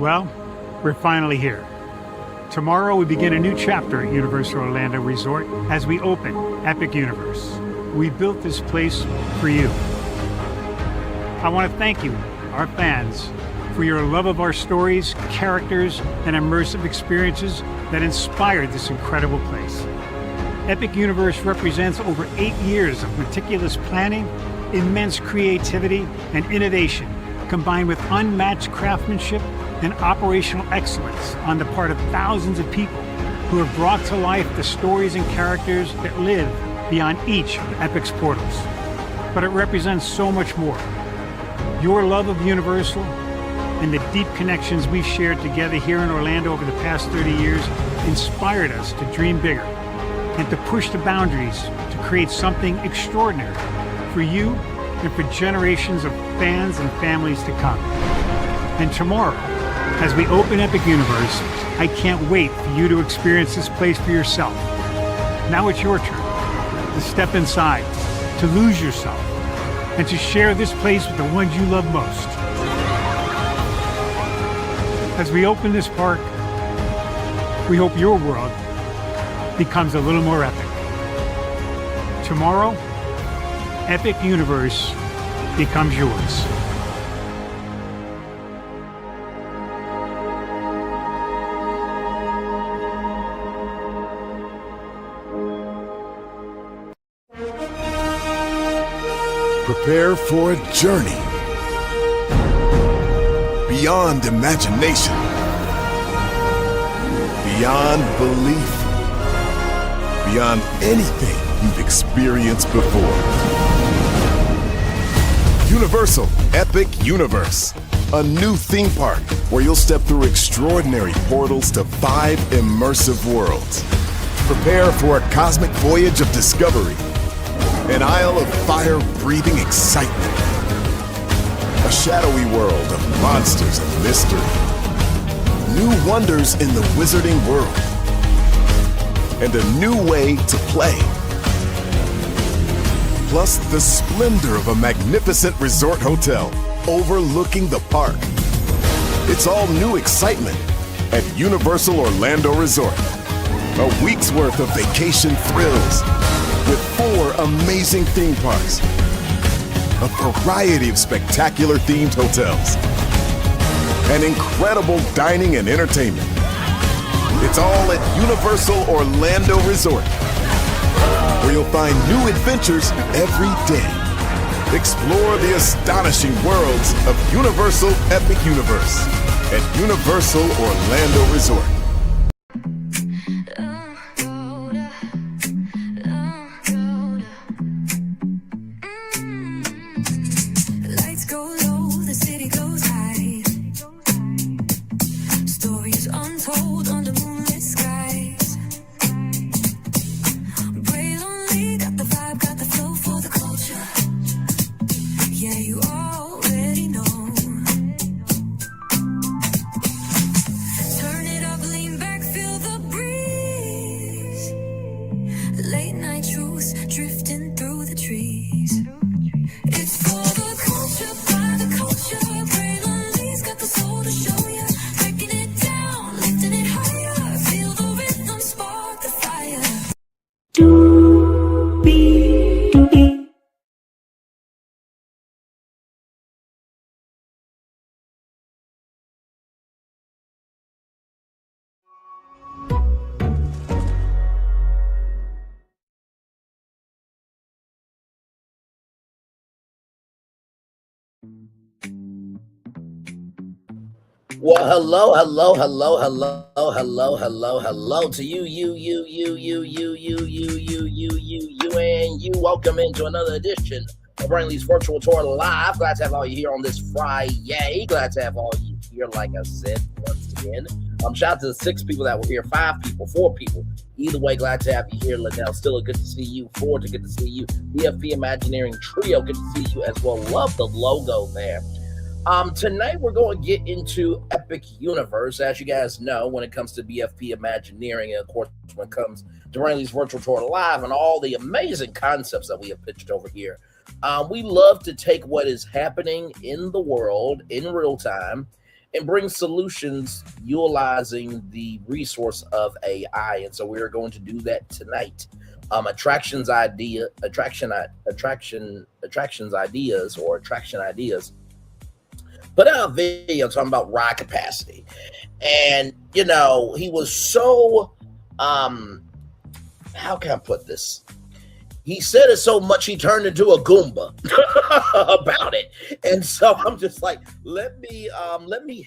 Well, we're finally here. Tomorrow we begin a new chapter at Universal Orlando Resort as we open Epic Universe. We built this place for you. I want to thank you, our fans, for your love of our stories, characters, and immersive experiences that inspired this incredible place. Epic Universe represents over 8 years of meticulous planning, immense creativity, and innovation, combined with unmatched craftsmanship and operational excellence on the part of thousands of people who have brought to life the stories and characters that live beyond each of Epic's portals. But it represents so much more. Your love of Universal and the deep connections we've shared together here in Orlando over the past 30 years inspired us to dream bigger and to push the boundaries to create something extraordinary for you and for generations of fans and families to come. And tomorrow, as we open Epic Universe, I can't wait for you to experience this place for yourself. Now it's your turn to step inside, to lose yourself, and to share this place with the ones you love most. As we open this park, we hope your world becomes a little more epic. Tomorrow, Epic Universe becomes yours. Prepare for a journey beyond imagination, beyond belief, beyond anything you've experienced before. Universal Epic Universe, a new theme park where you'll step through extraordinary portals to 5 immersive worlds. Prepare for a cosmic voyage of discovery, an isle of fire-breathing excitement, a shadowy world of monsters and mystery, new wonders in the wizarding world, and a new way to play. Plus the splendor of a magnificent resort hotel overlooking the park. It's all new excitement at Universal Orlando Resort. A week's worth of vacation thrills with 4 amazing theme parks, a variety of spectacular themed hotels, and incredible dining and entertainment. It's all at Universal Orlando Resort, where you'll find new adventures every day. Explore the astonishing worlds of Universal Epic Universe at Universal Orlando Resort. Well, hello to you, and you. Welcome into another edition of Brainley's Virtual Tour Live. Glad to have all you here on this Friday. Glad to have all you here, like I said, once again. Shout out to the 6 people that were here, 5 people, 4 people. Either way, glad to have you here, Linnell. Still a good to see you. Forward to good to see you. BFP Imagineering Trio, good to see you as well. Love the logo there. Tonight we're going to get into Epic Universe. As you guys know, when it comes to BFP Imagineering, and of course when it comes to Brainley's Virtual Tour Live and all the amazing concepts that we have pitched over here, we love to take what is happening in the world in real time and bring solutions utilizing the resource of AI. And so we're going to do that tonight. Attraction ideas put out a video talking about ride capacity. And, you know, he was so, how can I put this? He said it so much he turned into a Goomba about it. And so I'm just like, let me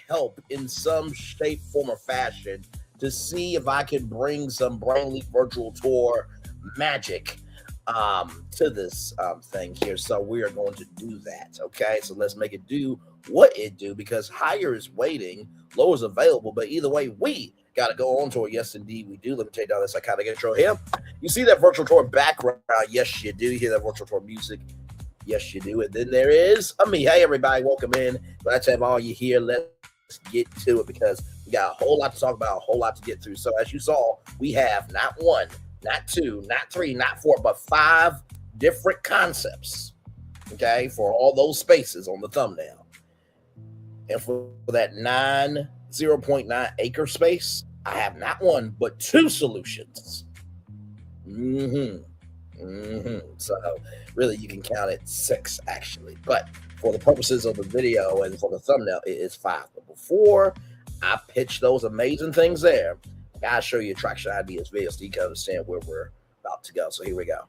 help in some shape, form, or fashion to see if I can bring some Brainly virtual tour magic to this thing here. So we are going to do that. Okay, so let's make it do what it do, because higher is waiting, lower is available. But either way, we got to go on tour. Yes, indeed, we do. Let me take down this psychotic intro here. You see that virtual tour background? Yes, you do. You hear that virtual tour music? Yes, you do. And then there is me. Hey, everybody, welcome in. Glad to have all you here. Let's get to it, because we got a whole lot to talk about, a whole lot to get through. So as you saw, we have not one, not two, not three, not four, but 5 different concepts, okay, for all those spaces on the thumbnail. And for that 0.9 acre space, I have not one, but 2 solutions. So really, you can count it 6, actually. But for the purposes of the video and for the thumbnail, it is 5. But before I pitch those amazing things there, I gotta show you attraction ideas video so you can understand where we're about to go. So here we go.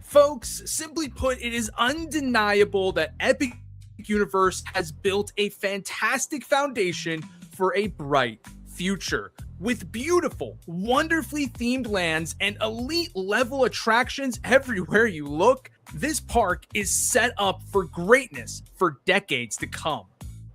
Folks, simply put, it is undeniable that Epic Universe has built a fantastic foundation for a bright future. With beautiful, wonderfully themed lands and elite level attractions everywhere you look, this park is set up for greatness for decades to come.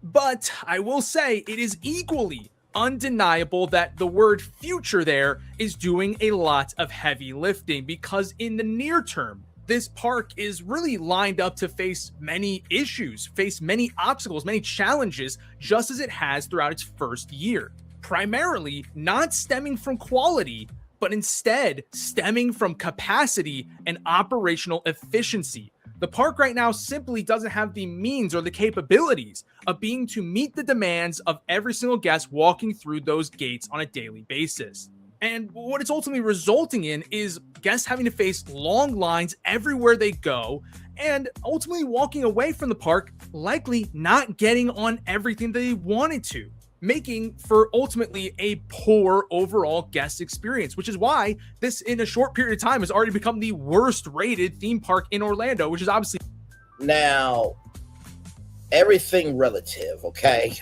But I will say it is equally undeniable that the word future there is doing a lot of heavy lifting, because in the near term, this park is really lined up to face many issues, face many obstacles, many challenges, just as it has throughout its first year. Primarily not stemming from quality, but instead stemming from capacity and operational efficiency. The park right now simply doesn't have the means or the capabilities of being to meet the demands of every single guest walking through those gates on a daily basis. And what it's ultimately resulting in is guests having to face long lines everywhere they go, and ultimately walking away from the park likely not getting on everything they wanted to, making for ultimately a poor overall guest experience, which is why this, in a short period of time, has already become the worst rated theme park in Orlando, which is obviously... Now, everything relative, okay?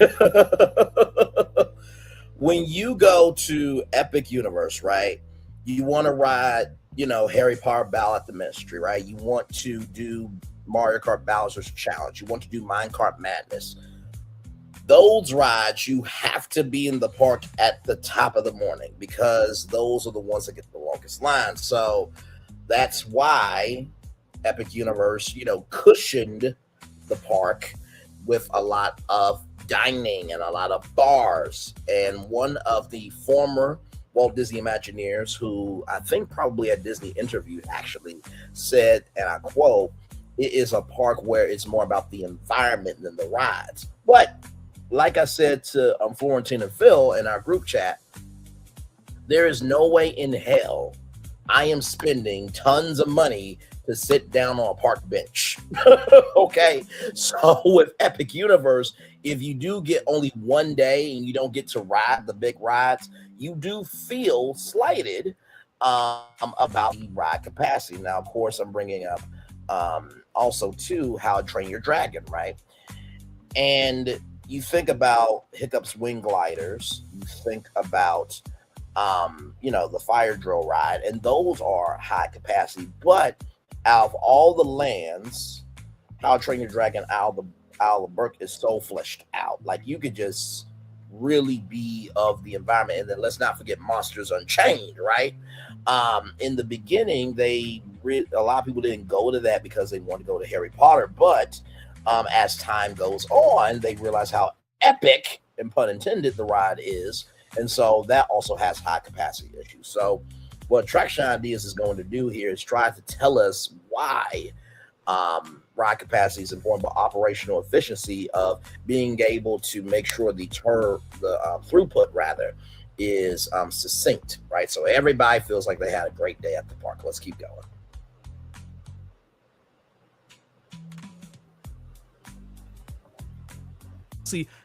When you go to Epic Universe, right, you want to ride, you know, Harry Potter Battle at the Ministry, right? You want to do Mario Kart Bowser's Challenge. You want to do Minecart Madness. Those rides, you have to be in the park at the top of the morning, because those are the ones that get the longest line. So that's why Epic Universe, you know, cushioned the park with a lot of dining and a lot of bars. And one of the former Walt Disney Imagineers, who I think probably at Disney interviewed, actually said, and I quote, "It is a park where it's more about the environment than the rides." But like I said to Florentin and Phil in our group chat, there is no way in hell I am spending tons of money to sit down on a park bench. Okay, so with Epic Universe, if you do get only one day and you don't get to ride the big rides, you do feel slighted about the ride capacity. Now, of course, I'm bringing up also too How to Train Your Dragon, right? And you think about Hiccup's Wing Gliders, you think about you know, the Fire Drill ride, and those are high capacity. But out of all the lands, How to Train Your Dragon Isle of Berk is so fleshed out. Like, you could just really be of the environment. And then let's not forget Monsters Unchained, right? In the beginning, a lot of people didn't go to that because they wanted to go to Harry Potter, but as time goes on, they realize how epic, and pun intended, the ride is. And so that also has high capacity issues. So What Attraction Ideas is going to do here is try to tell us why ride capacity is important, but operational efficiency of being able to make sure the throughput rather is succinct, right? So everybody feels like they had a great day at the park. Let's keep going.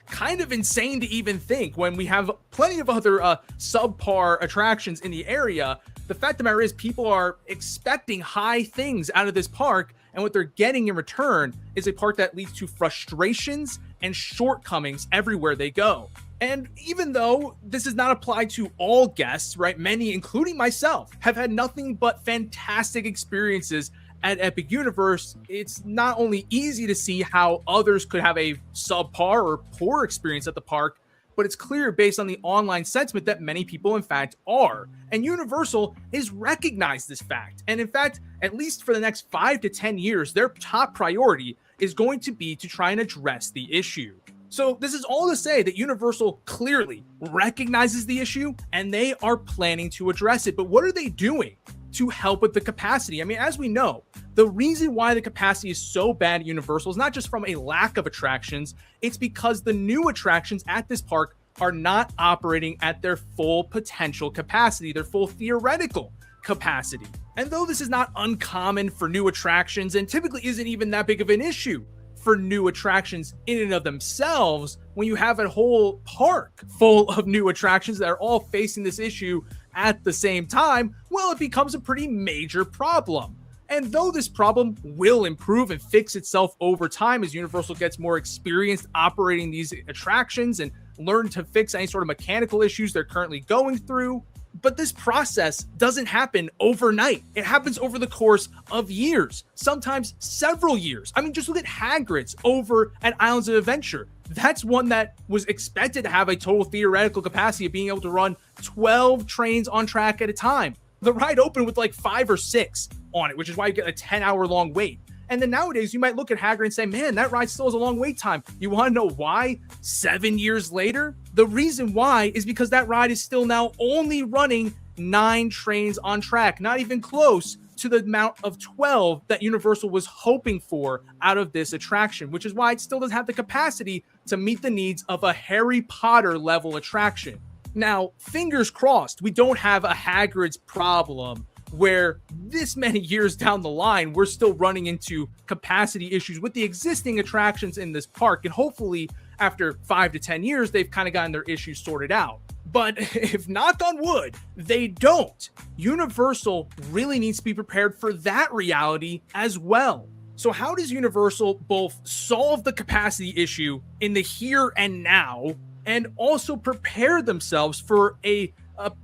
Kind of insane to even think when we have plenty of other subpar attractions in the area. The fact of the matter is people are expecting high things out of this park, and what they're getting in return is a park that leads to frustrations and shortcomings everywhere they go. And even though this is not applied to all guests, right, many, including myself, have had nothing but fantastic experiences at Epic Universe, it's not only easy to see how others could have a subpar or poor experience at the park, but it's clear based on the online sentiment that many people, in fact, are. And Universal is recognized this fact. And in fact, at least for the next 5 to 10 years, their top priority is going to be to try and address the issue. So this is all to say that Universal clearly recognizes the issue and they are planning to address it. But what are they doing to help with the capacity? I mean, as we know, the reason why the capacity is so bad at Universal is not just from a lack of attractions, it's because the new attractions at this park are not operating at their full potential capacity, their full theoretical capacity. And though this is not uncommon for new attractions and typically isn't even that big of an issue for new attractions in and of themselves, when you have a whole park full of new attractions that are all facing this issue at the same time, well, it becomes a pretty major problem. And though this problem will improve and fix itself over time as Universal gets more experienced operating these attractions and learn to fix any sort of mechanical issues they're currently going through, but this process doesn't happen overnight. It happens over the course of years, sometimes several years. I mean, just look at Hagrid's over at Islands of Adventure. That's one that was expected to have a total theoretical capacity of being able to run 12 trains on track at a time. The ride opened with like 5 or 6 on it, which is why you get a 10-hour-long wait. And then nowadays, you might look at Hagrid and say, man, that ride still has a long wait time. You want to know why? 7 years later? The reason why is because that ride is still now only running 9 trains on track, not even close to the amount of 12 that Universal was hoping for out of this attraction, which is why it still doesn't have the capacity to meet the needs of a Harry Potter level attraction. Now, fingers crossed, we don't have a Hagrid's problem where this many years down the line, we're still running into capacity issues with the existing attractions in this park. And hopefully after 5 to 10 years, they've kind of gotten their issues sorted out. But if knock on wood, they don't, Universal really needs to be prepared for that reality as well. So how does Universal both solve the capacity issue in the here and now and also prepare themselves for a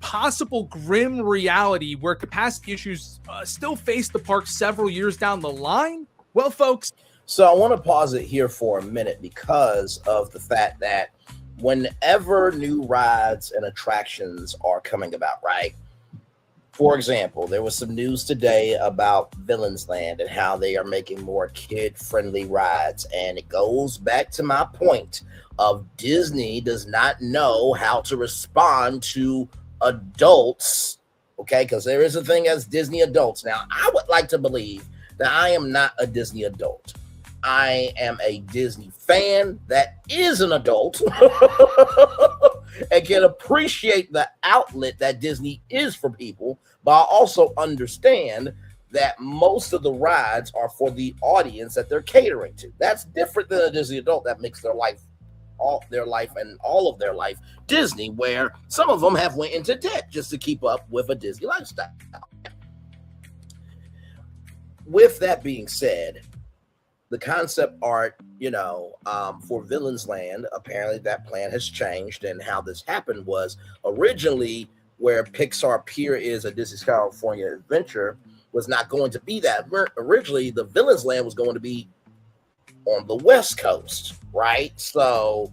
possible grim reality where capacity issues still face the park several years down the line? Well, folks. So I want to pause it here for a minute because of the fact that whenever new rides and attractions are coming about, right? For example, there was some news today about Villains Land and how they are making more kid-friendly rides. And it goes back to my point of Disney does not know how to respond to adults, okay? Because there is a thing as Disney adults. Now, I would like to believe that I am not a Disney adult. I am a Disney fan that is an adult and can appreciate the outlet that Disney is for people, but I also understand that most of the rides are for the audience that they're catering to. That's different than a Disney adult that makes all of their life Disney, where some of them have went into debt just to keep up with a Disney lifestyle. With that being said, the concept art, for Villains Land, apparently that plan has changed. And how this happened was originally where Pixar Pier is a Disney's California Adventure was not going to be that. Originally, the Villains Land was going to be on the West Coast, right? So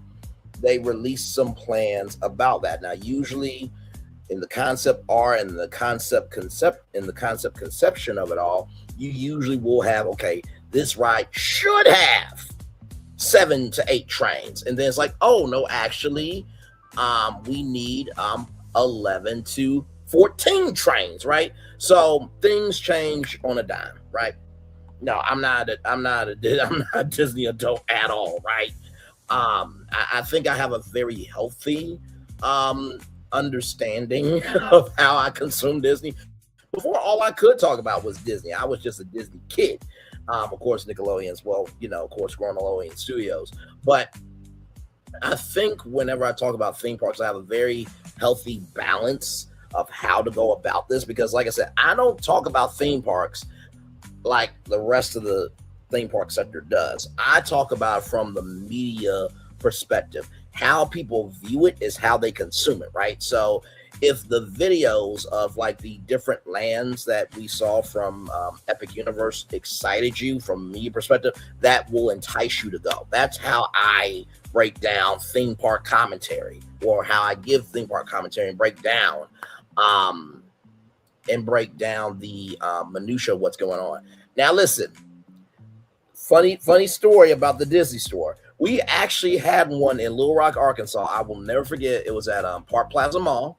they released some plans about that. Now, usually in the concept art and the concept conception of it all, you usually will have, okay, this ride should have 7 to 8 trains. And then it's like, oh, no, actually, we need 11 to 14 trains, right? So things change on a dime, right? No, I'm not a Disney adult at all, right? I think I have a very healthy understanding of how I consume Disney. Before, all I could talk about was Disney. I was just a Disney kid. Of course, Nickelodeon's, well, of course, Nickelodeon Studios. But I think whenever I talk about theme parks, I have a very healthy balance of how to go about this, because like I said, I don't talk about theme parks like the rest of the theme park sector does. I talk about it from the media perspective. How people view it is how they consume it, right? So if the videos of like the different lands that we saw from Epic Universe excited you from a media perspective, that will entice you to go. That's how I break down theme park commentary, or how I give theme park commentary and break down the minutia of what's going on. Now listen, funny story about the Disney store. We actually had one in Little Rock, Arkansas. I will never forget. It was at Park Plaza Mall,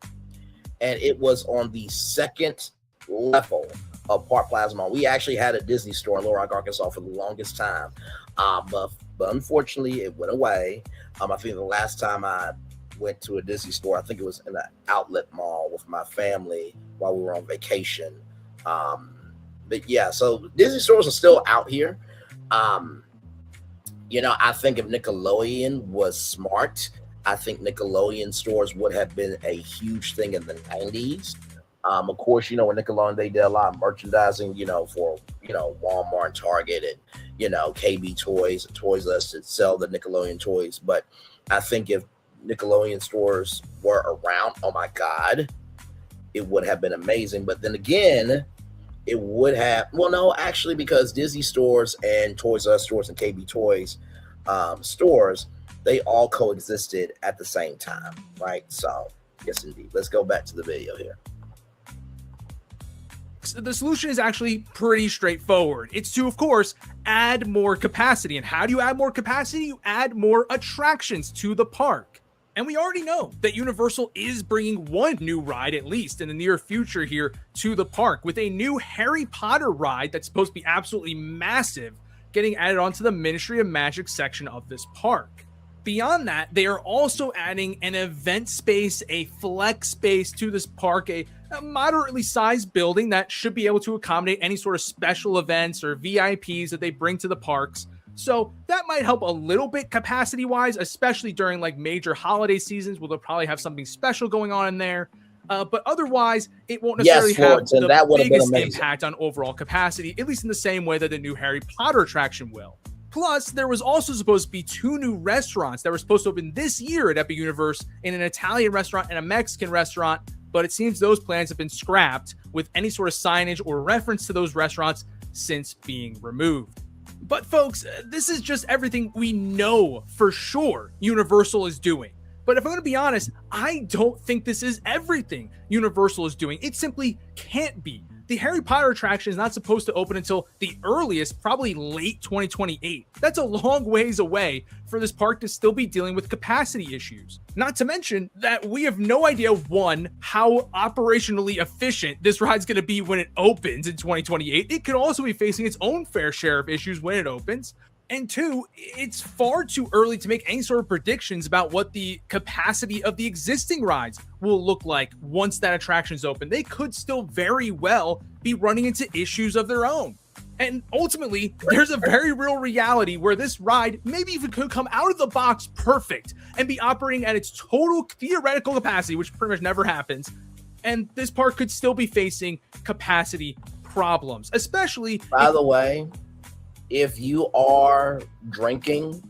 and it was on the second level of Park Plaza Mall. We actually had a Disney store in Little Rock, Arkansas for the longest time, but unfortunately it went away. I think the last time I went to a Disney store, I think it was in an outlet mall with my family while we were on vacation. But yeah, so Disney stores are still out here. I think if Nickelodeon was smart, I think Nickelodeon stores would have been a huge thing in the 90s. Of course, when Nickelodeon, they did a lot of merchandising, for, Walmart and Target and, KB Toys and Toys R Us to sell the Nickelodeon toys. But I think if Nickelodeon stores were around, oh my God, it would have been amazing. But then again, it would have, because Disney stores and Toys R Us stores and KB Toys stores, they all coexisted at the same time, right? So, yes, indeed. Let's go back to the video here. So the solution is actually pretty straightforward. It's to, of course, add more capacity. And how do you add more capacity? You add more attractions to the park. And we already know that Universal is bringing one new ride, at least in the near future here, to the park, with a new Harry Potter ride that's supposed to be absolutely massive, getting added onto the Ministry of Magic section of this park. Beyond that, they are also adding an event space, a flex space to this park, a moderately sized building that should be able to accommodate any sort of special events or VIPs that they bring to the parks. So that might help a little bit capacity wise, especially during like major holiday seasons where they'll probably have something special going on in there. But otherwise, it won't necessarily have the biggest impact on overall capacity, at least in the same way that the new Harry Potter attraction will. Plus, there was also supposed to be 2 new restaurants that were supposed to open this year at Epic Universe, in an Italian restaurant and a Mexican restaurant, but it seems those plans have been scrapped, with any sort of signage or reference to those restaurants since being removed. But folks, this is just everything we know for sure Universal is doing. But if I'm going to be honest, I don't think this is everything Universal is doing. It simply can't be. The Harry Potter attraction is not supposed to open until the earliest, probably late 2028. That's a long ways away for this park to still be dealing with capacity issues. Not to mention that we have no idea, one, how operationally efficient this ride's going to be when it opens in 2028. It could also be facing its own fair share of issues when it opens. And 2, it's far too early to make any sort of predictions about what the capacity of the existing rides will look like once that attraction's open. They could still very well be running into issues of their own. And ultimately, there's a very real reality where this ride maybe even could come out of the box perfect and be operating at its total theoretical capacity, which pretty much never happens. And this park could still be facing capacity problems, especially... By the way, if you are drinking,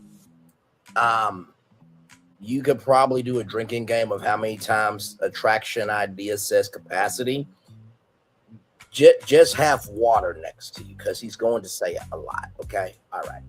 you could probably do a drinking game of how many times attraction idea says capacity. Just have water next to you, because he's going to say it a lot. Okay. All right.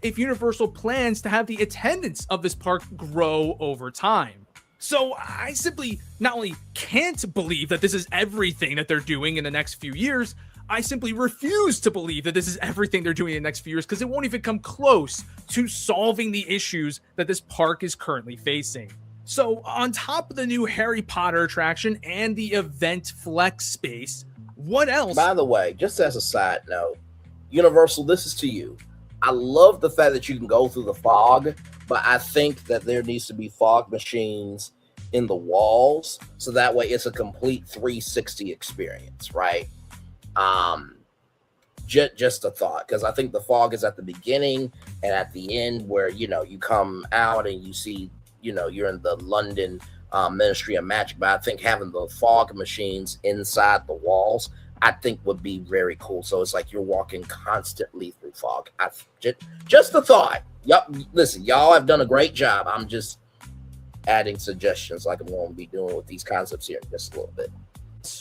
If Universal plans to have the attendance of this park grow over time. So I simply not only can't believe that this is everything that they're doing in the next few years, I simply refuse to believe that this is everything they're doing in the next few years, because it won't even come close to solving the issues that this park is currently facing. So on top of the new Harry Potter attraction and the event flex space, what else? By the way, just as a side note, Universal, this is to you. I love the fact that you can go through the fog, but I think that there needs to be fog machines in the walls, so that way it's a complete 360 experience, right? Just a thought, because I think the fog is at the beginning and at the end where, you know, you come out and you see, you know, you're in the London Ministry of Magic, but I think having the fog machines inside the walls, I think would be very cool. So it's like you're walking constantly through fog. Just a thought. Yep. Listen, y'all have done a great job. I'm just adding suggestions like I'm going to be doing with these concepts here in just a little bit.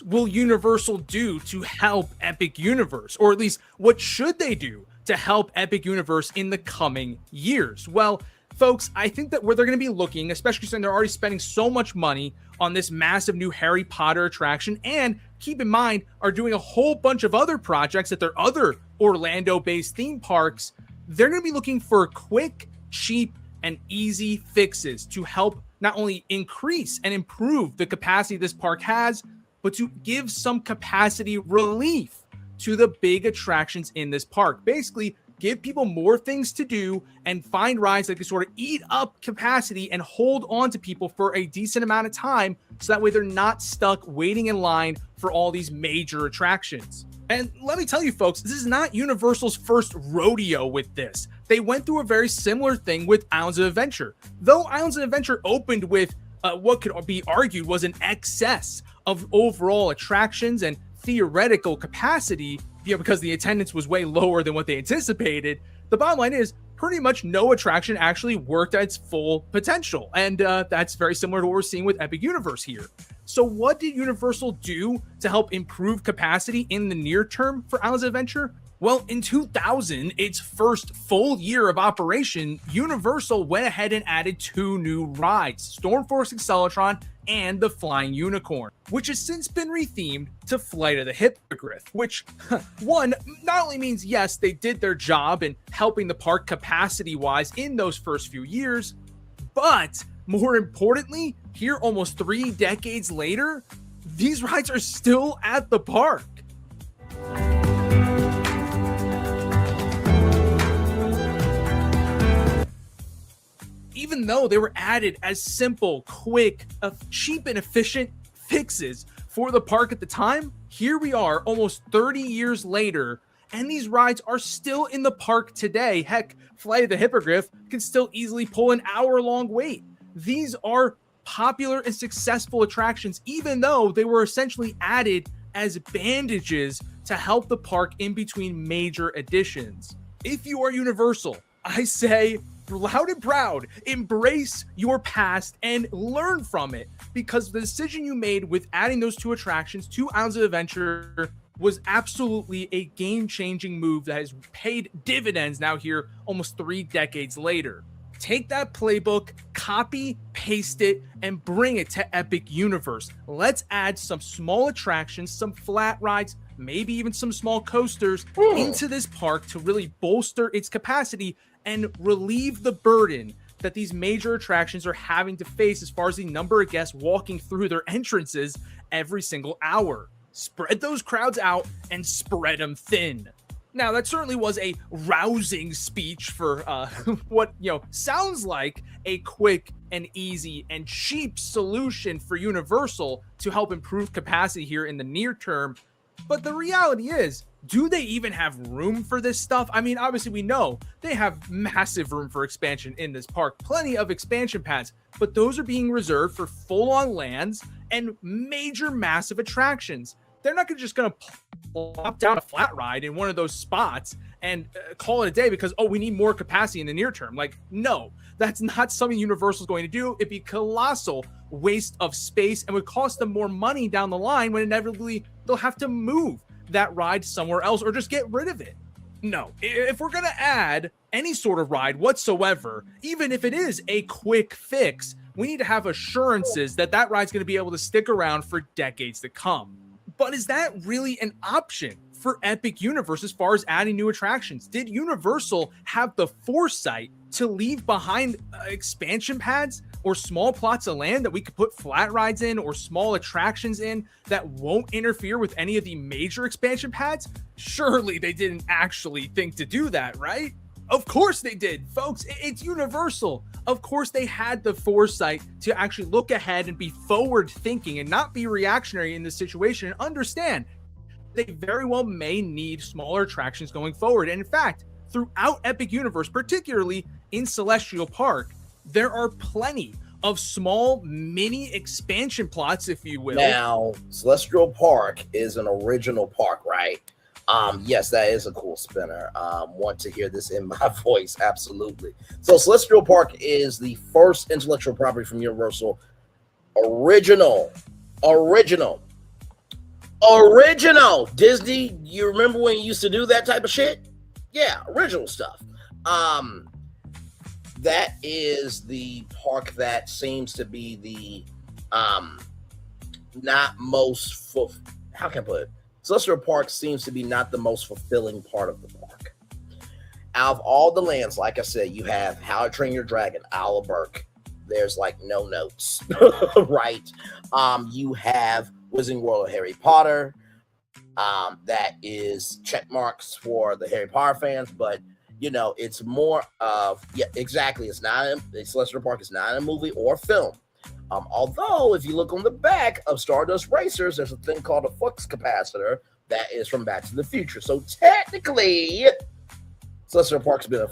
Will Universal do to help Epic Universe? Or at least what should they do to help Epic Universe in the coming years? Well, folks, I think that where they're going to be looking, especially since they're already spending so much money on this massive new Harry Potter attraction, and keep in mind, are doing a whole bunch of other projects at their other Orlando-based theme parks, they're going to be looking for quick, cheap, and easy fixes to help not only increase and improve the capacity this park has, but to give some capacity relief to the big attractions in this park. Basically, give people more things to do and find rides that can sort of eat up capacity and hold on to people for a decent amount of time, so that way they're not stuck waiting in line for all these major attractions. And let me tell you, folks, this is not Universal's first rodeo with this. They went through a very similar thing with Islands of Adventure. Though Islands of Adventure opened with what could be argued was an excess of overall attractions and theoretical capacity, because the attendance was way lower than what they anticipated, the bottom line is pretty much no attraction actually worked at its full potential. And that's very similar to what we're seeing with Epic Universe here. So what did Universal do to help improve capacity in the near term for Islands of Adventure? Well, in 2000, its first full year of operation, Universal went ahead and added 2 new rides, Stormforce Acceleratron and the Flying Unicorn, which has since been rethemed to Flight of the Hippogriff, which, one, not only means, yes, they did their job in helping the park capacity-wise in those first few years, but more importantly, here almost 3 decades later, these rides are still at the park. Even though they were added as simple, quick, cheap, and efficient fixes for the park at the time, here we are almost 30 years later, and these rides are still in the park today. Heck, Flight of the Hippogriff can still easily pull an hour-long wait. These are popular and successful attractions, even though they were essentially added as bandages to help the park in between major additions. If you are Universal, I say, loud and proud, embrace your past and learn from it, because the decision you made with adding those 2 attractions to Islands of Adventure was absolutely a game-changing move that has paid dividends now here almost 3 decades later. Take that playbook, copy, paste it, and bring it to Epic Universe. Let's add some small attractions, some flat rides, maybe even some small coasters into this park to really bolster its capacity and relieve the burden that these major attractions are having to face as far as the number of guests walking through their entrances every single hour. Spread those crowds out and spread them thin. Now, that certainly was a rousing speech for what, sounds like a quick and easy and cheap solution for Universal to help improve capacity here in the near term. But the reality is, do they even have room for this stuff? I mean, obviously we know they have massive room for expansion in this park, plenty of expansion pads, but those are being reserved for full-on lands and major massive attractions. They're not just going to plop down a flat ride in one of those spots and call it a day because, we need more capacity in the near term. Like, no, that's not something Universal is going to do. It'd be colossal waste of space and would cost them more money down the line when inevitably they'll have to move that ride somewhere else or just get rid of it. No, if we're going to add any sort of ride whatsoever, even if it is a quick fix, we need to have assurances that that ride's going to be able to stick around for decades to come. But is that really an option for Epic Universe as far as adding new attractions? Did Universal have the foresight to leave behind expansion pads or small plots of land that we could put flat rides in or small attractions in that won't interfere with any of the major expansion pads? Surely they didn't actually think to do that, right? Of course they did, folks. It's Universal. Of course they had the foresight to actually look ahead and be forward thinking and not be reactionary in this situation and understand they very well may need smaller attractions going forward. And in fact, throughout Epic Universe, particularly in Celestial Park, there are plenty of small mini expansion plots, if you will. Now, Celestial Park is an original park, right? Yes, that is a cool spinner. Want to hear this in my voice? Absolutely. So Celestial Park is the first intellectual property from Universal. Original. Disney, you remember when you used to do that type of shit? Yeah, original stuff. That is the park that seems to be the not most how can I put it? Celestial Park seems to be not the most fulfilling part of the park. Out of all the lands, like I said, you have How to Train Your Dragon, Isle of Berk. There's like no notes, right? You have Wizarding World of Harry Potter. That is check marks for the Harry Potter fans, but you know, it's more of, yeah, exactly. Celestial Park is not a movie or film. Although, if you look on the back of Stardust Racers, there's a thing called a flux capacitor that is from Back to the Future. So technically, Celestial Park's been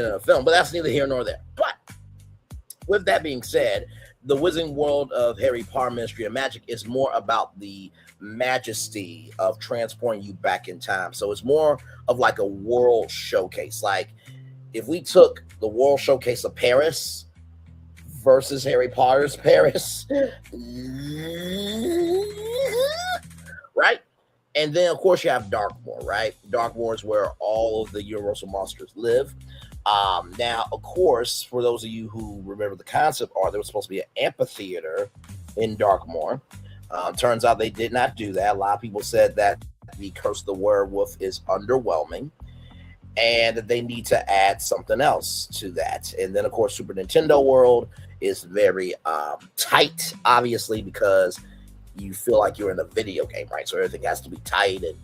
a film, but that's neither here nor there. But with that being said, the Wizarding World of Harry Potter Ministry of Magic is more about the majesty of transporting you back in time. So it's more of like a world showcase. Like if we took the world showcase of Paris versus Harry Potter's Paris, right? And then of course you have Darkmoor, right? Darkmoor is where all of the Universal monsters live. Now, of course, for those of you who remember the concept art, there was supposed to be an amphitheater in Darkmoor. Turns out they did not do that. A lot of people said that the Curse of the Werewolf is underwhelming and that they need to add something else to that. And then, of course, Super Nintendo World is very tight, obviously, because you feel like you're in a video game, right? So everything has to be tight and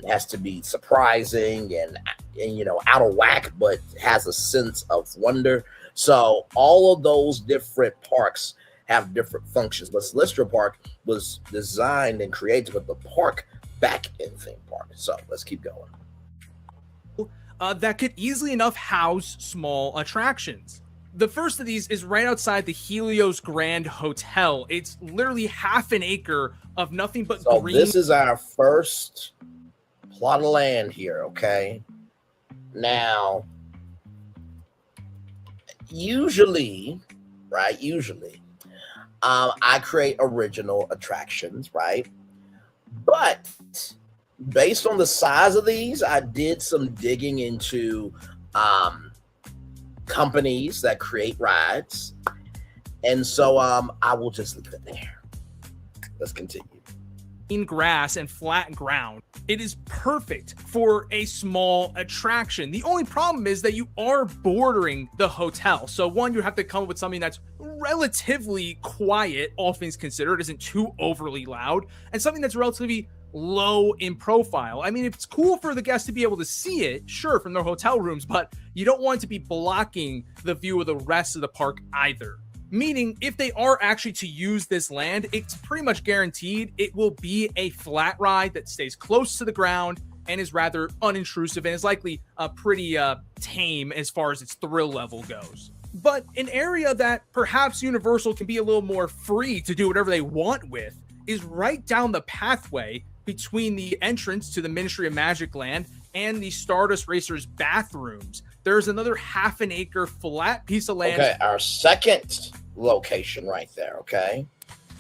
has to be surprising and you know, out of whack, but has a sense of wonder. So all of those different parks have different functions, but Celestial Park was designed and created with the park back in theme park. So let's keep going. That could easily enough house small attractions. The first of these is right outside the Helios Grand Hotel. It's literally half an acre of nothing but green. This is our first plot of land here, okay? Now, usually, I create original attractions, right? But based on the size of these, I did some digging into companies that create rides. And so I will just leave it there. Let's continue. In grass and flat ground. It is perfect for a small attraction. The only problem is that you are bordering the hotel. So one, you have to come up with something that's relatively quiet, all things considered, isn't too overly loud, and something that's relatively low in profile. I mean, it's cool for the guests to be able to see it, sure, from their hotel rooms, but you don't want it to be blocking the view of the rest of the park either. Meaning, if they are actually to use this land, it's pretty much guaranteed it will be a flat ride that stays close to the ground and is rather unintrusive and is likely pretty tame as far as its thrill level goes. But an area that perhaps Universal can be a little more free to do whatever they want with is right down the pathway between the entrance to the Ministry of Magic land and the Stardust Racers bathrooms. There's another half an acre flat piece of land. Okay, our second location right there, okay?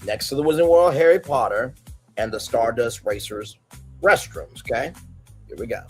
Next to the Wizarding World of Harry Potter and the Stardust Racers restrooms, okay? Here we go.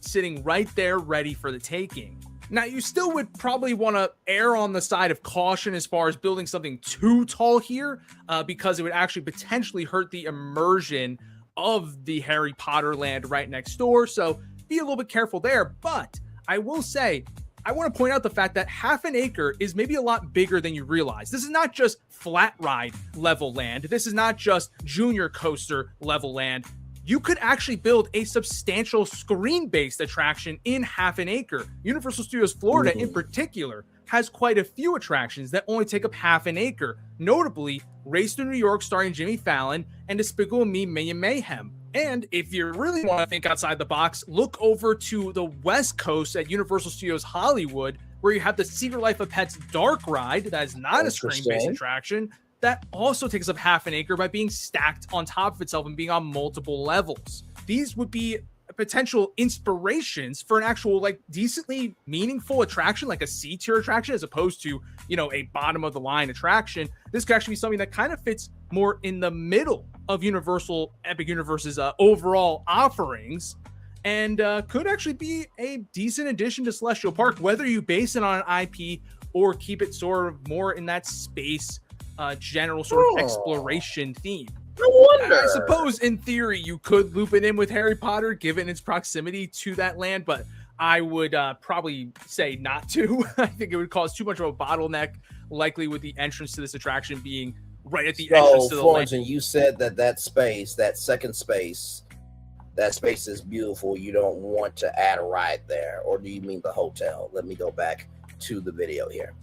Sitting right there ready for the taking. Now, you still would probably want to err on the side of caution as far as building something too tall here because it would actually potentially hurt the immersion of the Harry Potter land right next door. So be a little bit careful there. But I will say, I want to point out the fact that half an acre is maybe a lot bigger than you realize. This is not just flat ride level land. This is not just junior coaster level land. You could actually build a substantial screen-based attraction in half an acre. Universal Studios Florida in particular has quite a few attractions that only take up half an acre. Notably, Race to New York starring Jimmy Fallon and Despicable Me Minion Mayhem. And if you really want to think outside the box, look over to the West Coast at Universal Studios Hollywood, where you have the Secret Life of Pets Dark Ride. That is not a screen-based attraction. That also takes up half an acre by being stacked on top of itself and being on multiple levels. These would be potential inspirations for an actual, like, decently meaningful attraction, like a C-tier attraction, as opposed to, you know, a bottom-of-the-line attraction. This could actually be something that kind of fits more in the middle of Universal Epic Universe's overall offerings, and could actually be a decent addition to Celestial Park, whether you base it on an IP or keep it sort of more in that space general sort of exploration theme. No wonder. I suppose in theory you could loop it in with Harry Potter given its proximity to that land, but I would probably say not to. I think it would cause too much of a bottleneck, likely with the entrance to this attraction being right at the entrance to the Florentin, land. you said that space, that second space, that space is beautiful. You don't want to add a ride there, or do you mean the hotel? Let me go back to the video here.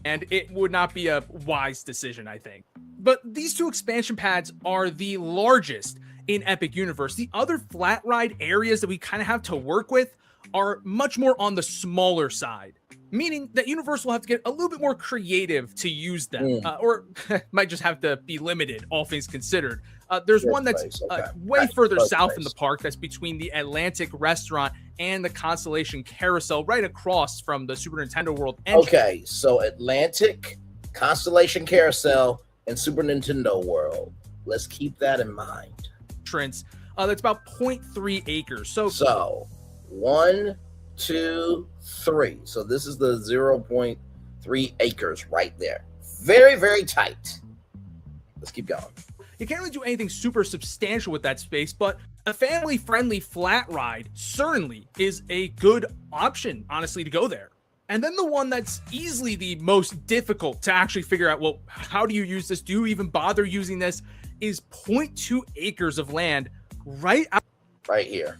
And it would not be a wise decision, I think. But these two expansion pads are the largest in Epic Universe. The other flat ride areas that we kind of have to work with are much more on the smaller side, meaning that Universal will have to get a little bit more creative to use them, or might just have to be limited, all things considered. There's one that's way further south in the park that's between the Atlantic Restaurant and the Constellation Carousel, right across from the Super Nintendo World entrance. Okay, so Atlantic, Constellation Carousel, and Super Nintendo World. Let's keep that in mind. That's about 0.3 acres. So 1, 2, 3. So this is the 0.3 acres right there. Very, very tight. Let's keep going. You can't really do anything super substantial with that space, but a family-friendly flat ride certainly is a good option, honestly, to go there. And then the one that's easily the most difficult to actually figure out, well, how do you use this? Do you even bother using this? Is 0.2 acres of land right here,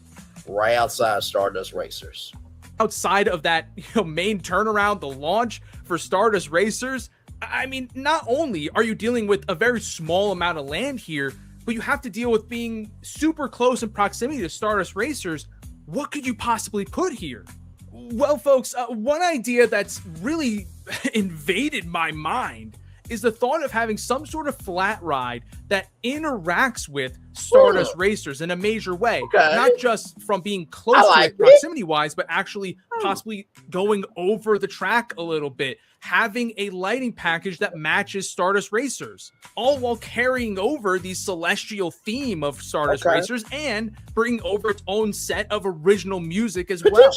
right outside Stardust Racers. Outside of that, main turnaround, the launch for Stardust Racers. I mean, not only are you dealing with a very small amount of land here, but you have to deal with being super close in proximity to Stardust Racers. What could you possibly put here? Well, folks, one idea that's really invaded my mind is the thought of having some sort of flat ride that interacts with Stardust Racers in a major way. Not just from being close to it proximity-wise, but actually possibly going over the track a little bit, having a lighting package that matches Stardust Racers, all while carrying over the celestial theme of Stardust Racers and bringing over its own set of original music as well.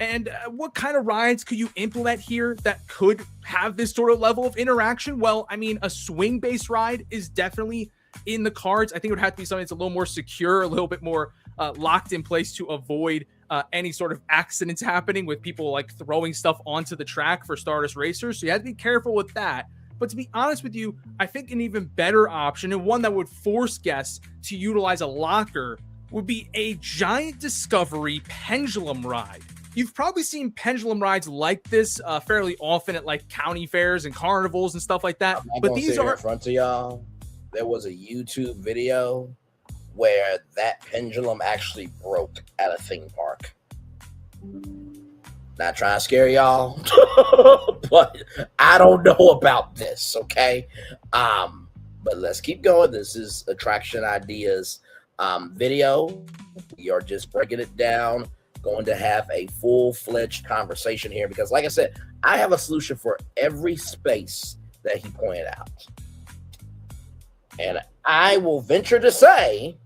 And what kind of rides could you implement here that could have this sort of level of interaction? Well, I mean, a swing-based ride is definitely in the cards. I think it would have to be something that's a little more secure, a little bit more locked in place to avoid any sort of accidents happening with people like throwing stuff onto the track for Stardust Racers. So you have to be careful with that. But to be honest with you, I think an even better option, and one that would force guests to utilize a locker, would be a giant Discovery pendulum ride. You've probably seen pendulum rides like this fairly often at like county fairs and carnivals and stuff like that. But these are in front of y'all. There was a YouTube video where that pendulum actually broke at a theme park. Not trying to scare y'all, but I don't know about this, okay? But let's keep going. This is Attraction Ideas video. We are just breaking it down, going to have a full-fledged conversation here because, like I said, I have a solution for every space that he pointed out. And I will venture to say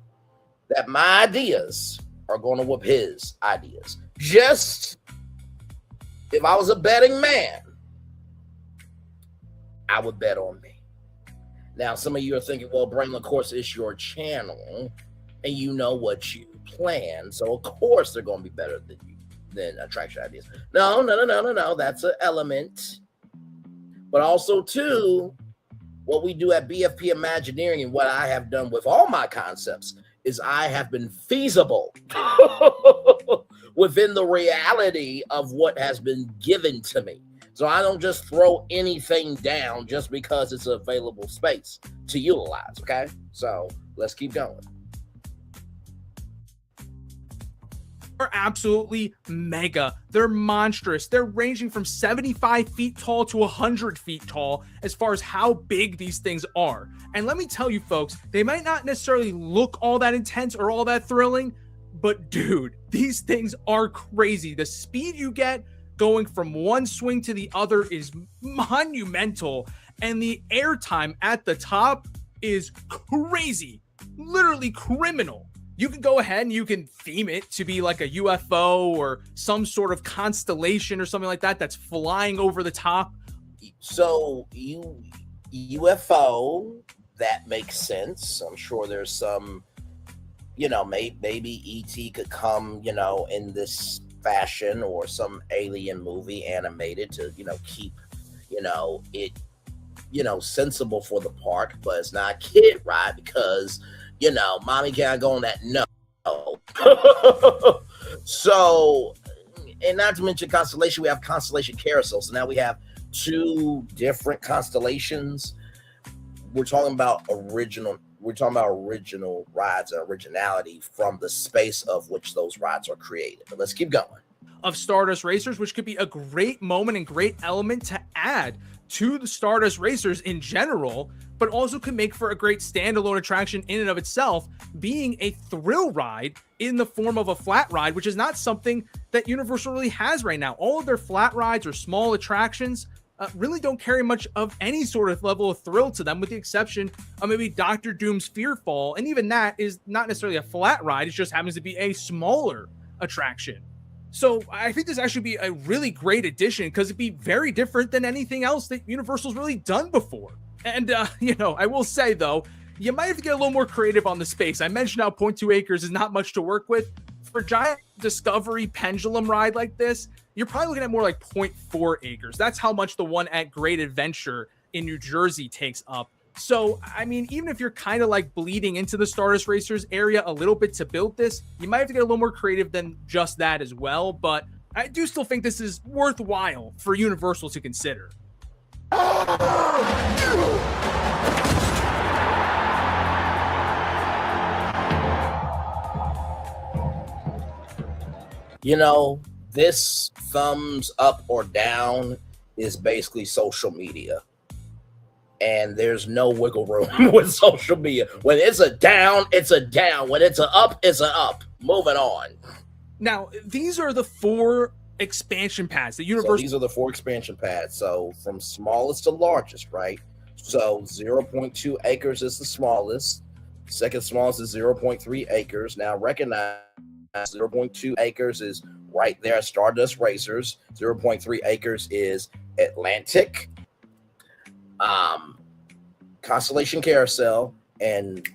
that my ideas are going to whoop his ideas. Just if I was a betting man, I would bet on me. Now, some of you are thinking, well, Brain, of course, it's your channel. and you know what you plan. So of course they're going to be better than attraction ideas. No. That's an element. But also too, what we do at BFP Imagineering and what I have done with all my concepts is I have been feasible within the reality of what has been given to me. So I don't just throw anything down just because it's available space to utilize, okay? So let's keep going. Are absolutely mega. They're monstrous. They're ranging from 75 feet tall to 100 feet tall as far as how big these things are. And let me tell you folks, they might not necessarily look all that intense or all that thrilling, but dude, these things are crazy. The speed you get going from one swing to the other is monumental, and the airtime at the top is crazy, literally criminal. You can go ahead and you can theme it to be like a UFO or some sort of constellation or something like that that's flying over the top. So UFO, that makes sense. I'm sure there's some, maybe ET could come, in this fashion, or some alien movie animated to, keep, it, sensible for the park, but it's not a kid ride because mommy can't go on that. No. So, and not to mention Constellation, we have Constellation Carousel. So now we have two different constellations. We're talking about original rides and originality from the space of which those rides are created. But let's keep going. Of Stardust Racers, which could be a great moment and great element to add to the Stardust Racers in general, but also can make for a great standalone attraction in and of itself, being a thrill ride in the form of a flat ride, which is not something that Universal really has right now. All of their flat rides or small attractions really don't carry much of any sort of level of thrill to them, with the exception of maybe Dr. Doom's Fearfall, and even that is not necessarily a flat ride, it just happens to be a smaller attraction. So I think this actually be a really great addition, because it'd be very different than anything else that Universal's really done before. And, I will say, though, you might have to get a little more creative on the space. I mentioned how 0.2 acres is not much to work with. For a giant Discovery pendulum ride like this, you're probably looking at more like 0.4 acres. That's how much the one at Great Adventure in New Jersey takes up. So, I mean, even if you're kind of like bleeding into the Stardust Racers area a little bit to build this, you might have to get a little more creative than just that as well. But I do still think this is worthwhile for Universal to consider. This thumbs up or down is basically social media. And there's no wiggle room with social media. When it's a down, it's a down. When it's a up, it's a up. Moving on. Now, these are the 4 expansion pads that Universal. So these are the 4 expansion pads. So from smallest to largest, right? So 0.2 acres is the smallest. Second smallest is 0.3 acres. Now recognize 0.2 acres is right there at Stardust Racers. 0.3 acres is Atlantic, Constellation Carousel, and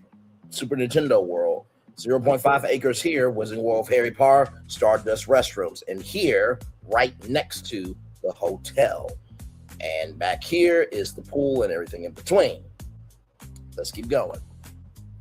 Super Nintendo World. 0.5 acres here was in World of Harry Potter, Stardust Restrooms, and here, right next to the hotel. And back here is the pool and everything in between. Let's keep going.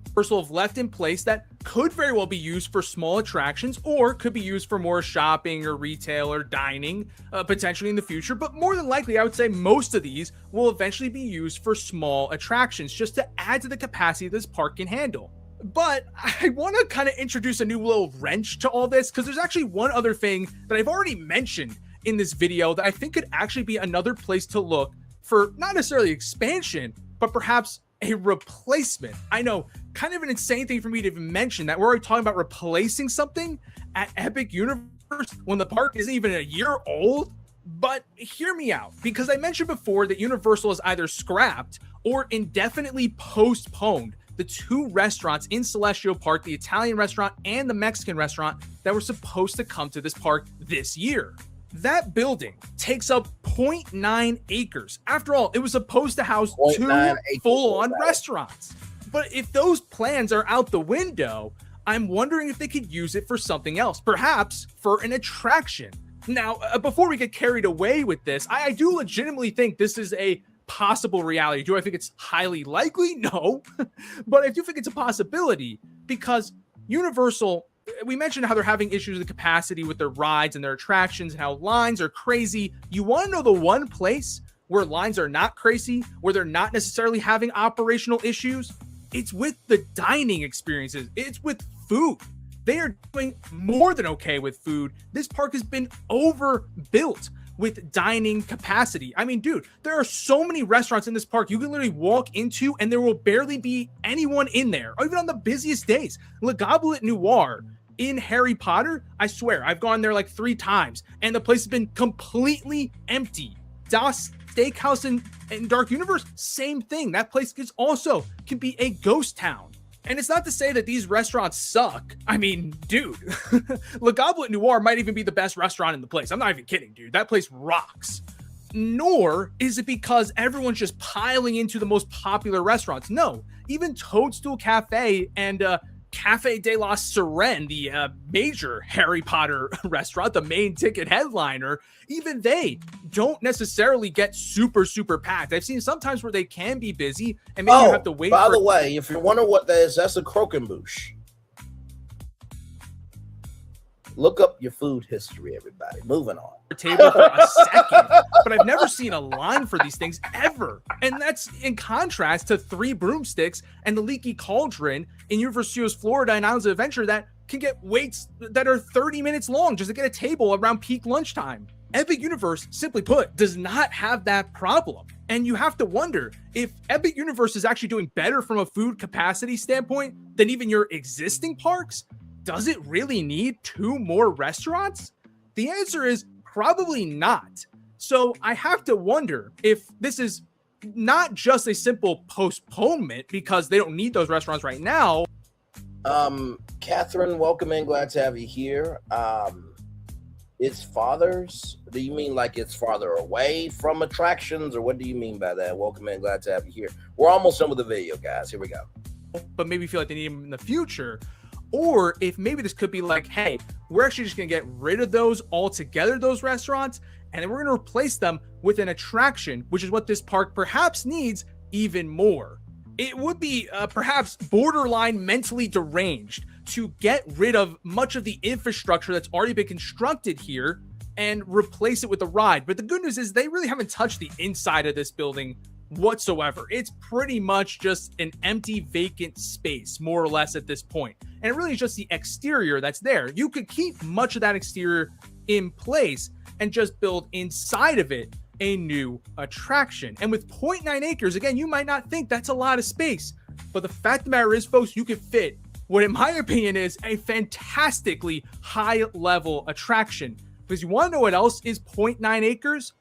Universal have left in place that could very well be used for small attractions, or could be used for more shopping or retail or dining, potentially in the future. But more than likely, I would say most of these will eventually be used for small attractions, just to add to the capacity this park can handle. But I want to kind of introduce a new little wrench to all this, because there's actually one other thing that I've already mentioned in this video that I think could actually be another place to look for not necessarily expansion, but perhaps a replacement. I know, kind of an insane thing for me to even mention that we're already talking about replacing something at Epic Universe when the park isn't even a year old. But hear me out, because I mentioned before that Universal has either scrapped or indefinitely postponed the 2 restaurants in Celestial Park, the Italian restaurant and the Mexican restaurant, that were supposed to come to this park this year. That building takes up 0.9 acres. After all, it was supposed to house 2 full-on restaurants. But if those plans are out the window, I'm wondering if they could use it for something else, perhaps for an attraction. Now, before we get carried away with this, I do legitimately think this is a possible reality. Do I think it's highly likely? No, but I do think it's a possibility because Universal, we mentioned how they're having issues with capacity with their rides and their attractions and how lines are crazy. You want to know the one place where lines are not crazy, where they're not necessarily having operational issues? It's with the dining experiences. It's with food. They are doing more than okay with food. This park has been overbuilt with dining capacity. I mean, dude, there are so many restaurants in this park you can literally walk into and there will barely be anyone in there, or even on the busiest days. Le Goblet Noir in Harry Potter, I swear, I've gone there like 3 times and the place has been completely empty. Das Steakhouse in Dark Universe, same thing. That place can be a ghost town. And it's not to say that these restaurants suck. I mean, dude, Le Goblet Noir might even be the best restaurant in the place. I'm not even kidding, dude. That place rocks. Nor is it because everyone's just piling into the most popular restaurants. No, even Toadstool Cafe and Cafe de la Sirene, the major Harry Potter restaurant, the main ticket headliner, even they don't necessarily get super, super packed. I've seen sometimes where they can be busy and maybe you have to wait. By the way, if you're wondering what that is, that's a croquembouche. Look up your food history, everybody. Moving on. Table for a second, but I've never seen a line for these things ever. And that's in contrast to 3 broomsticks and the Leaky Cauldron in Universal Studios Florida and Islands of Adventure that can get waits that are 30 minutes long just to get a table around peak lunchtime. Epic Universe, simply put, does not have that problem. And you have to wonder if Epic Universe is actually doing better from a food capacity standpoint than even your existing parks. Does it really need 2 more restaurants? The answer is probably not. So I have to wonder if this is not just a simple postponement because they don't need those restaurants right now. Catherine, welcome in. Glad to have you here. It's farthers? Do you mean like it's farther away from attractions, or what do you mean by that? Welcome in. Glad to have you here. We're almost done with the video, guys. Here we go. But maybe feel like they need them in the future. Or if maybe this could be like, hey, we're actually just going to get rid of those altogether, those restaurants, and then we're going to replace them with an attraction, which is what this park perhaps needs even more. It would be perhaps borderline mentally deranged to get rid of much of the infrastructure that's already been constructed here and replace it with a ride. But the good news is they really haven't touched the inside of this building whatsoever. It's pretty much just an empty, vacant space, more or less at this point. And it really is just the exterior that's there. You could keep much of that exterior in place and just build inside of it a new attraction. And with 0.9 acres, again, you might not think that's a lot of space, but the fact of the matter is, folks, you could fit what in my opinion is a fantastically high level attraction. Because you want to know what else is 0.9 acres?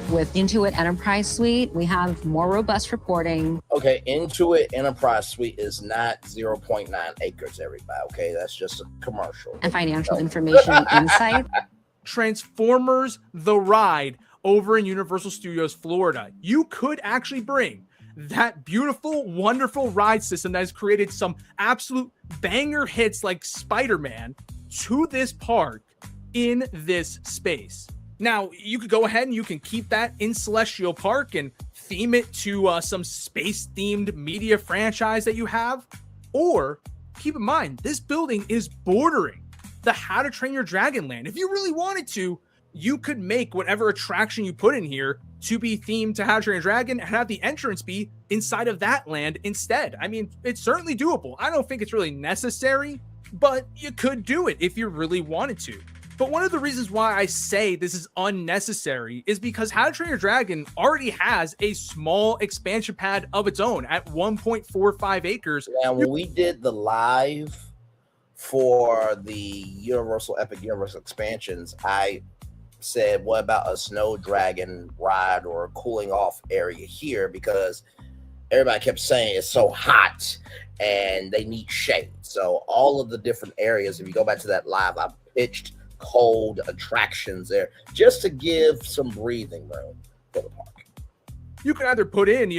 With Intuit Enterprise Suite, we have more robust reporting. Okay, Intuit Enterprise Suite is not 0.9 acres, everybody. Okay, that's just a commercial. And financial information and insight. Transformers the Ride over in Universal Studios Florida. You could actually bring that beautiful, wonderful ride system that has created some absolute banger hits like Spider-Man to this park in this space. Now, you could go ahead and you can keep that in Celestial Park and theme it to some space-themed media franchise that you have. Or, keep in mind, this building is bordering the How to Train Your Dragon land. If you really wanted to, you could make whatever attraction you put in here to be themed to How to Train Your Dragon and have the entrance be inside of that land instead. I mean, it's certainly doable. I don't think it's really necessary, but you could do it if you really wanted to. But one of the reasons why I say this is unnecessary is because How to Train Your Dragon already has a small expansion pad of its own at 1.45 acres. Now, when we did the live for the Universal Epic Universe expansions, I said, what about a snow dragon ride or a cooling off area here? Because everybody kept saying it's so hot and they need shade. So all of the different areas, if you go back to that live, I pitched cold attractions there just to give some breathing room for the park. You can either put in,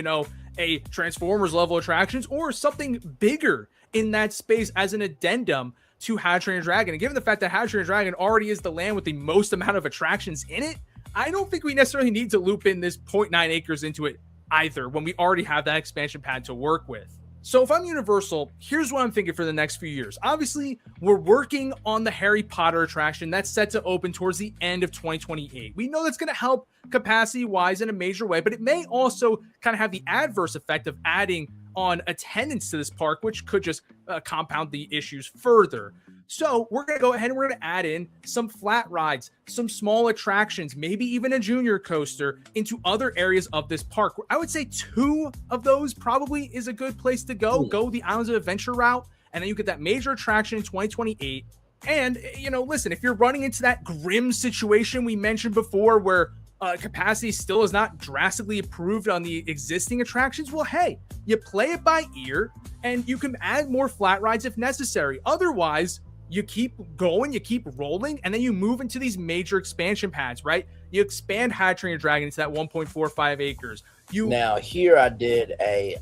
a Transformers level attractions or something bigger in that space as an addendum to How to Train Your Dragon. And given the fact that How to Train Your Dragon already is the land with the most amount of attractions in it, I don't think we necessarily need to loop in this 0.9 acres into it either when we already have that expansion pad to work with. So if I'm Universal, here's what I'm thinking for the next few years. Obviously, we're working on the Harry Potter attraction that's set to open towards the end of 2028. We know that's going to help capacity-wise in a major way, but it may also kind of have the adverse effect of adding on attendance to this park, which could just compound the issues further. So we're going to go ahead and we're going to add in some flat rides, some small attractions, maybe even a junior coaster into other areas of this park. I would say 2 of those probably is a good place to go. Go the Islands of Adventure route, and then you get that major attraction in 2028. And, listen, if you're running into that grim situation we mentioned before where capacity still is not drastically improved on the existing attractions, well, hey, you play it by ear and you can add more flat rides if necessary. Otherwise, you keep going, you keep rolling, and then you move into these major expansion pads, right? You expand How to Train Your Dragon into that 1.45 acres. Now, here I did a,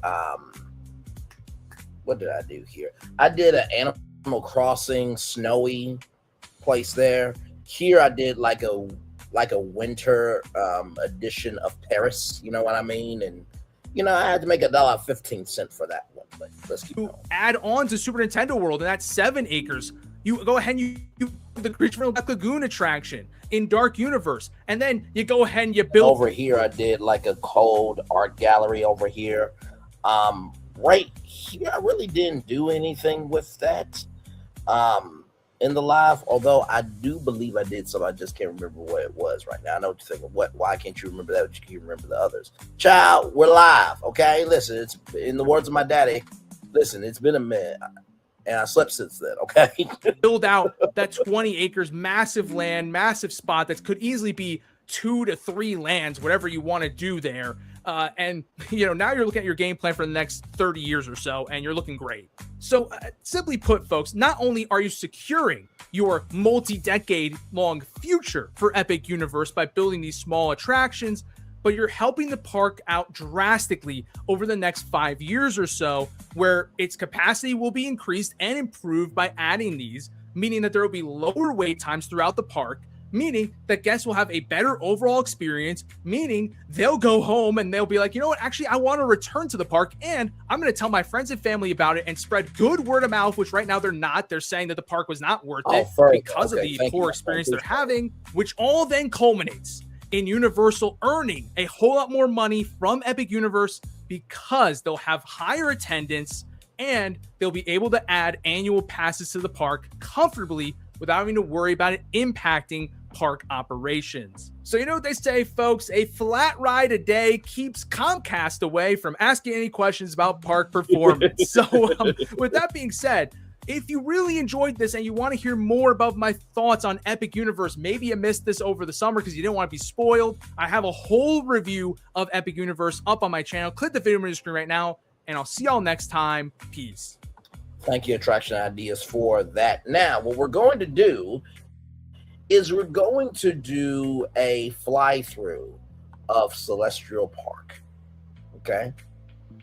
what did I do here? I did an Animal Crossing snowy place there. Here I did like a winter edition of Paris, you know what I mean? And I had to make $1.15 for that one, but let's keep going. Add on to Super Nintendo World, and that's 7 acres. You go ahead and you the Creature from the Lagoon attraction in Dark Universe, and then you go ahead and you build. Over here, I did like a cold art gallery over here. Right here, I really didn't do anything with that in the live, although I do believe I did some. I just can't remember what it was right now. I know what you're thinking. Why can't you remember that, but you can remember the others? Child, we're live, okay? Listen, it's in the words of my daddy. Listen, it's been a minute. And I slept since then, okay? Build out that 20 acres, massive land, massive spot that could easily be 2 to 3 lands, whatever you want to do there. And, now you're looking at your game plan for the next 30 years or so, and you're looking great. So simply put, folks, not only are you securing your multi-decade long future for Epic Universe by building these small attractions, but you're helping the park out drastically over the next 5 years or so, where its capacity will be increased and improved by adding these, meaning that there will be lower wait times throughout the park, meaning that guests will have a better overall experience, meaning they'll go home and they'll be like, you know what, actually, I want to return to the park, and I'm going to tell my friends and family about it and spread good word of mouth, which right now they're not. They're saying that the park was not worth it because of the poor experience they're having, which all then culminates in Universal earning a whole lot more money from Epic Universe because they'll have higher attendance and they'll be able to add annual passes to the park comfortably without having to worry about it impacting park operations. So you know what they say, folks, a flat ride a day keeps Comcast away from asking any questions about park performance. So with that being said, if you really enjoyed this and you want to hear more about my thoughts on Epic Universe, maybe you missed this over the summer because you didn't want to be spoiled, I have a whole review of Epic Universe up on my channel. Click the video on the screen right now, and I'll see y'all next time. Peace. Thank you, Attraction Ideas, for that. Now, what we're going to do is we're going to do a fly-through of Celestial Park. Okay?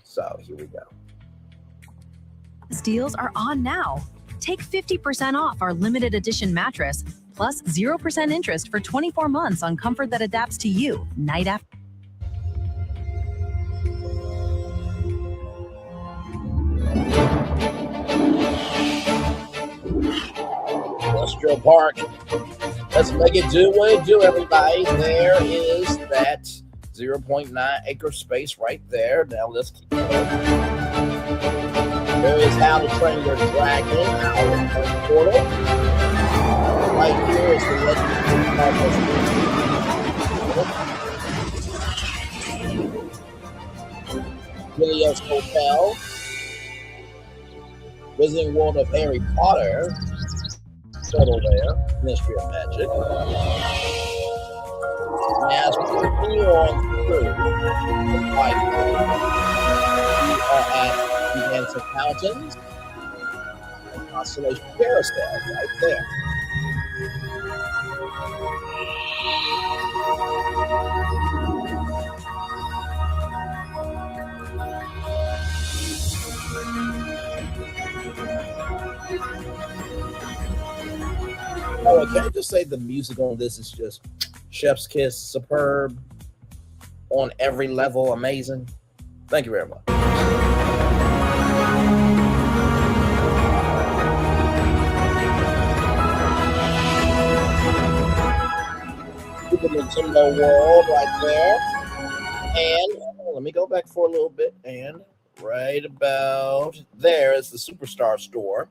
So, here we go. Deals are on now. Take 50% off our limited edition mattress, plus 0% interest for 24 months on comfort that adapts to you, night after. Celestial Park. Let's make it do what it do, everybody. There is that 0.9 acre space right there. Now let's keep going. There is How to Train Your Dragon, our portal. Right here is the Legend Helios Hotel. Wizarding World of Harry Potter. Total there. Mystery of Magic. As we continue on through the we are at Dancing Fountains and Constellation Carousel right there. Oh, can I just say the music on this is just chef's kiss, superb, on every level, amazing. Thank you very much. Super Nintendo World right there. And let me go back for a little bit. And right about there is the Superstar store.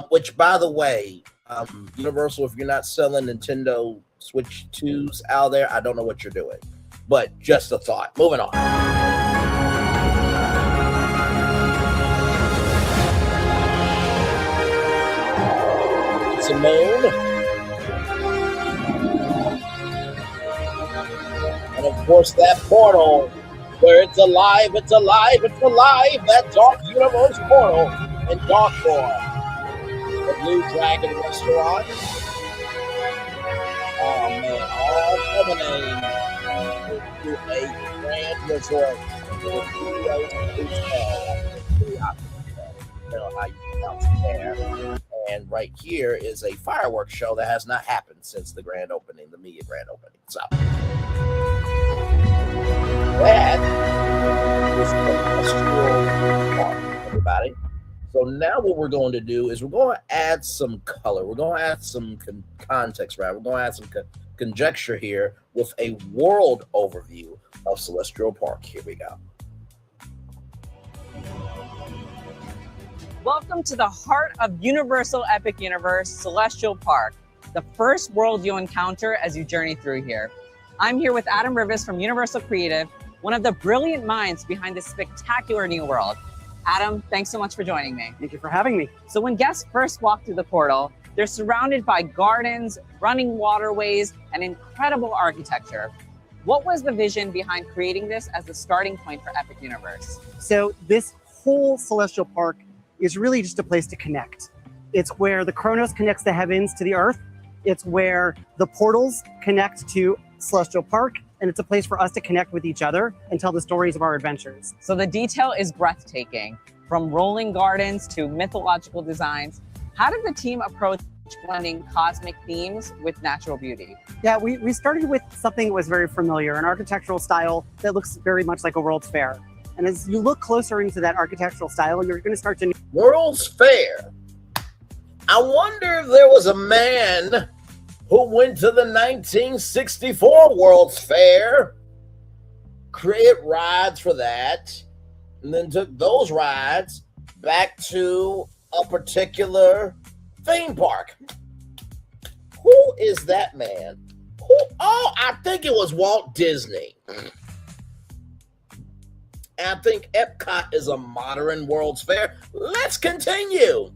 Which, by the way, Universal, if you're not selling Nintendo Switch 2s out there, I don't know what you're doing. But just a thought. Moving on. It's a moon. And of course, that portal where it's alive, it's alive, it's alive. That Dark Universe portal in Darkboard. The Blue Dragon Restaurant. Oh man, all culminating into a grand resort with studios and hotel. I don't know how you pronounce it there. And right here is a fireworks show that has not happened since the grand opening, the media grand opening. So that is the Celestial Park, everybody. So now what we're going to do is we're going to add some color. We're going to add some context, right? We're going to add some conjecture here with a world overview of Celestial Park. Here we go. Welcome to the heart of Universal Epic Universe, Celestial Park, the first world you'll encounter as you journey through here. I'm here with Adam Rivas from Universal Creative, one of the brilliant minds behind this spectacular new world. Adam, thanks so much for joining me. Thank you for having me. So when guests first walk through the portal, they're surrounded by gardens, running waterways, and incredible architecture. What was the vision behind creating this as the starting point for Epic Universe? So this whole Celestial Park is really just a place to connect. It's where the Chronos connects the heavens to the earth. It's where the portals connect to Celestial Park. And it's a place for us to connect with each other and tell the stories of our adventures. So the detail is breathtaking, from rolling gardens to mythological designs. How did the team approach blending cosmic themes with natural beauty? Yeah, we started with something that was very familiar, an architectural style that looks very much like a World's Fair. And as you look closer into that architectural style, you're going to start to... World's Fair. I wonder if there was a man who went to the 1964 World's Fair, created rides for that, and then took those rides back to a particular theme park. Who is that man? Oh, I think it was Walt Disney. And I think Epcot is a modern World's Fair. Let's continue.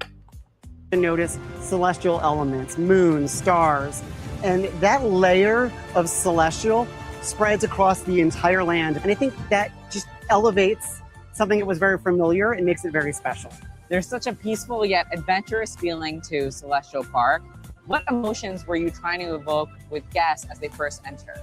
To notice celestial elements, moons, stars, and that layer of celestial spreads across the entire land. And I think that just elevates something that was very familiar and makes it very special. There's such a peaceful yet adventurous feeling to Celestial Park. What emotions were you trying to evoke with guests as they first entered?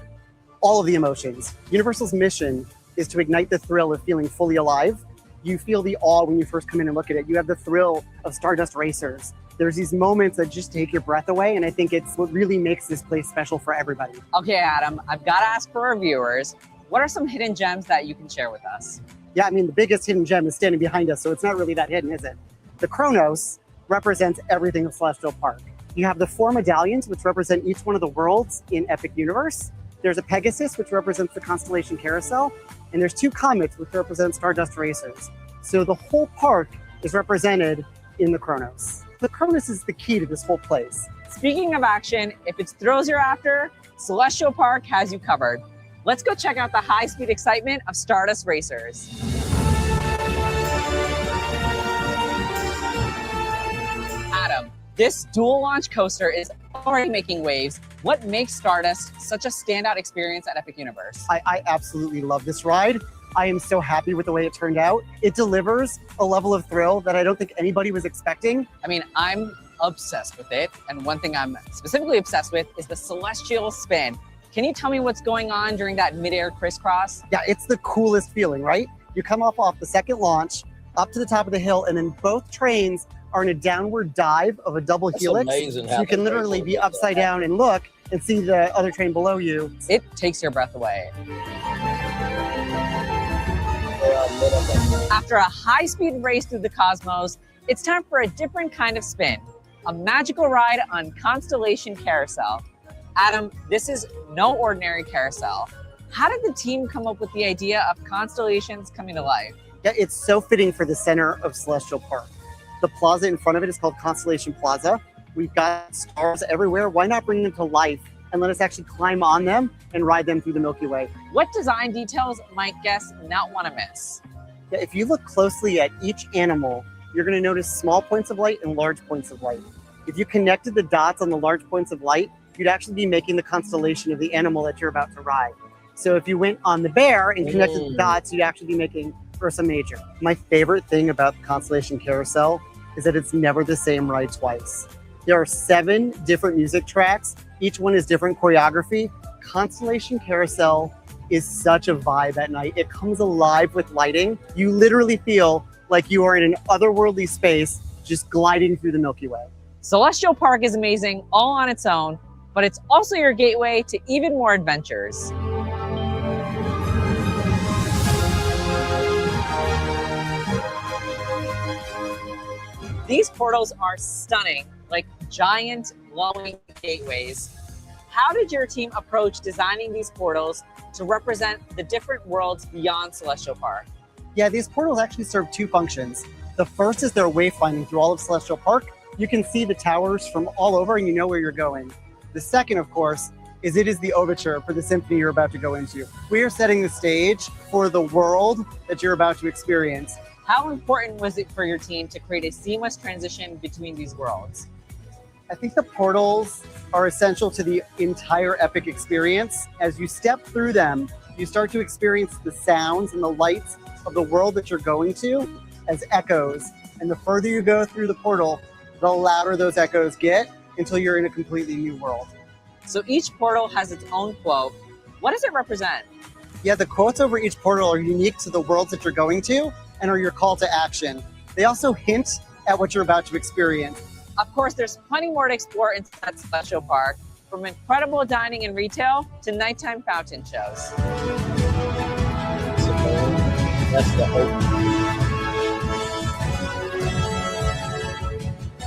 All of the emotions. Universal's mission is to ignite the thrill of feeling fully alive. You feel the awe when you first come in and look at it. You have the thrill of Stardust Racers. There's these moments that just take your breath away, and I think it's what really makes this place special for everybody. Okay, Adam, I've got to ask for our viewers, what are some hidden gems that you can share with us? Yeah, I mean, the biggest hidden gem is standing behind us, so it's not really that hidden, is it? The Chronos represents everything of Celestial Park. You have the 4 medallions, which represent each one of the worlds in Epic Universe. There's a Pegasus, which represents the constellation Carousel. And there's 2 comets, which represent Stardust Racers. So the whole park is represented in the Chronos. The Chronos is the key to this whole place. Speaking of action, if it's thrills you're after, Celestial Park has you covered. Let's go check out the high-speed excitement of Stardust Racers. Adam, this dual launch coaster is already making waves. What makes Stardust such a standout experience at Epic Universe? I absolutely love this ride. I am so happy with the way it turned out. It delivers a level of thrill that I don't think anybody was expecting. I mean, I'm obsessed with it. And one thing I'm specifically obsessed with is the celestial spin. Can you tell me what's going on during that midair crisscross? Yeah, it's the coolest feeling, right? You come off the second launch, up to the top of the hill, and then both trains are in a downward dive of a double helix. Amazing So how you can they literally be visualize upside that. down and look and see the other train below you. It takes your breath away. After a high-speed race through the cosmos, it's time for a different kind of spin, a magical ride on Constellation Carousel. Adam, this is no ordinary carousel. How did the team come up with the idea of constellations coming to life? Yeah, it's so fitting for the center of Celestial Park. The plaza in front of it is called Constellation Plaza. We've got stars everywhere. Why not bring them to life and let us actually climb on them and ride them through the Milky Way? What design details might guests not want to miss? Yeah, if you look closely at each animal, you're going to notice small points of light and large points of light. If you connected the dots on the large points of light, you'd actually be making the constellation of the animal that you're about to ride. So if you went on the bear and connected the dots, you'd actually be making Ursa Major. My favorite thing about the Constellation Carousel is that it's never the same ride twice. There are 7 different music tracks. Each one is different choreography. Constellation Carousel is such a vibe at night. It comes alive with lighting. You literally feel like you are in an otherworldly space, just gliding through the Milky Way. Celestial Park is amazing all on its own, but it's also your gateway to even more adventures. These portals are stunning, like giant glowing gateways. How did your team approach designing these portals to represent the different worlds beyond Celestial Park? Yeah, these portals actually serve 2 functions. The first is their wayfinding through all of Celestial Park. You can see the towers from all over and you know where you're going. The second, of course, is it is the overture for the symphony you're about to go into. We are setting the stage for the world that you're about to experience. How important was it for your team to create a seamless transition between these worlds? I think the portals are essential to the entire Epic experience. As you step through them, you start to experience the sounds and the lights of the world that you're going to as echoes. And the further you go through the portal, the louder those echoes get until you're in a completely new world. So each portal has its own quote. What does it represent? Yeah, the quotes over each portal are unique to the worlds that you're going to and are your call to action. They also hint at what you're about to experience. Of course, there's plenty more to explore inside Celestial Park, from incredible dining and retail to nighttime fountain shows. That's the hope.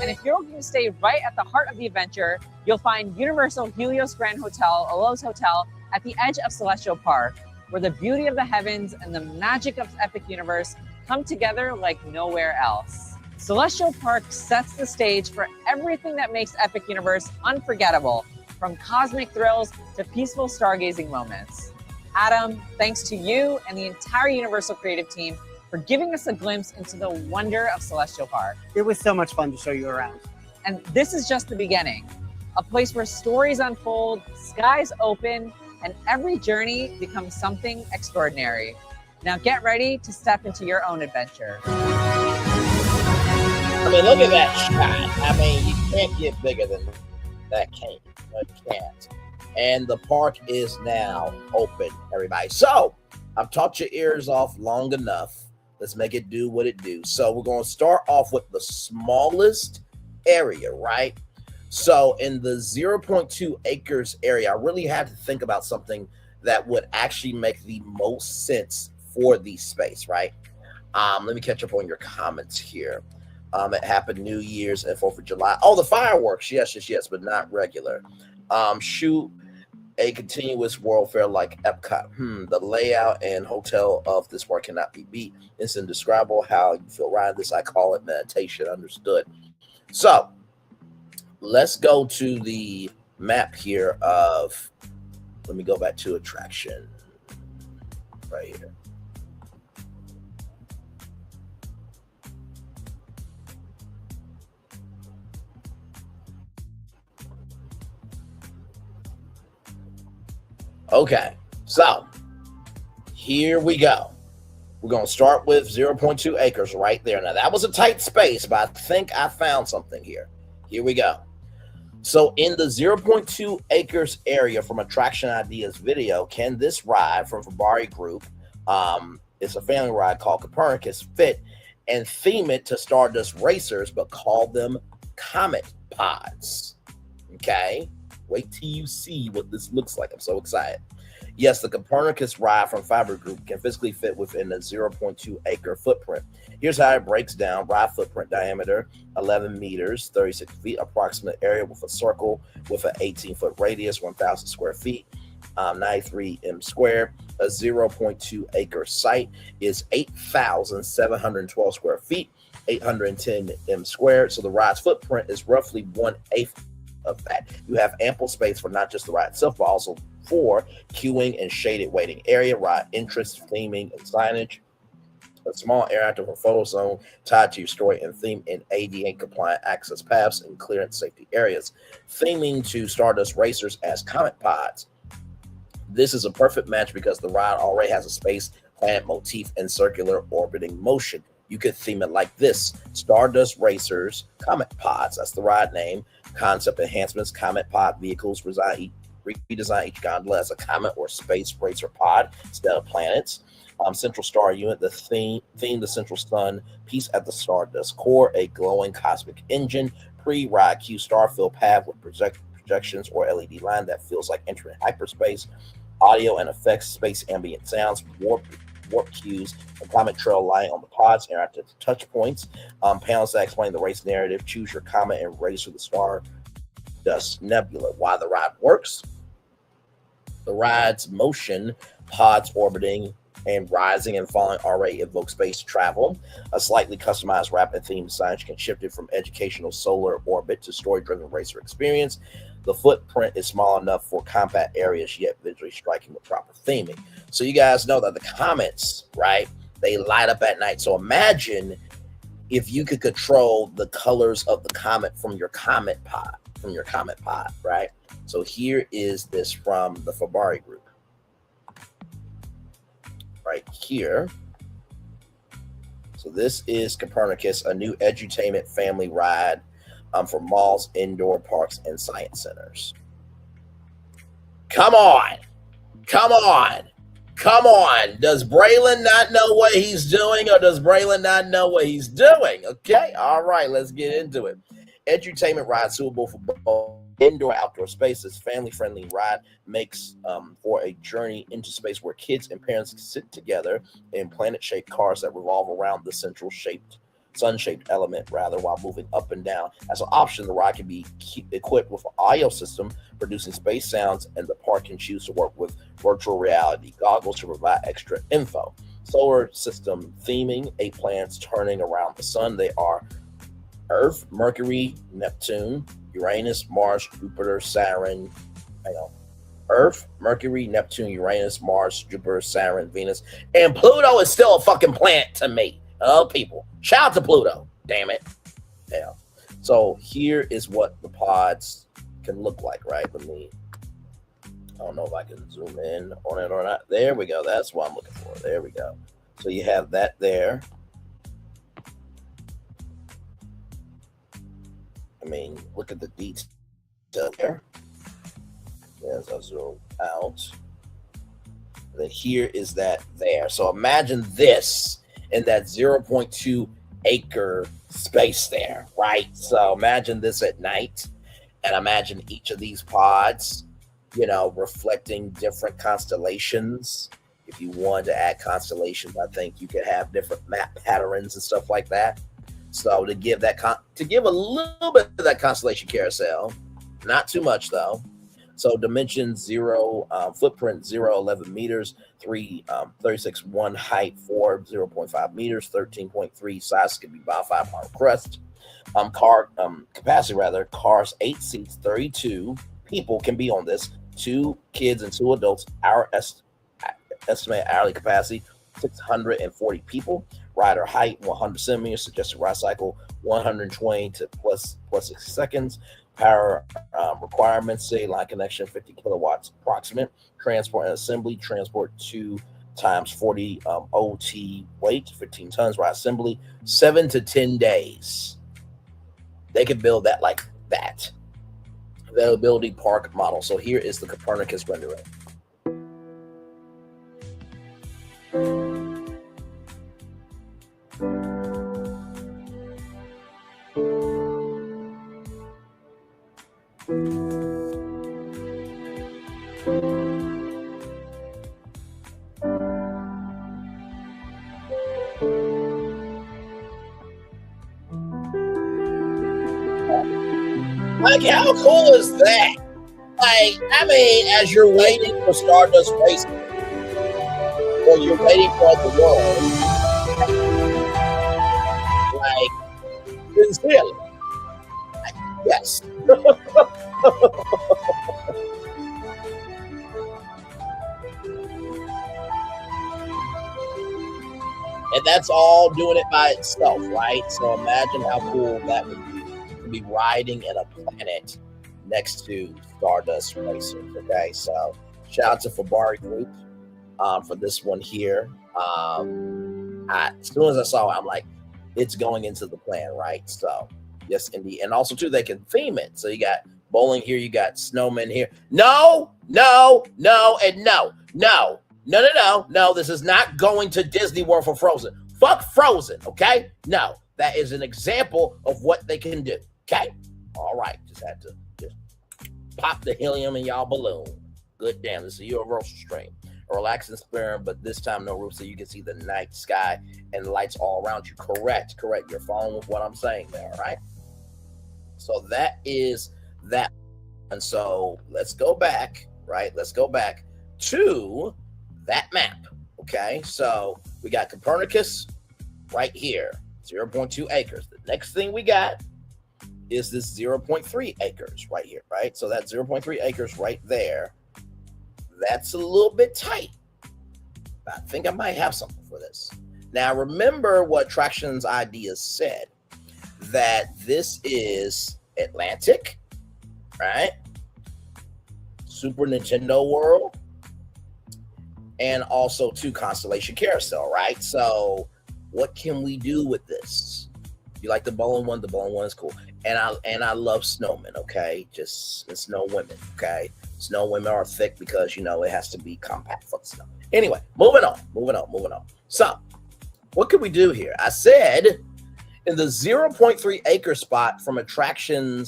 And if you're looking to stay right at the heart of the adventure, you'll find Universal Helios Grand Hotel, a Lowe's hotel, at the edge of Celestial Park, where the beauty of the heavens and the magic of Epic Universe come together like nowhere else. Celestial Park sets the stage for everything that makes Epic Universe unforgettable, from cosmic thrills to peaceful stargazing moments. Adam, thanks to you and the entire Universal creative team for giving us a glimpse into the wonder of Celestial Park. It was so much fun to show you around. And this is just the beginning, a place where stories unfold, skies open, and every journey becomes something extraordinary. Now get ready to step into your own adventure. I mean, look at that shot. I mean, you can't get bigger than that. You can't. And the park is now open, everybody. So I've talked your ears off long enough. Let's make it do what it do. So we're going to start off with the smallest area, right? So in the 0.2 acres area, I really had to think about something that would actually make the most sense for the space, right? Let me catch up on your comments here. It happened New Year's and 4th of July. Oh, the fireworks. Yes, but not regular. Shoot a continuous world fair like Epcot. The layout and hotel of this park cannot be beat. It's indescribable how you feel riding this. I call it meditation. Understood. So let's go to the map here of, let me go back to attraction right here. Okay, so here we go. We're going to start with 0.2 acres right there. Now, that was a tight space, but I think I found something here. Here we go. So in the 0.2 acres area from Attraction Ideas video, can this ride from Fabari Group, it's a family ride called Copernicus, fit and theme it to Stardust Racers, but call them Comet Pods. Okay, wait till you see what this looks like. I'm so excited. Yes, the Copernicus ride from Fiber Group can physically fit within a 0.2 acre footprint. Here's how it breaks down. Ride footprint diameter, 11 meters, 36 feet, approximate area with a circle with an 18-foot radius, 1,000 square feet, 93 m squared. A 0.2 acre site is 8,712 square feet, 810 m squared. So the ride's footprint is roughly 1/8 of that. You have ample space for not just the ride itself, but also for queuing and shaded waiting area, ride entrance, theming, and signage. A small interactive or photo zone tied to your story and theme in ADA compliant access paths and clearance safety areas. Theming to Stardust Racers as Comet Pods. This is a perfect match because the ride already has a space, planet motif, and circular orbiting motion. You could theme it like this: Stardust Racers Comet Pods. That's the ride name. Concept enhancements: Comet Pod vehicles redesign each gondola as a comet or space racer pod instead of planets. Central star unit, the theme the central sun piece at the Stardust core, a glowing cosmic engine, pre-ride queue starfield path with projections or LED line that feels like entering hyperspace, audio and effects, space ambient sounds, warp cues, a comet trail light on the pods, interactive touch points, panels that explain the race narrative, choose your comet and race with the Stardust Nebula. Why the ride works: the ride's motion, pods orbiting and rising and falling already evoke space travel. A slightly customized rapid theme signage can shift it from educational solar orbit to story-driven racer experience. The footprint is small enough for compact areas, yet visually striking with proper theming. So you guys know that the comets, right, they light up at night. So imagine if you could control the colors of the comet from your comet pod, right? So here is this from the Fabari Group. Right here. So this is Copernicus, a new edutainment family ride for malls, indoor parks, and science centers. Come on. Does Braylon not know what he's doing, or does Braylon not know what he's doing? Okay, all right, let's get into it. Edutainment ride suitable for both indoor outdoor spaces. Family-friendly ride makes for a journey into space where kids and parents can sit together in planet-shaped cars that revolve around the central sun-shaped element while moving up and down. As an option, the ride can be equipped with an audio system producing space sounds, and the park can choose to work with virtual reality goggles to provide extra info. Solar system theming: 8 planets turning around the sun. They are Earth, Mercury, Neptune, Uranus, Mars, Jupiter, Saturn. Earth, Mercury, Neptune, Uranus, Mars, Jupiter, Saturn, Venus, and Pluto is still a fucking planet to me. Oh, people, shout out to Pluto. Damn it. Yeah. So here is what the pods can look like, right? I don't know if I can zoom in on it or not. There we go. That's what I'm looking for. There we go. So you have that there. Look at the detail there. As I zoom out. And then here is that there. So imagine this in that 0.2 acre space there, right? So imagine this at night, and imagine each of these pods, reflecting different constellations. If you wanted to add constellations, I think you could have different map patterns and stuff like that. So to give a little bit of that constellation carousel, not too much though. So dimension 0, footprint 0, 11 meters, 36 1 height, 4, 0.5 meters, 13.3 size can be about 5-pound crust. Capacity rather, cars 8 seats, 32 people can be on this. 2 kids and 2 adults. Our estimated hourly capacity 640 people. Rider height 100 centimeters. Suggested ride cycle 120 to plus 60 seconds. Power requirements: say line connection 50 kilowatts approximate. Transport and assembly: transport 2 times 40 OT weight, 15 tons. Ride assembly 7 to 10 days. They can build that like that. Availability park model. So here is the Copernicus rendering. Like, how cool is that? Like, I mean, as you're waiting for Stardust Racing, or you're waiting for the world, like, sincerely, like, yes. And that's all doing it by itself, right? So imagine how cool that would be to be riding in a planet next to Stardust Racers. Okay, so shout out to Fabari Group for this one here. As soon as I saw it, I'm like, it's going into the plan, right? So yes, indeed. And also too, they can theme it. So you got bowling here, you got snowmen here. No, and no. This is not going to Disney World for Frozen. Fuck Frozen, okay? No, that is an example of what they can do. Okay, all right. Just had to just pop the helium in y'all balloon. Good damn, this is a universal stream. A relaxing experience, but this time no roof, so you can see the night sky and the lights all around you. Correct. You're following with what I'm saying there, all right? So that is that. And so let's go back, right? Let's go back to that map, okay? So we got Copernicus right here, 0.2 acres. The next thing we got is this 0.3 acres right here, right? So that 0.3 acres right there, that's a little bit tight. I think I might have something for this. Now, remember what Traction's Ideas said, that this is Atlantic, right? Super Nintendo World, and also to Constellation Carousel, right? So what can we do with this? You like the bowling one? The bowling one is cool. And I love snowmen, okay? Just snow women, okay? Snow women are thick because, you know, it has to be compact for the snow. Anyway, moving on. So what can we do here? I said in the 0.3 acre spot from Attraction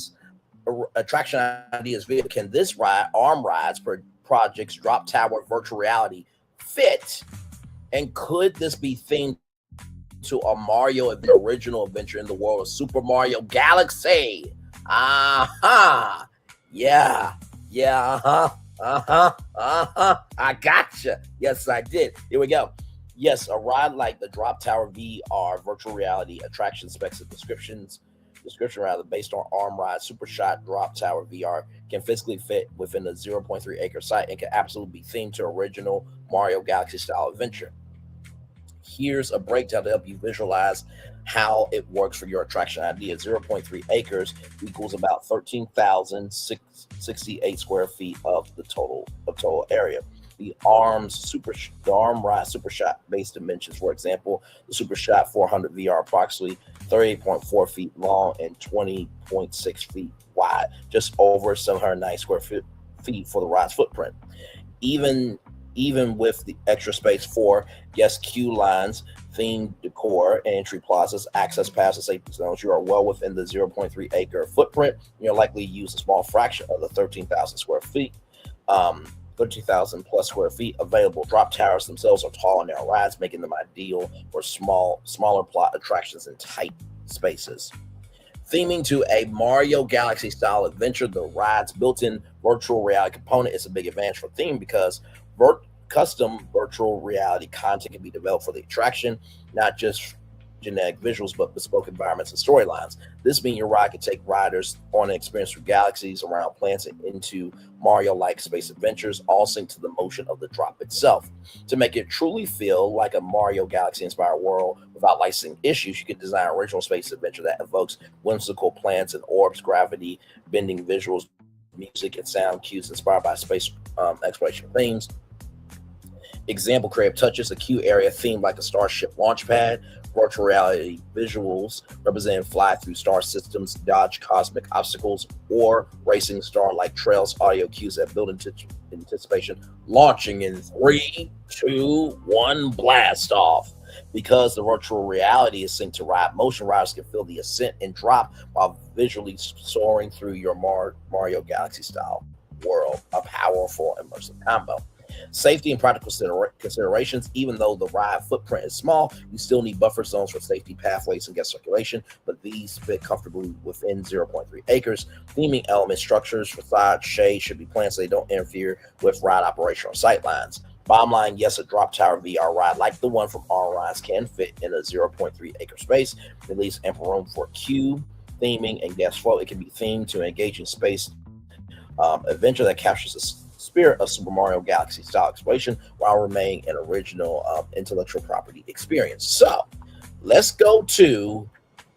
Ideas video, can this ride, arm rides for projects, drop tower, virtual reality fit? And could this be themed to a Mario original adventure in the world of Super Mario Galaxy? Yeah. I gotcha. Yes, I did. Here we go. Yes, a ride like the Drop Tower VR virtual reality attraction specs and description based on arm ride Super Shot Drop Tower VR can physically fit within the 0.3 acre site and can absolutely be themed to original Mario Galaxy style adventure. Here's a breakdown to help you visualize how it works for your attraction idea. 0.3 acres equals about 13,068 square feet of the total area. The arm ride Super Shot base dimensions, for example, the Super Shot 400 VR approximately 38.4 feet long and 20.6 feet wide, just over 790 square feet for the ride's footprint. Even with the extra space for, yes, queue lines, themed decor, and entry plazas, access passes, safety zones, you are well within the 0.3 acre footprint. You're likely to use a small fraction of the 13,000 square feet, 13,000 plus square feet available. Drop towers themselves are tall and narrow rides, making them ideal for smaller plot attractions in tight spaces. Theming to a Mario Galaxy style adventure, the ride's built-in virtual reality component is a big advantage for theme because custom virtual reality content can be developed for the attraction, not just genetic visuals, but bespoke environments and storylines. This means your ride can take riders on an experience through galaxies, around planets, and into Mario-like space adventures, all synced to the motion of the drop itself. To make it truly feel like a Mario Galaxy-inspired world without licensing issues, you can design an original space adventure that evokes whimsical planets and orbs, gravity, bending visuals, music, and sound cues inspired by space exploration themes. Example, creative touches, a queue area themed like a starship launch pad, virtual reality visuals representing fly through star systems, dodge cosmic obstacles, or racing star-like trails, audio cues that build anticipation, launching in 3, 2, 1, blast off. Because the virtual reality is synced to ride, motion riders can feel the ascent and drop while visually soaring through your Mario Galaxy style world, a powerful immersive combo. Safety and practical considerations. Even though the ride footprint is small, you still need buffer zones for safety, pathways, and guest circulation, but these fit comfortably within 0.3 acres. Theming element structures, facade, shade should be planned so they don't interfere with ride operation or sightlines. Bottom line, yes, a drop tower VR ride like the one from R-Rides can fit in a 0.3 acre space. It leaves ample room for queue, theming, and guest flow. It can be themed to an engaging space adventure that captures the spirit of Super Mario Galaxy style exploration while remaining an original intellectual property experience. So let's go to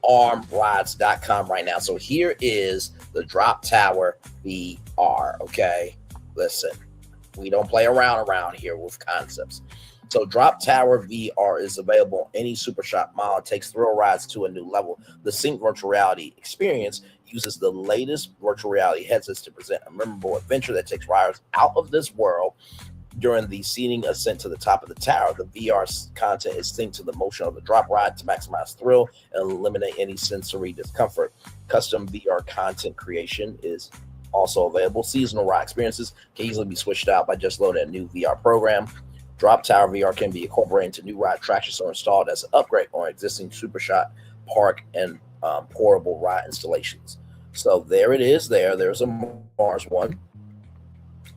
armrides.com right now. So here is the Drop Tower VR. Okay, listen, we don't play around here with concepts. So Drop Tower VR is available on any Super Shop mall. It takes thrill rides to a new level. The Sync virtual reality experience uses the latest virtual reality headsets to present a memorable adventure that takes riders out of this world during the seating ascent to the top of the tower. The VR content is synced to the motion of the drop ride to maximize thrill and eliminate any sensory discomfort. Custom VR content creation is also available. Seasonal ride experiences can easily be switched out by just loading a new VR program. Drop Tower VR can be incorporated into new ride attractions or installed as an upgrade on existing Super Shot park and portable ride installations. So there it is. There's a Mars one.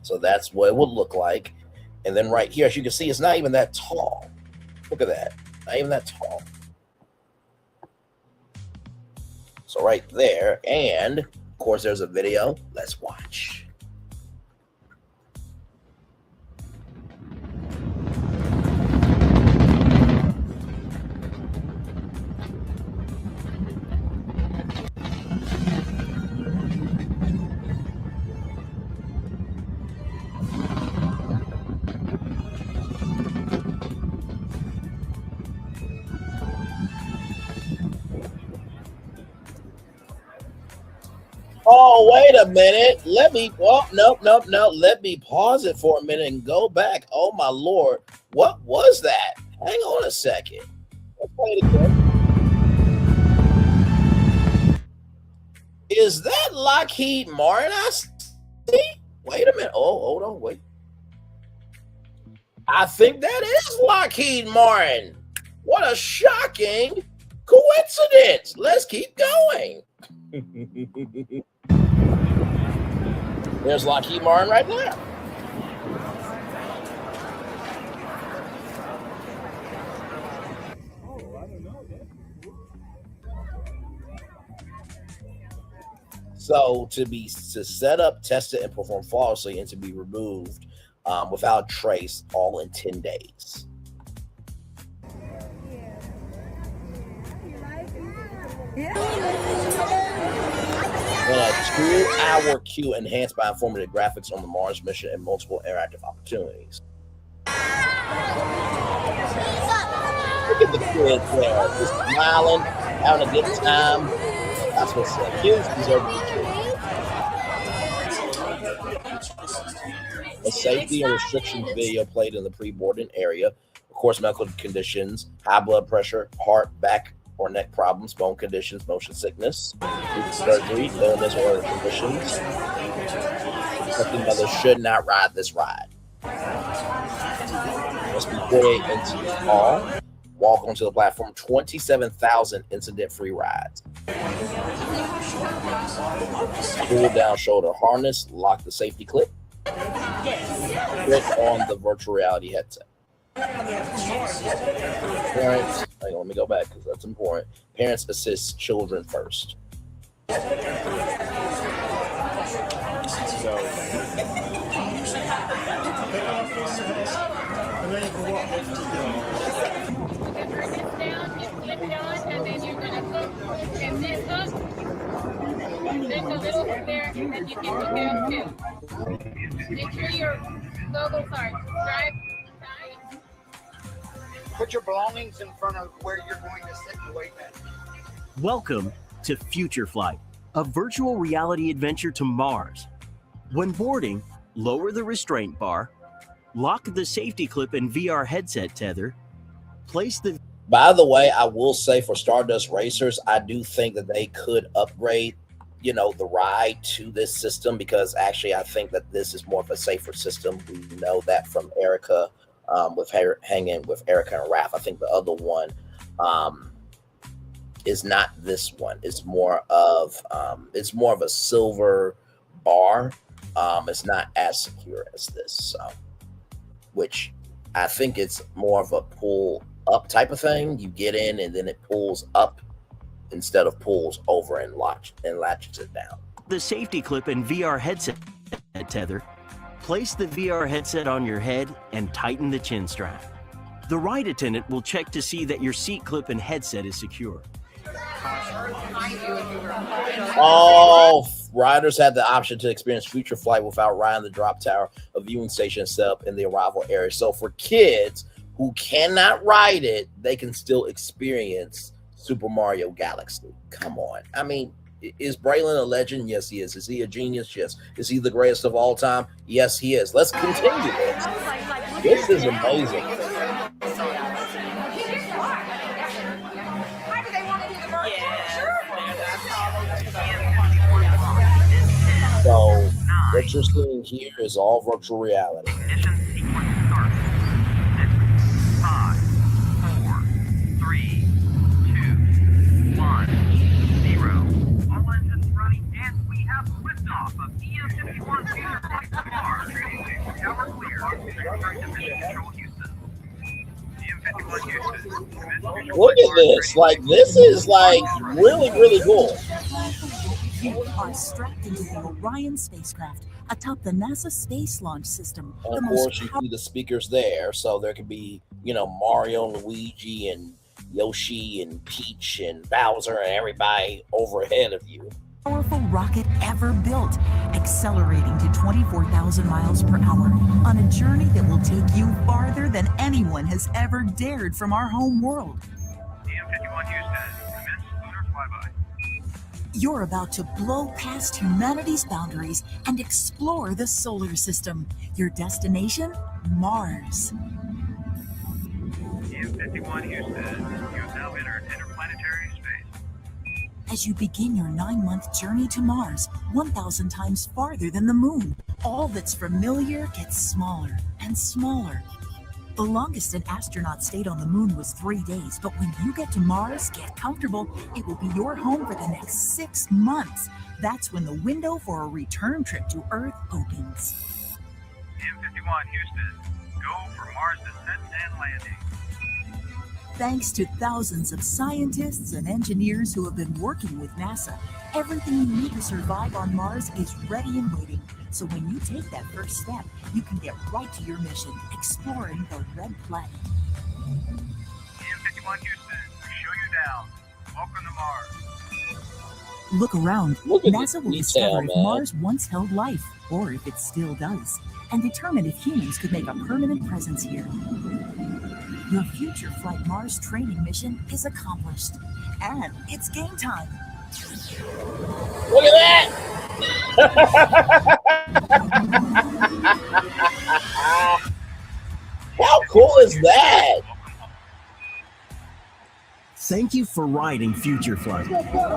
So that's what it would look like. And then right here, as you can see, it's not even that tall. Look at that. Not even that tall. So right there. And of course, there's a video. Let's watch. Oh, wait a minute. Let me Let me pause it for a minute and go back. Oh my Lord. What was that? Hang on a second. Let's play it again. Is that Lockheed Martin I see? Wait a minute. Oh, hold on, wait. I think that is Lockheed Martin. What a shocking coincidence. Let's keep going. There's Lockheed Martin right there. So to set up, test it, and perform flawlessly, and to be removed without trace, all in 10 days. And a 2-hour queue enhanced by informative graphics on the Mars mission and multiple interactive opportunities. Look at the kids there, just smiling, having a good time. That's what's up. Kids deserve to be kids. A safety and restrictions video played in the pre-boarding area. Of course, medical conditions, high blood pressure, heart, back, or neck problems, bone conditions, motion sickness, surgery, illness, or other conditions. Expecting mothers should not ride this ride. Must be 48 inches tall. Walk onto the platform. 27,000 incident-free rides. Pull down shoulder harness. Lock the safety clip. Click on the virtual reality headset. Parents, hang on, let me go back because that's important. Parents assist children first. There's a little there, and then you can look down too. Make sure your goggles are striped. Put your belongings in front of where you're going to sit and wait at. Welcome to Future Flight, a virtual reality adventure to Mars. When boarding, lower the restraint bar, lock the safety clip and VR headset tether, place the... By the way, I will say for Stardust Racers, I do think that they could upgrade the ride to this system, because actually I think that this is more of a safer system. We know that from Erica, with her hanging with Erica and Raph. I think the other one is not this one. It's more of a silver bar. It's not as secure as this, so, which I think it's more of a pull up type of thing. You get in and then it pulls up instead of pulls over and latches it down. The safety clip and VR headset tether. Place the VR headset on your head and tighten the chin strap. The ride attendant will check to see that your seat clip and headset is secure. All riders have the option to experience future flight without riding the drop tower, a viewing station set up in the arrival area. So for kids who cannot ride it, they can still experience Super Mario Galaxy. Come on. I mean, is Braylon a legend? Yes, he is. Is he a genius? Yes. Is he the greatest of all time? Yes, he is. Let's continue this. This is amazing. So what you're seeing here is all virtual reality. Look at this. Like, this is like really, really cool. You are strapped into the Orion spacecraft atop the NASA Space Launch System. And of course, you see the speakers there, so there could be, Mario, Luigi, and Yoshi, and Peach, and Bowser, and everybody overhead of you. Powerful rocket ever built, accelerating to 24,000 miles per hour on a journey that will take you farther than anyone has ever dared from our home world. DM-51 Houston, commence lunar flyby. You're about to blow past humanity's boundaries and explore the solar system. Your destination? Mars. DM-51 Houston, you have now entered interplanetary space. As you begin your 9-month journey to Mars, 1,000 times farther than the moon, all that's familiar gets smaller and smaller. The longest an astronaut stayed on the moon was 3 days, but when you get to Mars, get comfortable. It will be your home for the next 6 months. That's when the window for a return trip to Earth opens. DM-51 Houston, go for Mars descent and landing. Thanks to thousands of scientists and engineers who have been working with NASA, everything you need to survive on Mars is ready and waiting. So when you take that first step, you can get right to your mission, exploring the Red Planet. DM-51 Houston, we show you down. Welcome to Mars. Look around. Look at NASA will the discover detail, if man. Mars once held life, or if it still does, and determine if humans could make a permanent presence here. Your future Flight Mars training mission is accomplished, and it's game time. Look at that! How cool is that? Thank you for riding Future Flight.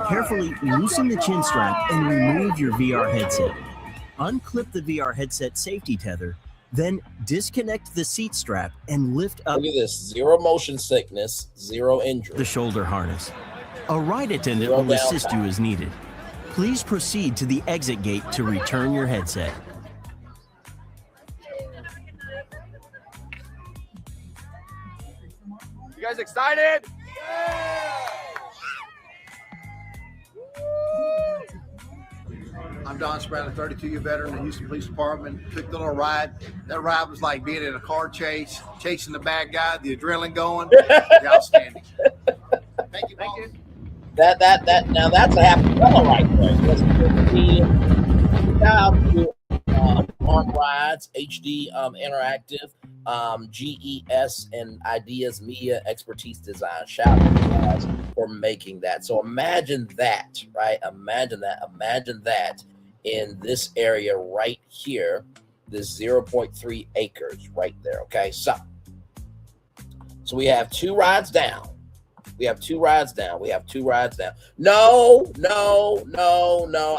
Carefully loosen the chin strap and remove your VR headset. Unclip the VR headset safety tether, then disconnect the seat strap and lift up. Look at this. 0 motion sickness, 0 injury. The shoulder harness. A ride attendant Zero will assist you downtime. as needed. Please proceed to the exit gate to return your headset. You guys excited? I'm Don Sprout, a 32-year veteran of the Houston Police Department. Took the little ride. That ride was like being in a car chase, chasing the bad guy, the adrenaline going. Outstanding. Thank you, boss. That now that's a happy fellow right there. Let's on rides, HD interactive, GES and Ideas Media Expertise Design. Shout out to you guys for making that. So imagine that, right? Imagine that in this area right here, this 0.3 acres right there. Okay, so we have 2 rides down. We have 2 rides now. No.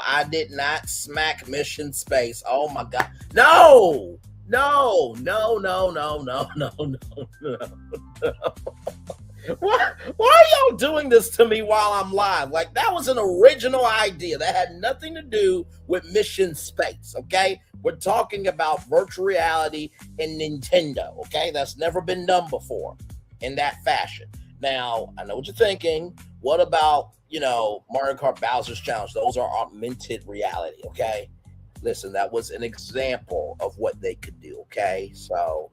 I did not smack Mission Space. Oh my God. No. Why are y'all doing this to me while I'm live? Like, that was an original idea that had nothing to do with Mission Space, okay? We're talking about virtual reality and Nintendo, okay? That's never been done before in that fashion. Now, I know what you're thinking. What about, Mario Kart Bowser's Challenge? Those are augmented reality, okay? Listen, that was an example of what they could do, okay? So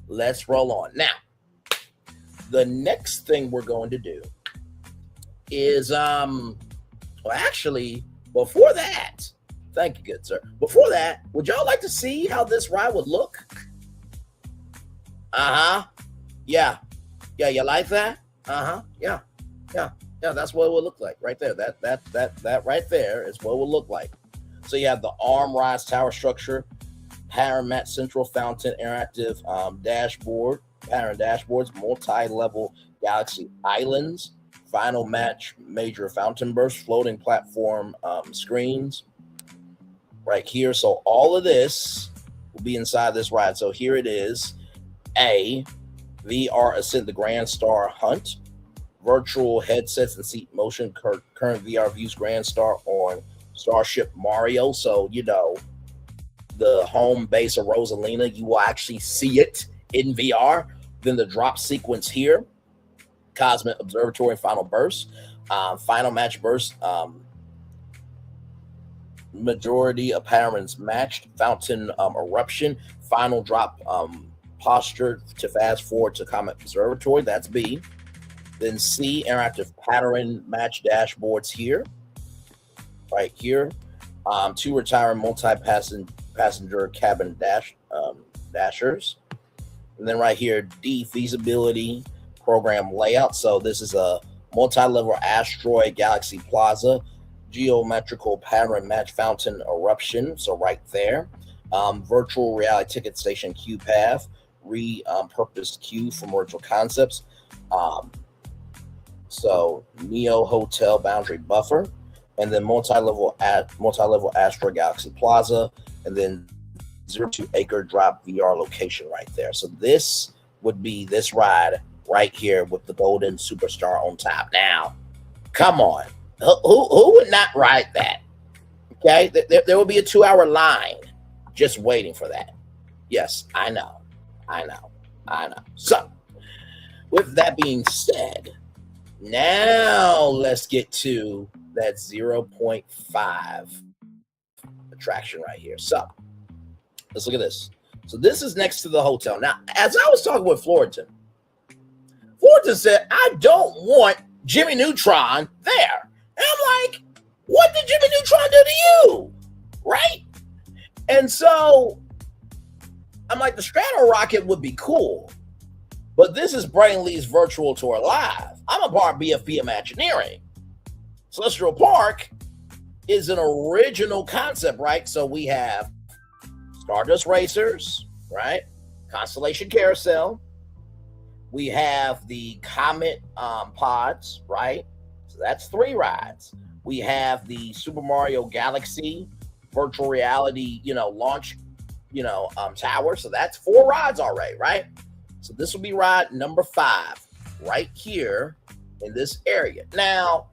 let's roll on. Now, the next thing we're going to do is, actually, before that, thank you, good sir. Before that, would y'all like to see how this ride would look? Yeah, you like that? Yeah, that's what it would look like right there. That right there is what it would look like. So you have the arm rise tower structure, pattern match central fountain, interactive dashboard, pattern dashboards, multi-level galaxy islands, final match major fountain burst, floating platform screens right here. So all of this will be inside this ride. So here it is. A VR Ascent the Grand Star Hunt, virtual headsets and seat motion, current VR views Grand Star on Starship Mario. So, the home base of Rosalina, you will actually see it in VR. Then the drop sequence here, Cosmic Observatory Final Burst, Final Match Burst, majority of patterns matched, Fountain Eruption, Final Drop posture to fast forward to Comet Observatory. That's B. Then C, interactive pattern match dashboards here, right here. 2 retiring multi-passenger cabin dashers. And then right here, D, feasibility program layout. So this is a multi-level asteroid galaxy plaza, geometrical pattern match fountain eruption. So right there, virtual reality ticket station queue path, repurposed queue from virtual concepts. So Neo Hotel boundary buffer, and then multi-level asteroid galaxy plaza, and then 02 acre drop VR location right there. So this would be this ride right here with the golden superstar on top. Now, come on, who would not ride that? Okay, there will be a 2-hour line just waiting for that. Yes, I know. So, with that being said, now let's get to that 0.5 attraction right here. So, let's look at this. So this is next to the hotel. Now, as I was talking with Florentin said, I don't want Jimmy Neutron there. And I'm like, what did Jimmy Neutron do to you? Right? And so I'm like, the Strato Rocket would be cool, but this is Brain Lee's virtual tour live. I'm a part of BFP Imagineering. Celestial Park is an original concept, right? So we have Stardust Racers, right? Constellation Carousel. We have the Comet pods, right? So that's 3 rides. We have the Super Mario Galaxy virtual reality, launch, tower. So that's 4 rides already, right? So this will be ride number 5 right here in this area. Now,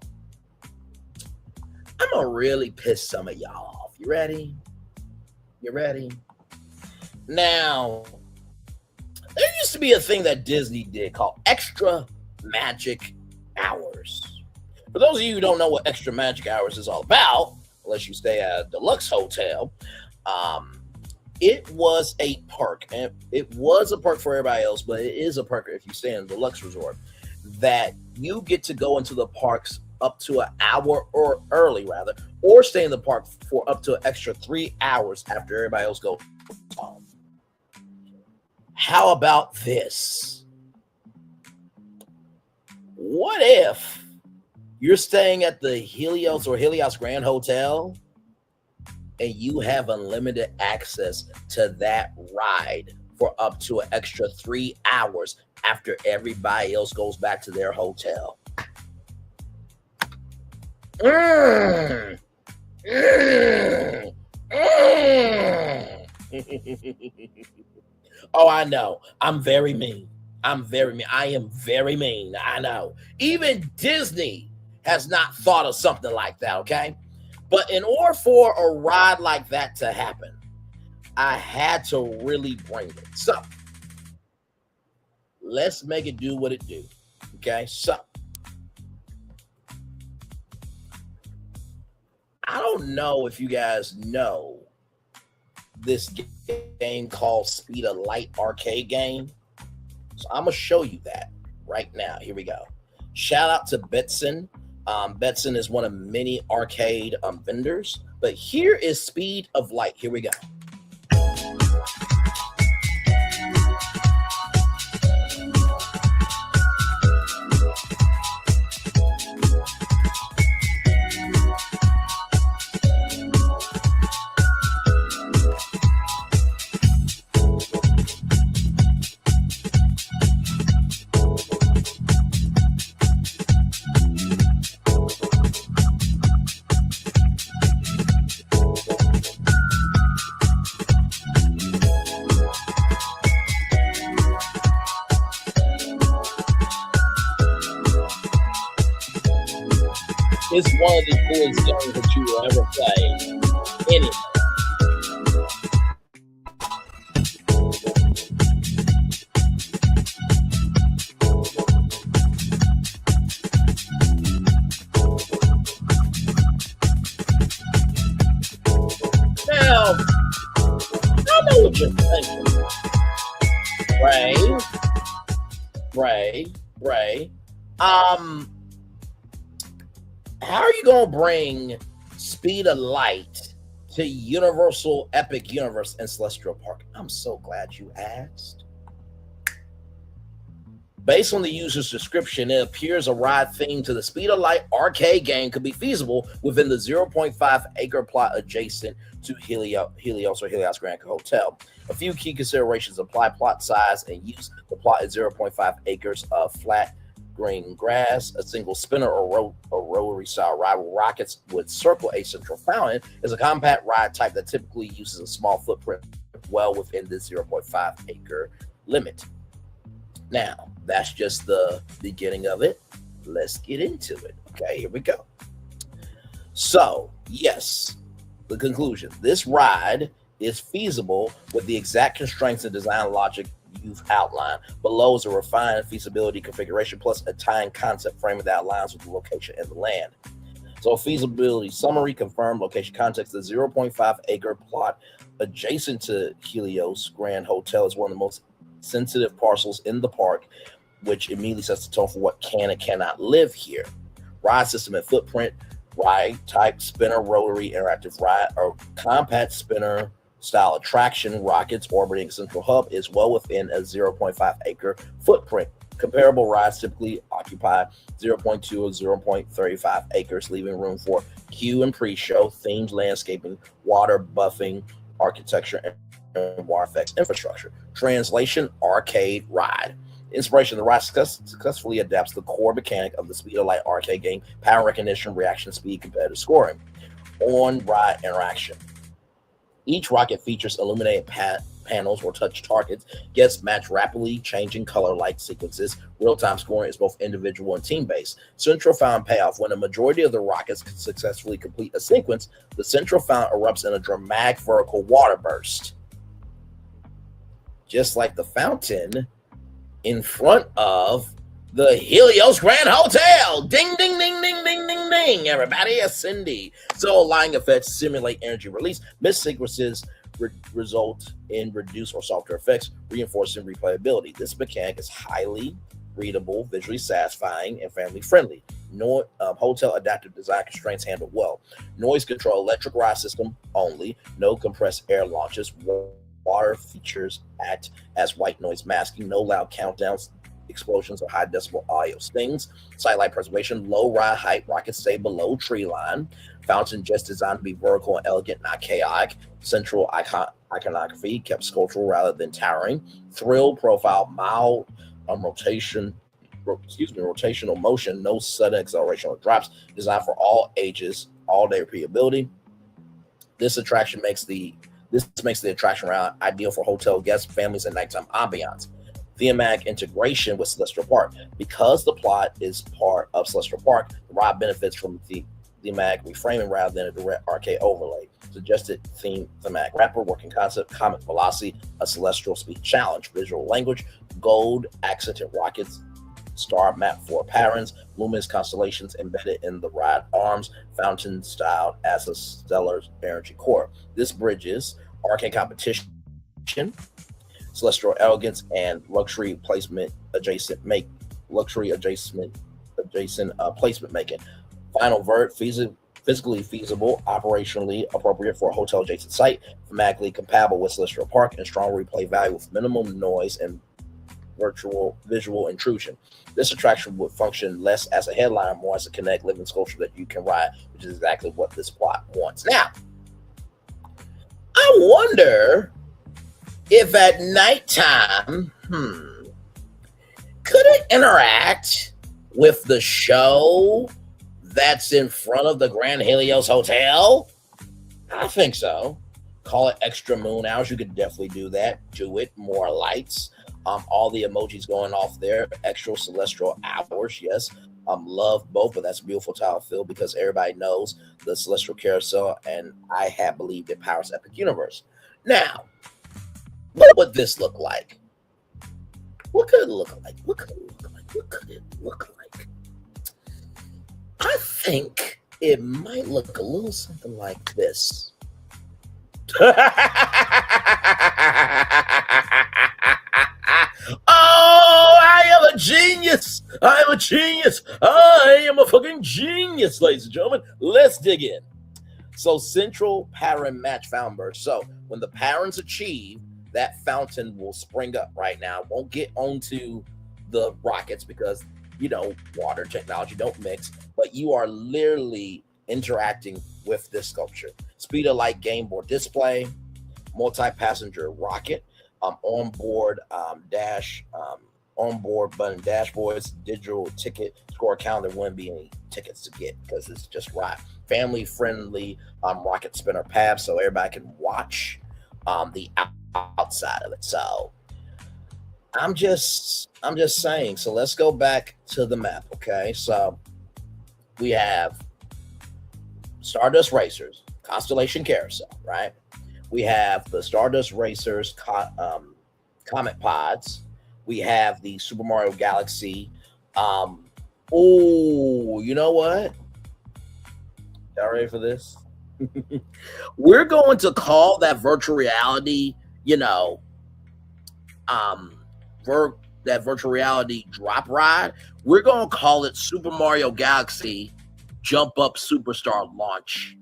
I'm gonna really piss some of y'all off. You ready? Now, there used to be a thing that Disney did called Extra Magic Hours. For those of you who don't know what Extra Magic Hours is all about, unless you stay at a deluxe hotel, it was a park, and it was a park for everybody else, but it is a park if you stay in a deluxe resort, that you get to go into the parks up to an hour or early, rather, or stay in the park for up to an extra 3 hours after everybody else goes home. How about this? What if you're staying at the Helios or Helios Grand Hotel and you have unlimited access to that ride for up to an extra 3 hours after everybody else goes back to their hotel? Mm. Mm. Mm. Oh, I know. I'm very mean. I'm very mean. I am very mean. I know. Even Disney has not thought of something like that, okay? But in order for a ride like that to happen, I had to really bring it. So let's make it do what it do. Okay, so I don't know if you guys know this game called Speed of Light arcade game. So I'm gonna show you that right now. Here we go. Shout out to Betson. Betson is one of many arcade vendors, but here is Speed of Light. Here we go. It's one of the coolest games that you will ever play. Anyway. Now, I know what you're thinking. Ray. How are you gonna bring Speed of Light to Universal Epic Universe and Celestial Park? I'm so glad you asked. Based on the user's description, it appears a ride themed to the Speed of Light arcade game could be feasible within the 0.5 acre plot adjacent to Helios or Helios Grand Hotel. A few key considerations apply: plot size and use. The plot is 0.5 acres of flat green grass. A single spinner or rotary style ride with rockets would circle a central fountain is a compact ride type that typically uses a small footprint well within the 0.5 acre limit. Now, that's just the beginning of it. Let's get into it. Okay, here we go. So, yes, the conclusion. This ride is feasible with the exact constraints and design logic you've outlined. Below is a refined feasibility configuration plus a tying concept framing that aligns with the location and the land. So feasibility summary, confirmed location context. The 0.5 acre plot adjacent to Helios Grand Hotel is one of the most sensitive parcels in the park, which immediately sets the tone for what can and cannot live here. Ride system and footprint, ride type, spinner, rotary, interactive ride, or compact spinner style attraction, rockets orbiting central hub is well within a 0.5 acre footprint. Comparable rides typically occupy 0.2 or 0.35 acres, leaving room for queue and pre-show, themed landscaping, water buffing, architecture, and water effects infrastructure. Translation: arcade ride. Inspiration: the ride successfully adapts the core mechanic of the Speed of Light arcade game: pattern recognition, reaction speed, competitive scoring. On-ride interaction. Each rocket features illuminated panels or touch targets. Guests match rapidly changing color light sequences. Real-time scoring is both individual and team-based. Central fountain payoff. When a majority of the rockets successfully complete a sequence, the central fountain erupts in a dramatic vertical water burst. Just like the fountain in front of the Helios Grand Hotel. Ding, ding, ding, ding, ding, ding, ding. Everybody, it's Cindy. So lighting effects simulate energy release. Missed sequences result in reduced or softer effects, reinforcing replayability. This mechanic is highly readable, visually satisfying, and family friendly. Hotel adaptive design constraints handled well. Noise control, electric ride system only. No compressed air launches. Water features act as white noise masking. No loud countdowns, explosions, or high decibel audio stings. Sidelight preservation, low ride height, rockets stay below tree line. Fountain just designed to be vertical and elegant, not chaotic. Central iconography kept sculptural rather than towering. Thrill profile, mild rotation, rotational motion, no sudden acceleration or drops, designed for all ages, all-day repeatability. This makes the attraction route ideal for hotel guests, families, and nighttime ambiance. Thematic integration with Celestial Park. Because the plot is part of Celestial Park, the ride benefits from the thematic reframing rather than a direct arcade overlay. Suggested thematic wrapper, working concept, comic velocity, a celestial speed challenge, visual language, gold accented rockets, star map for patterns, luminous constellations embedded in the ride arms, fountain styled as a stellar energy core. This bridges arcade competition, celestial elegance, and luxury placement adjacent placement making. Final vert, physically feasible, operationally appropriate for a hotel adjacent site, thematically compatible with Celestial Park, and strong replay value with minimum noise and visual intrusion. This attraction would function less as a headliner, more as a connect living sculpture that you can ride, which is exactly what this plot wants. Now, I wonder if at nighttime, could it interact with the show that's in front of the Grand Helios Hotel? I think so. Call it extra moon hours. You could definitely do that. Do it. More lights. All the emojis going off there. Extra celestial hours. Yes. Love both, but that's a beautiful tile fill because everybody knows the celestial carousel, and I have believed it powers Epic Universe. Now, what would this look like? What could it look like? What could it look like? What could it look like? I think it might look a little something like this. Oh, I am a genius. I am a genius. I am a fucking genius, ladies and gentlemen. Let's dig in. So, central pattern match fountain burst. So, when the patterns achieve, that fountain will spring up right now. It won't get onto the rockets because, you know, water technology don't mix, but you are literally interacting with this sculpture. Speed of light game board display, multi-passenger rocket, onboard button dashboards, digital ticket score count. There wouldn't be any tickets to get because it's just right. Family friendly rocket spinner path, so everybody can watch the outside of it. So I'm just saying. So let's go back to the map. Okay, so we have Stardust Racers, Constellation Carousel, right? We have the Stardust Racers Comet Pods. We have the Super Mario Galaxy. Oh, you know what? Y'all ready for this? We're going to call that virtual reality, that virtual reality drop ride. We're going to call it Super Mario Galaxy Jump Up Superstar Launch,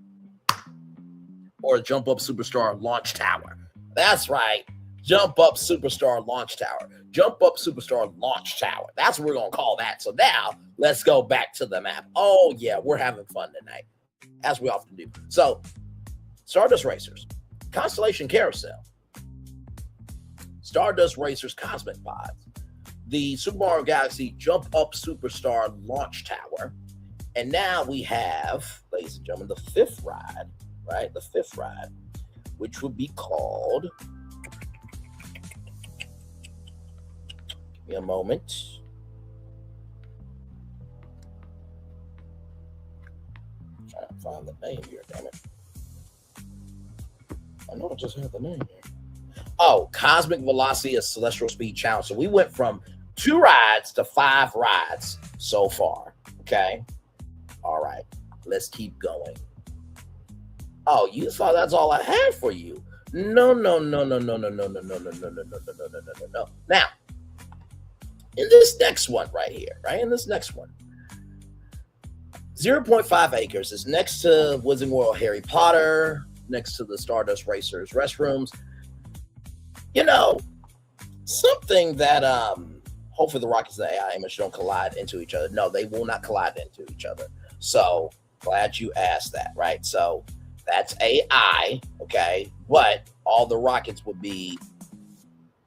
or Jump Up Superstar Launch Tower. That's right. Jump Up Superstar Launch Tower. Jump Up Superstar Launch Tower. That's what we're going to call that. So now let's go back to the map. Oh, yeah, we're having fun tonight, as we often do. So, Stardust Racers, Constellation Carousel, Stardust Racers Cosmic Pods, the Super Mario Galaxy Jump Up Superstar Launch Tower, and now we have, ladies and gentlemen, the fifth ride, right? The fifth ride, which would be called, give me a moment. I'm trying to find the name here, damn it. I know I just had the name here. Oh, Cosmic Velocity, a Celestial Speed Challenge. So we went from 2 rides to 5 rides so far. Okay. All right. Let's keep going. Oh, you thought that's all I had for you? No. Now, in this next one right here, right? In this next one, 0.5 acres is next to Wizarding World Harry Potter, next to the Stardust Racers restrooms. Something that hopefully the rockets and the AI image don't collide into each other. No, they will not collide into each other. So glad you asked that, right? So that's AI, okay? But all the rockets would be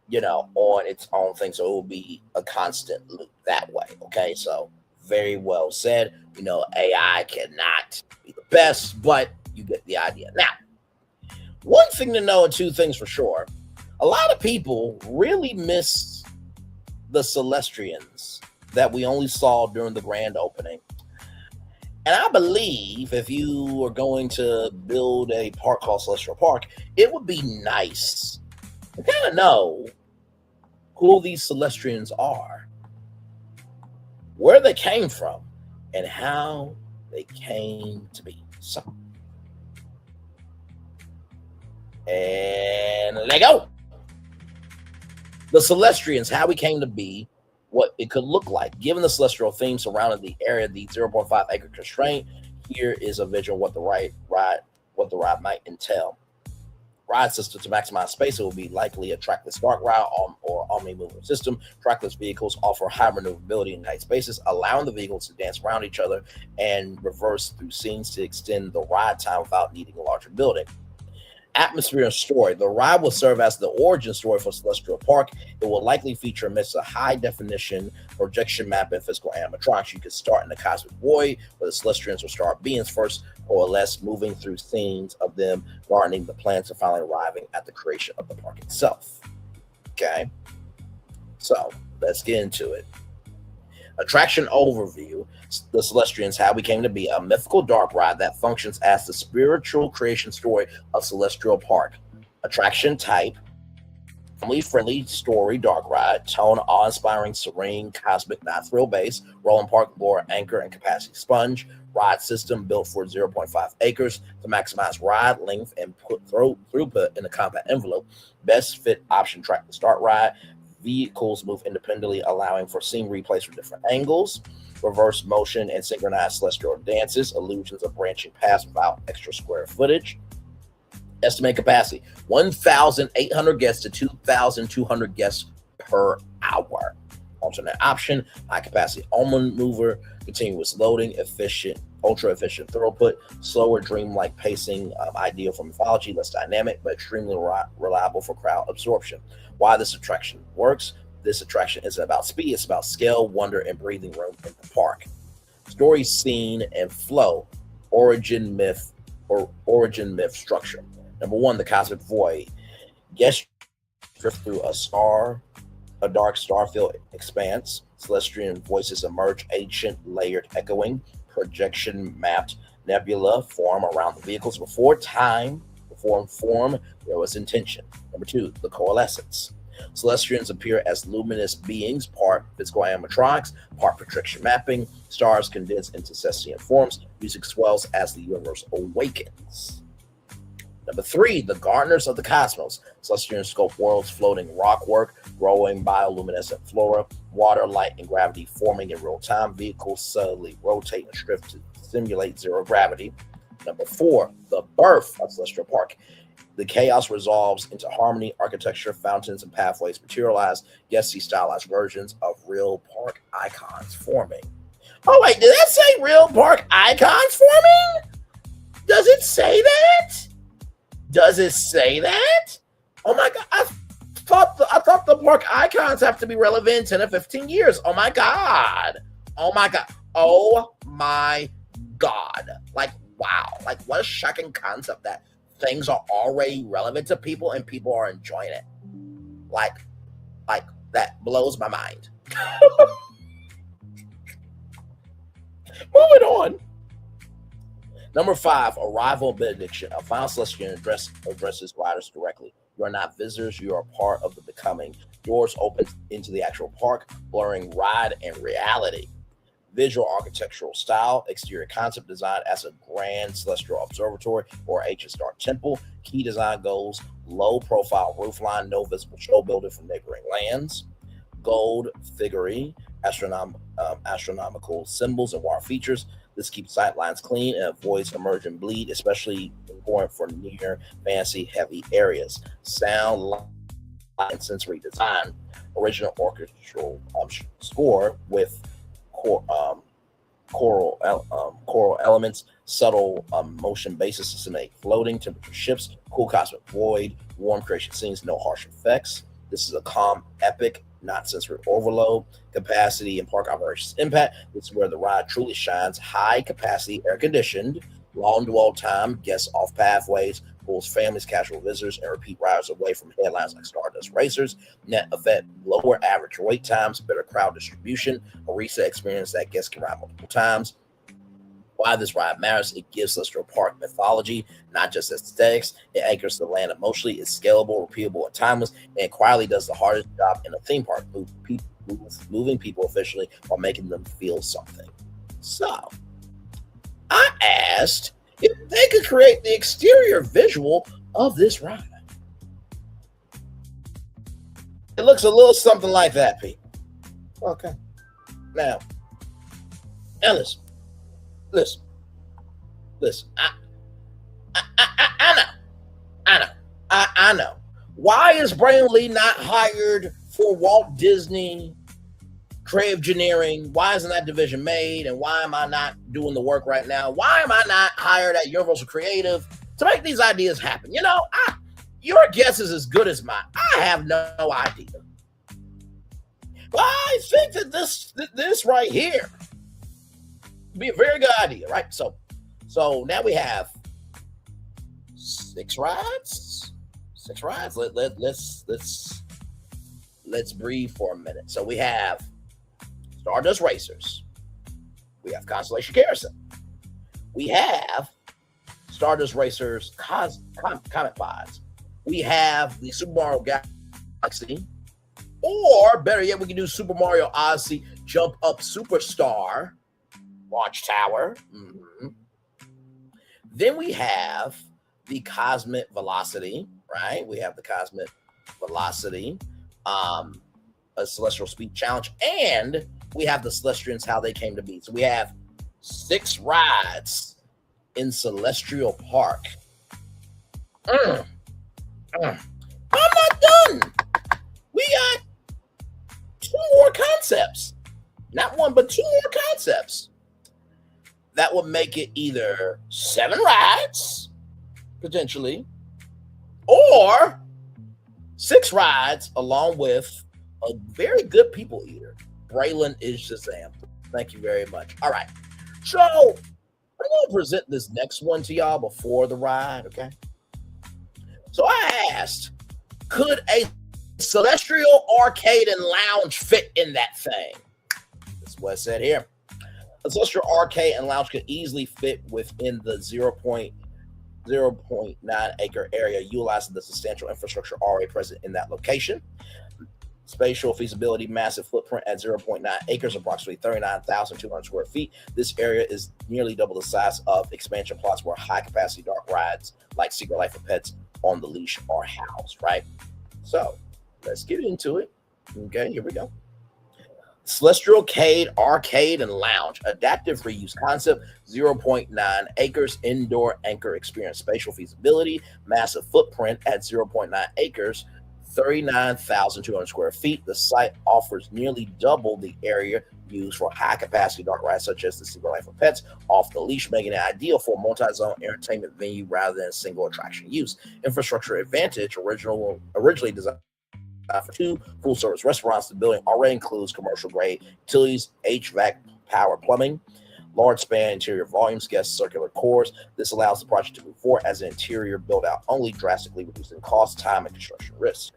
on its own thing. So it will be a constant loop that way. Okay, so very well said. AI cannot be the best, but you get the idea. Now, one thing to know and two things for sure. A lot of people really miss the Celestrians that we only saw during the grand opening. And I believe if you are going to build a park called Celestial Park, it would be nice to kind of know who these Celestrians are, where they came from, and how they came to be. So, and let go. The Celestrians, how we came to be, what it could look like. Given the celestial theme surrounding the area, the 0.5 acre constraint, here is a visual what the ride might entail. Ride system to maximize space, it will be likely a trackless dark ride or omni-moving system. Trackless vehicles offer high maneuverability in tight spaces, allowing the vehicles to dance around each other and reverse through scenes to extend the ride time without needing a larger building. Atmosphere and story. The ride will serve as the origin story for Celestial Park. It will likely feature a mix of high-definition projection map and physical animatronics. You could start in the cosmic void, where the Celestians will start beings first, or less, moving through scenes of them gardening the plants and finally arriving at the creation of the park itself. Okay, so let's get into it. Attraction overview. The Celestrians, how we came to be, a mythical dark ride that functions as the spiritual creation story of Celestial Park. Attraction type, family-friendly story dark ride, tone awe-inspiring, serene, cosmic, not thrill-based, rolling park lore, anchor, and capacity sponge. Ride system built for 0.5 acres to maximize ride length and put throughput in a compact envelope. Best fit option track to start ride. Vehicles move independently, allowing for scene replays from different angles, reverse motion, and synchronized celestial dances, illusions of branching paths without extra square footage. Estimated capacity, 1,800 guests to 2,200 guests per hour. Alternate option, high capacity almond mover, continuous loading, ultra efficient throughput, slower dreamlike pacing, ideal for mythology, less dynamic, but extremely reliable for crowd absorption. Why this attraction works. This attraction isn't about speed, it's about scale, wonder, and breathing room in the park. Story, scene, and flow. Origin myth structure. Number one, the cosmic void. Guests drift through a dark star-filled expanse. Celestian voices emerge, ancient, layered, echoing, projection-mapped nebula form around the vehicles. Before form, there was intention. Number two, the coalescence. Celestians appear as luminous beings, part physical animatronics, part projection mapping. Stars condense into celestial forms. Music swells as the universe awakens. Number three, the gardeners of the cosmos. Celestian scope worlds, floating rockwork, growing bioluminescent flora, water, light, and gravity forming in real time. Vehicles subtly rotate and shift to simulate zero gravity. Number four, the birth of Celestial Park. The chaos resolves into harmony, architecture, fountains, and pathways materialize. Guests see stylized versions of real park icons forming. Oh, wait, did that say real park icons forming? Does it say that? Does it say that? Oh my God, I thought the park icons have to be relevant in 10 or 15 years. Oh my God. Oh my God. Oh my God. Like, wow. Like, what a shocking concept that things are already relevant to people and people are enjoying it. Like that blows my mind. Moving on. Number five, arrival benediction. A final celestial addresses riders directly. You are not visitors, you are part of the becoming. Doors open into the actual park, blurring ride and reality. Visual architectural style, exterior concept design as a grand celestial observatory or ancient star temple. Key design goals, low profile roofline, no visible show building from neighboring lands. Gold figurine, astronomical symbols and wire features. This keeps sightlines clean and avoids emergent bleed, especially important for near fancy heavy areas. Sound, light, and sensory design. Original orchestral score with choral elements, subtle motion basis to simulate floating temperature shifts, cool cosmic void, warm creation scenes, no harsh effects. This is a calm, epic, not sensory overload, capacity, and park operations impact. This is where the ride truly shines. High capacity, air conditioned, long dwell time, guests off pathways, pulls families, casual visitors, and repeat riders away from headlines like Stardust Racers. Net effect, lower average wait times, better crowd distribution, a reset experience that guests can ride multiple times. Why this ride matters: it gives Celestial Park mythology, not just aesthetics. It anchors the land emotionally. It's scalable, repeatable, and timeless, and quietly does the hardest job in a theme park, moving people efficiently while making them feel something. So, I asked if they could create the exterior visual of this ride. It looks a little something like that, Pete. Okay. Now listen. I know. Why is Brandon Lee not hired for Walt Disney Creative Engineering? Why isn't that division made? And why am I not doing the work right now? Why am I not hired at Universal Creative to make these ideas happen? You know, your guess is as good as mine. I have no idea. But I think that this right here would be a very good idea, right? So now we have 6 rides. 6 rides. Let's breathe for a minute. So we have Stardust Racers. We have Constellation Carousel. We have Stardust Racers Comet Pods. We have the Super Mario Galaxy. Or better yet, we can do Super Mario Odyssey Jump Up Superstar Launch Tower. Mm-hmm. Then we have the Cosmic Velocity, right? We have the Cosmic Velocity, a Celestial Speed Challenge, and we have the Celestians, how they came to be. So we have 6 rides in Celestial Park. I'm not done. We got 2 more concepts. Not 1, but 2 more concepts. That would make it either 7 rides, potentially, or 6 rides, along with a very good people eater. Braylon is Shazam. Thank you very much. All right. So I'm going to present this next one to y'all before the ride, okay? So I asked, could a Celestial Arcade and Lounge fit in that thing? That's what it said here. A Celestial Arcade and Lounge could easily fit within the 0.9 acre area, utilizing the substantial infrastructure already present in that location. Spatial feasibility, massive footprint at 0.9 acres, approximately 39,200 square feet. This area is nearly double the size of expansion plots where high-capacity dark rides like Secret Life of Pets on the Leash are housed, right? So let's get into it. Okay, here we go. Celestial Arcade and Lounge, adaptive reuse concept, 0.9 acres, indoor anchor experience, spatial feasibility, massive footprint at 0.9 acres, 39,200 square feet. The site offers nearly double the area used for high-capacity dark rides such as the Secret Life of Pets off the Leash, making it ideal for a multi-zone entertainment venue rather than single attraction use. Infrastructure advantage, originally designed for 2 full-service restaurants. The building already includes commercial-grade utilities, HVAC, power, plumbing, large span interior volumes, guest circular cores. This allows the project to move forward as an interior build-out only, drastically reducing cost, time, and construction risk.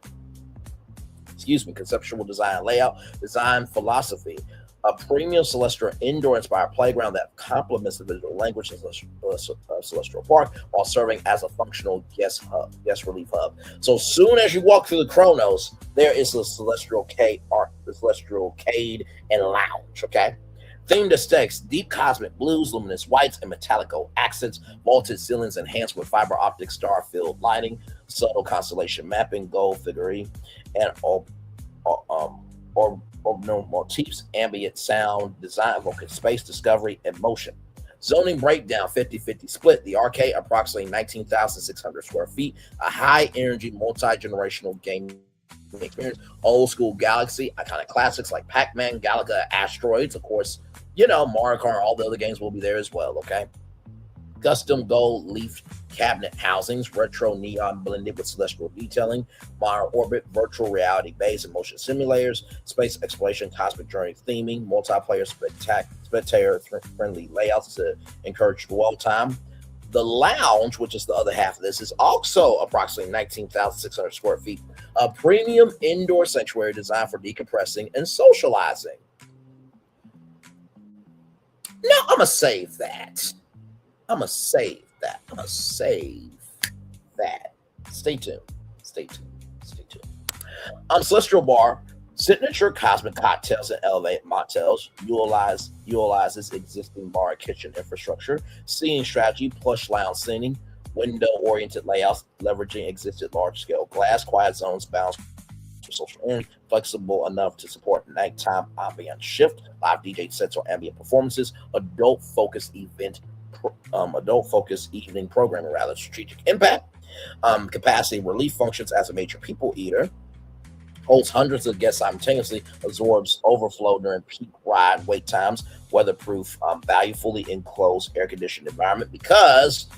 Conceptual design layout, design philosophy. A premium Celestial indoor-inspired playground that complements the visual language of Celestial Park while serving as a functional guest relief hub. So soon as you walk through the Chronos, there is the Celestial Arcade and Lounge, okay? Themed aesthetics, deep cosmic blues, luminous whites, and metallico accents, vaulted ceilings enhanced with fiber optic star-filled lighting, subtle constellation mapping, gold figurine, and orbital motifs, ambient sound, design evoking space, discovery, and motion. Zoning breakdown, 50-50 split. The arcade, approximately 19,600 square feet. A high-energy, multi-generational gaming experience. Old school Galaxy, iconic classics like Pac-Man, Galaga, Asteroids. Of course, you know, Mario Kart, all the other games will be there as well, okay? Custom gold leaf cabinet housings, retro neon blended with celestial detailing, minor orbit, virtual reality base and motion simulators, space exploration, cosmic journey theming, multiplayer spectator-friendly layouts to encourage dwell time. The lounge, which is the other half of this, is also approximately 19,600 square feet, a premium indoor sanctuary designed for decompressing and socializing. Now, I'm going to save that. Stay tuned. Celestial Bar, signature cosmic cocktails and elevated mocktails, utilizes existing bar and kitchen infrastructure, seating strategy, plush lounge seating, window-oriented layouts, leveraging existing large-scale glass, quiet zones, balanced for social energy, flexible enough to support nighttime ambient shift, live DJ sets or ambient performances, adult-focused evening programming, rather strategic impact, capacity relief functions as a major people eater, holds hundreds of guests simultaneously, absorbs overflow during peak ride wait times, weatherproof, value fully enclosed air-conditioned environment, because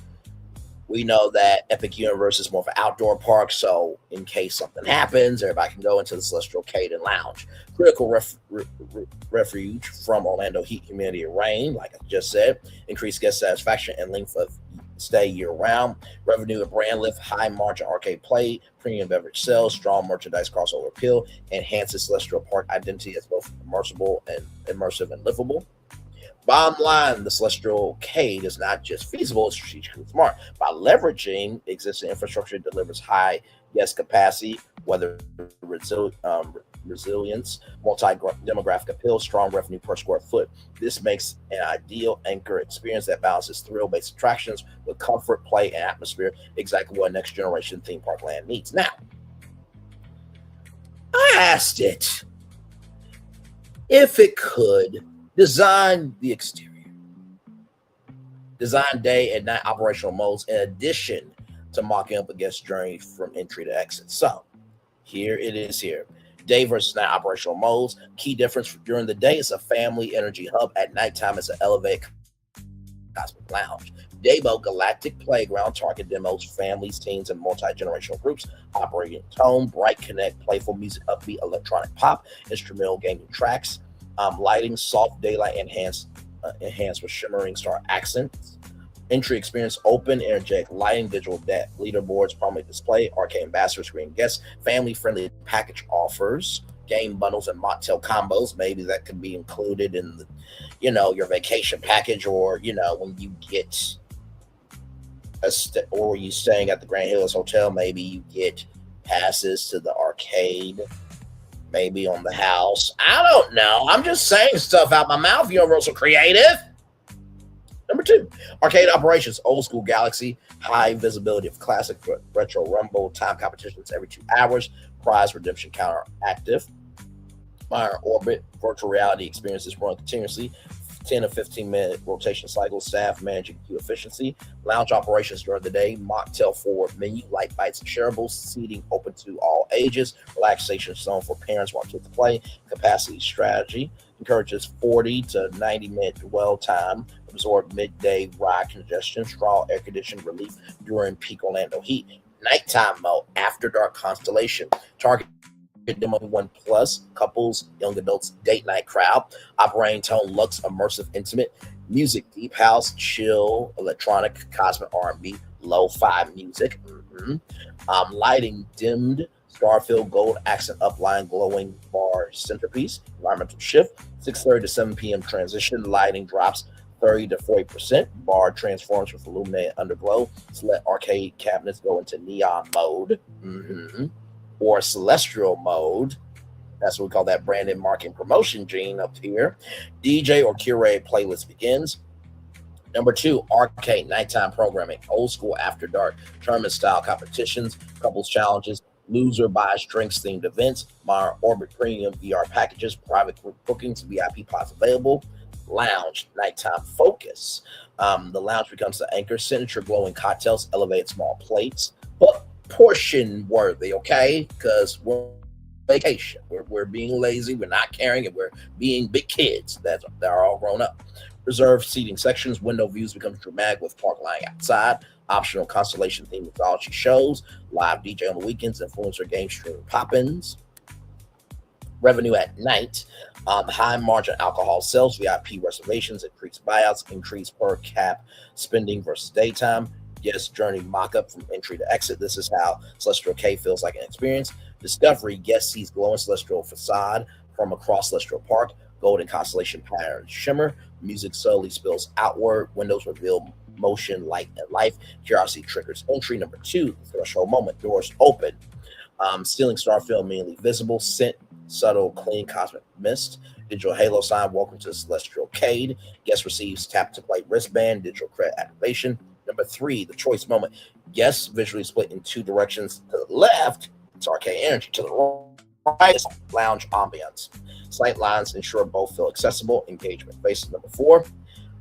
we know that Epic Universe is more of an outdoor park, so in case something happens, everybody can go into the Celestial Cade and Lounge. Critical refuge from Orlando heat, humidity, and rain, like I just said. Increased guest satisfaction and length of stay year-round. Revenue and brand lift, high-margin arcade play, premium beverage sales, strong merchandise crossover appeal, enhances Celestial Park identity as both immersive and livable. Bottom line, the Celestial Cade is not just feasible, it's strategically smart. By leveraging existing infrastructure, it delivers high guest capacity, weather resilience, multi-demographic appeal, strong revenue per square foot. This makes an ideal anchor experience that balances thrill-based attractions with comfort, play, and atmosphere, exactly what next generation theme park land needs. Now, I asked it if it could design the exterior, design day and night operational modes, in addition to mocking up a guest journey from entry to exit. So here it is here. Day versus night operational modes. Key difference: during the day, it's a family energy hub. At nighttime, it's an elevated cosmic lounge. Day mode, galactic playground, target demos, families, teens, and multi-generational groups. Operating tone, bright, connect, playful music, upbeat electronic pop, instrumental gaming tracks. Lighting, soft daylight, enhanced with shimmering star accents. Entry experience, open, energetic lighting, digital leaderboards, prominent display, arcade ambassador screen guests, family-friendly package offers, game bundles and mocktail combos. Maybe that could be included in the, your vacation package, or when you get or you staying at the Grand Hills Hotel, maybe you get passes to the arcade. Maybe on the house. I don't know. I'm just saying stuff out my mouth, Universal Creative. Number 2, arcade operations, old school Galaxy, high visibility of classic retro rumble, time competitions every 2 hours, prize redemption counter active, minor orbit, virtual reality experiences run continuously, 10 to 15 minute rotation cycles, staff managing queue efficiency, lounge operations during the day, mocktail forward menu, light bites and shareables, seating open to all ages, relaxation zone for parents wanting to play, capacity strategy, encourages 40 to 90 minute dwell time, absorb midday ride congestion, strong air conditioning relief during peak Orlando heat, nighttime mode, after dark constellation, target demo 1+, couples, young adults, date night crowd, operating tone, luxe, immersive, intimate, music, deep house, chill, electronic, cosmic R&B, lo-fi music, lighting, dimmed, star-filled gold accent upline, glowing bar centerpiece, environmental shift, 6:30 to 7 p.m. transition, lighting drops 30 to 40%, bar transforms with illuminated underglow, select arcade cabinets go into neon mode, or celestial mode. That's what we call that branded marketing promotion gene up here. DJ or curated playlist begins. Number 2, arcade nighttime programming, old school after dark, tournament style competitions, couples challenges, loser buys drinks themed events, minor orbit premium VR packages, private group bookings, VIP pods available. Lounge, nighttime focus. The lounge becomes the anchor, signature glowing cocktails, elevated small plates, but portion worthy, okay? Because we're on vacation. We're being lazy. We're not caring, and we're being big kids that are all grown up. Reserved seating sections, window views become dramatic with park lying outside, optional constellation themed mythology shows, live DJ on the weekends, influencer game streaming pop-ins. Revenue at night, high margin alcohol sales, VIP reservations, increased buyouts, increased per cap spending versus daytime. Guest journey mock-up from entry to exit. This is how Celestial Cay feels like an experience. Discovery, guest sees glowing celestial facade from across Celestial Park, golden constellation pattern shimmer. Music slowly spills outward. Windows reveal motion, light, and life. Curiosity triggers entry. Number 2, threshold moment. Doors open. Stealing star film immediately visible. Scent, subtle, clean cosmic mist. Digital halo sign. Welcome to Celestial Cade. Guest receives tap to play wristband. Digital credit activation. Number 3, the choice moment. Guests visually split in 2 directions. To the left, it's arcade energy. To the right, it's lounge ambience. Slight lines ensure both feel accessible. Engagement faces. Number 4,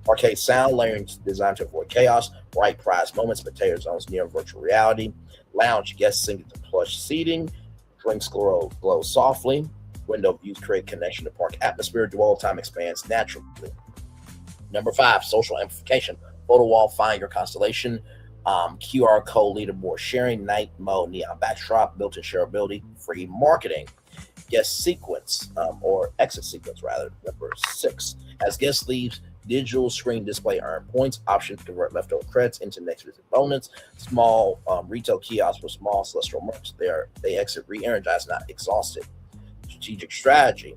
arcade sound layering designed to avoid chaos. Bright prize moments, potato zones near virtual reality. Lounge, guests sink into plush seating. Drinks glow softly. Window views create connection to park atmosphere. Dwell time expands naturally. Number 5, social amplification. Photo wall, find your constellation. QR code leaderboard sharing. Night mode, neon backdrop. Built-in shareability. Free marketing. Guest sequence, or exit sequence rather. Number 6, as guest leaves, digital screen display earn points. Option to convert leftover credits into next visit bonus. Small retail kiosks for small celestial merch. They exit re-energized, not exhausted. Strategic strategy.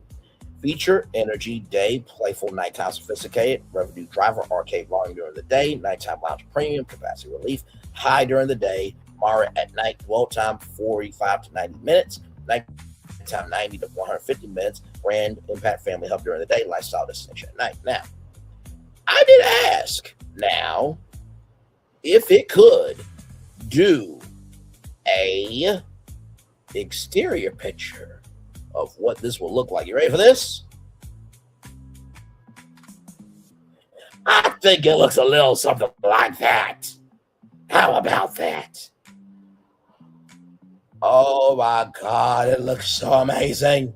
Feature, energy, day, playful, nighttime, sophisticated. Revenue driver, arcade volume during the day. Nighttime lounge premium, capacity relief. High during the day. Moderate at night. Dwell time 45 to 90 minutes. Nighttime 90 to 150 minutes. Brand impact, family hub during the day. Lifestyle destination at night. Now, I did ask now if it could do a exterior picture of what this will look like. You ready for this? I think it looks a little something like that. How about that? Oh my God, it looks so amazing.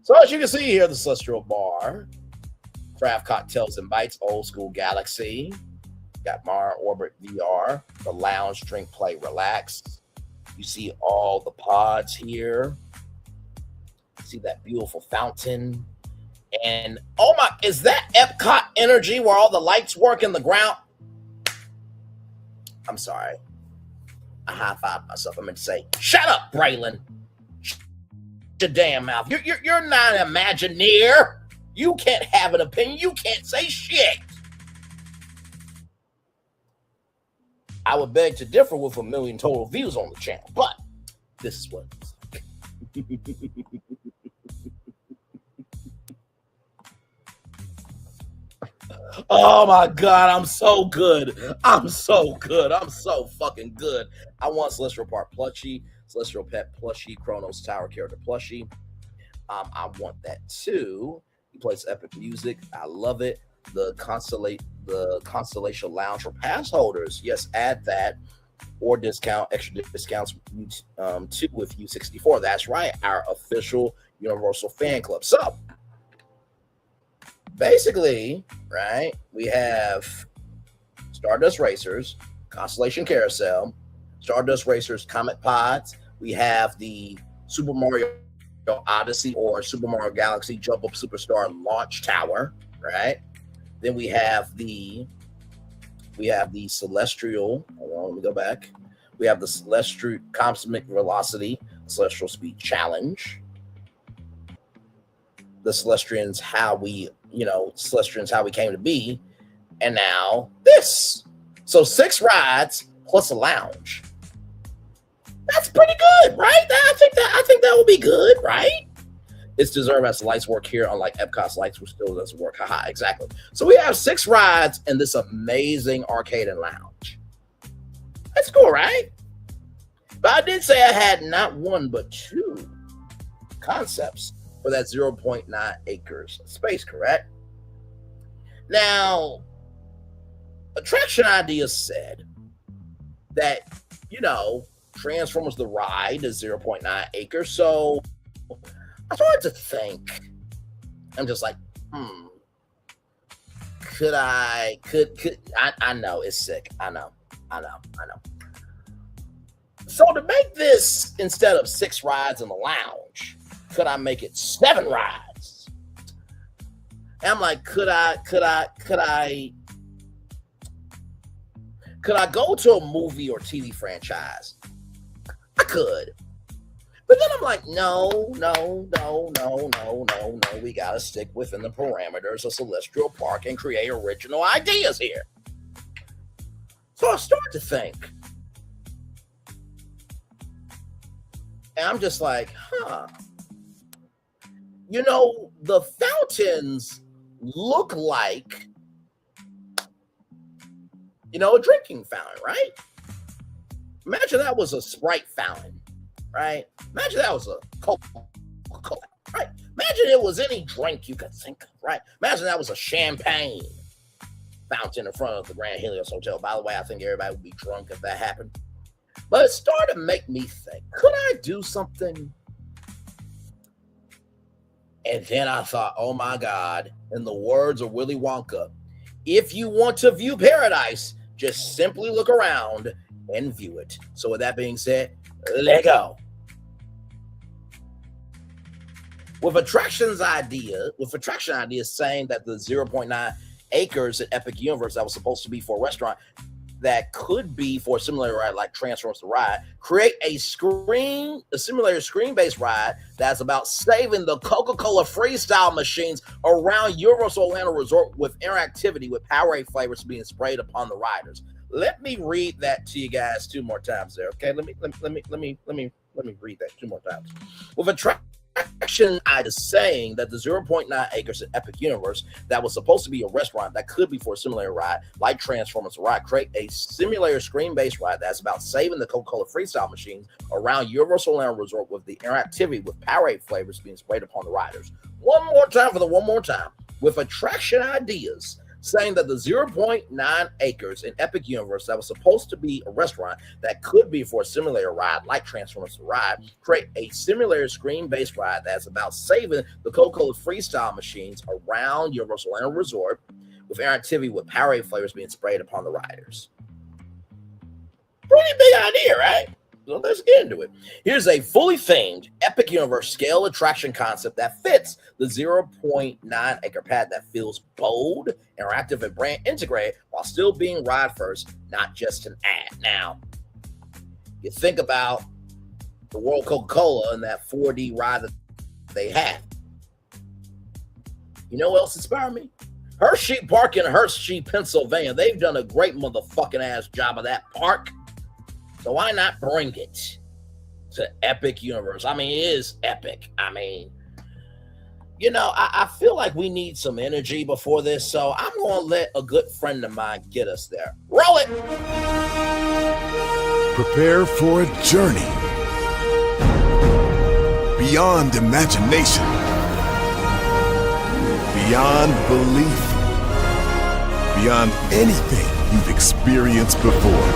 So as you can see here, the Celestial Bar, craft cocktails and bites, old school galaxy. Got Mara Orbit VR, the lounge, drink, play, relax. You see all the pods here. See that beautiful fountain. And oh my, is that Epcot energy where all the lights work in the ground? I'm sorry. I high-fived myself. I meant to say, shut up, Braylon. Shut your damn mouth. You're not an Imagineer. You can't have an opinion. You can't say shit. I would beg to differ with 1 million total views on the channel, but this is what it's like. Oh my God, I'm so good. I'm so good. I'm so fucking good. I want Celestial Park plushie, Celestial Pet plushie, Chronos Tower character plushie. I want that too. He plays epic music. I love it. The Constellation Lounge for pass holders. Yes, add that or extra discounts too with U64. That's right, our official Universal fan club. So basically, right, we have Stardust Racers, Constellation Carousel, Stardust Racers Comet Pods. We have the Super Mario Odyssey or Super Mario Galaxy Jump Up Superstar Launch Tower, right? Then we have the Celestial. Hold on, let me go back. We have the Celestial Cosmic Velocity Celestial Speed Challenge. The Celestians, how we came to be, and now this. So 6 rides plus a lounge. That's pretty good, right? I think that will be good, right? It's deserved as the lights work here, unlike Epcot's lights, which still doesn't work. Haha, exactly. So we have 6 rides in this amazing arcade and lounge. That's cool, right? But I did say I had not 1 but 2 concepts for that 0.9 acres space, correct? Now, Attraction Ideas said that, Transformers the ride is 0.9 acres. So I started to think, I'm just like, I know it's sick. I know. So to make this, instead of 6 rides in the lounge, could I make it 7 rides? And I'm like, could I go to a movie or TV franchise? I could. But then I'm like, no. We got to stick within the parameters of Celestial Park and create original ideas here. So I start to think. And I'm just like, you know, the fountains look like, you know, a drinking fountain, right? Imagine that was a Sprite fountain, right? Imagine that was a Coca-Cola, right? Imagine it was any drink you could think of, right? Imagine that was a champagne fountain in front of the Grand Helios Hotel. By the way, I think everybody would be drunk if that happened. But it started to make me think, could I do something? And then I thought, oh my God, in the words of Willy Wonka, if you want to view paradise, just simply look around and view it. So with that being said, let go. With attraction ideas saying that the 0.9 acres at Epic Universe that was supposed to be for a restaurant that could be for a simulator ride like Transformers the Ride, create a simulator screen-based ride that's about saving the Coca-Cola freestyle machines around Universal Orlando Resort with interactivity with Powerade flavors being sprayed upon the riders. Let me read that to you guys 2 more times there. Okay, let me read that 2 more times. With attraction ideas saying that the 0.9 acres at Epic Universe that was supposed to be a restaurant that could be for a simulator ride like Transformers the Ride, create a simulator screen-based ride that's about saving the Coca-Cola freestyle machines around Universal Orlando Resort with the interactivity with Powerade flavors being sprayed upon the riders. One more time. With attraction ideas saying that the 0.9 acres in Epic Universe that was supposed to be a restaurant that could be for a simulator ride like Transformers the Ride, create a simulator screen-based ride that's about saving the Coca-Cola freestyle machines around Universal Orlando Resort with interactivity with Powerade flavors being sprayed upon the riders. Pretty big idea, right? So let's get into it. Here's a fully themed Epic Universe scale attraction concept that fits the 0.9 acre pad that feels bold, interactive, and brand integrated while still being ride first, not just an ad. Now, you think about the World Coca-Cola and that 4D ride that they have. You know what else inspired me? Hershey Park in Hershey, Pennsylvania. They've done a great motherfucking ass job of that park. So why not bring it to Epic Universe? I mean, it is epic. I mean, you know, I feel like we need some energy before this, so I'm going to let a good friend of mine get us there. Roll it! Prepare for a journey beyond imagination, beyond belief, beyond anything you've experienced before.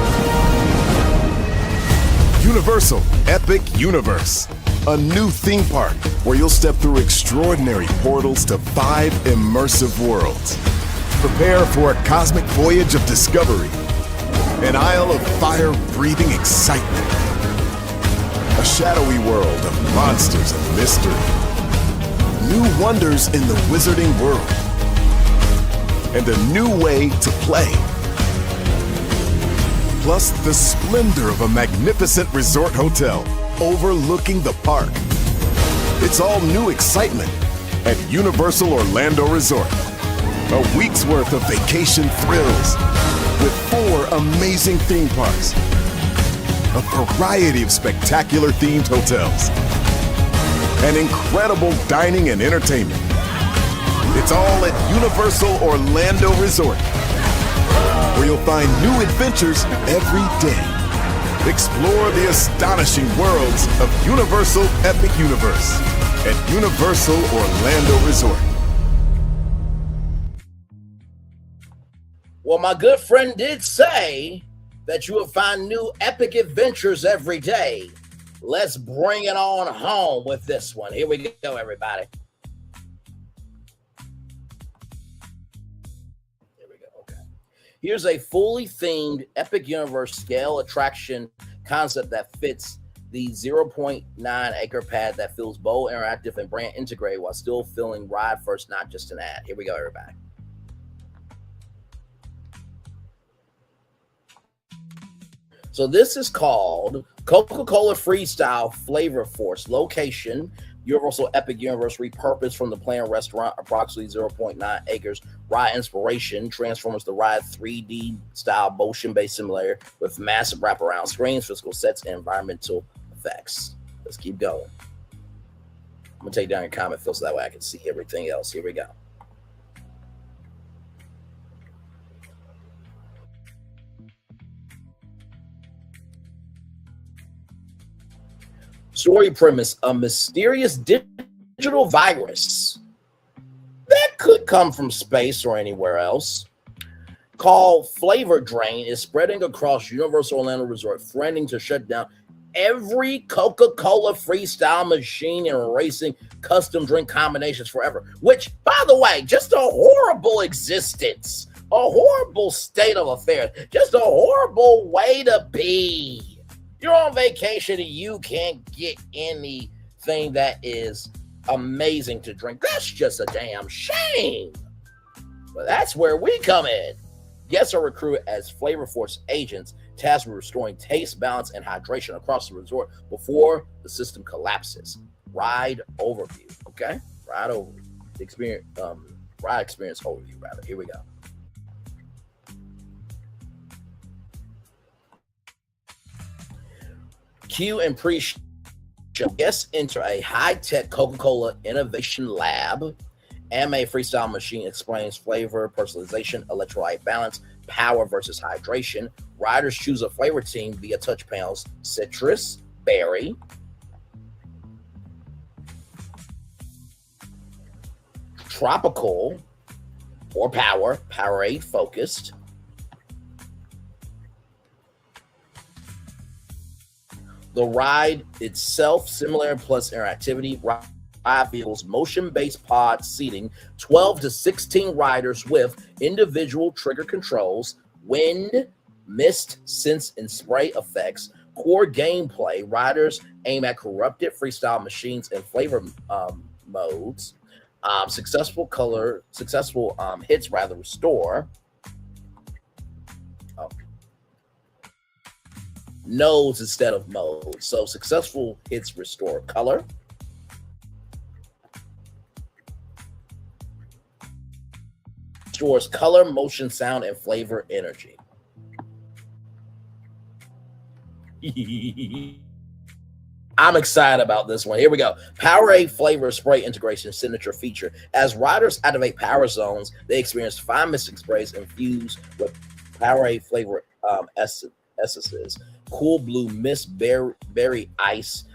Universal Epic Universe, a new theme park where you'll step through extraordinary portals to 5 immersive worlds. Prepare for a cosmic voyage of discovery, an isle of fire-breathing excitement, a shadowy world of monsters and mystery, new wonders in the wizarding world, and a new way to play. Plus the splendor of a magnificent resort hotel overlooking the park. It's all new excitement at Universal Orlando Resort. A week's worth of vacation thrills with 4 amazing theme parks, a variety of spectacular themed hotels, and incredible dining and entertainment. It's all at Universal Orlando Resort, where you'll find new adventures every day. Explore the astonishing worlds of Universal Epic Universe at Universal Orlando Resort. Well, my good friend did say that you will find new epic adventures every day. Let's bring it on home with this one. Here we go, everybody. Here's a fully themed Epic Universe scale attraction concept that fits the 0.9 acre pad that feels bold, interactive, and brand integrated while still feeling ride first, not just an ad. Here we go, everybody. So this is called Coca-Cola Freestyle Flavor Force. Location, Universal Epic Universe, repurposed from the planned restaurant, approximately 0.9 acres. Ride inspiration, Transformers the Ride 3D style motion-based simulator with massive wraparound screens, physical sets, and environmental effects. Let's keep going. I'm going to take down your comment, Phil, so that way I can see everything else. Here we go. Story premise: a mysterious digital virus that could come from space or anywhere else, called Flavor Drain, is spreading across Universal Orlando Resort, threatening to shut down every Coca-Cola freestyle machine and erasing custom drink combinations forever. Which, by the way, just a horrible existence, a horrible state of affairs, just a horrible way to be. You're on vacation and you can't get anything that is amazing to drink. That's just a damn shame. But that's where we come in. Guests are recruited as Flavor Force agents tasked with restoring taste, balance, and hydration across the resort before the system collapses. Ride overview, okay? Ride overview. Ride experience overview, rather. Here we go. Queue and pre-show. Guests enter a high-tech Coca-Cola innovation lab. Anime freestyle machine explains flavor, personalization, electrolyte balance, power versus hydration. Riders choose a flavor team via touch panels: citrus, berry, tropical, or Powerade focused. The ride itself, similar plus interactivity. Ride vehicles, motion-based pod seating, 12 to 16 riders with individual trigger controls, wind, mist, sense, and spray effects. Core gameplay: riders aim at corrupted freestyle machines and flavor modes. Successful hits restore. Nodes instead of modes. So successful hits restore color. Restores color, motion, sound, and flavor energy. I'm excited about this one. Here we go. Powerade flavor spray integration signature feature. As riders activate power zones, they experience fine misting sprays infused with Powerade flavor essences. Cool blue mist, berry ice,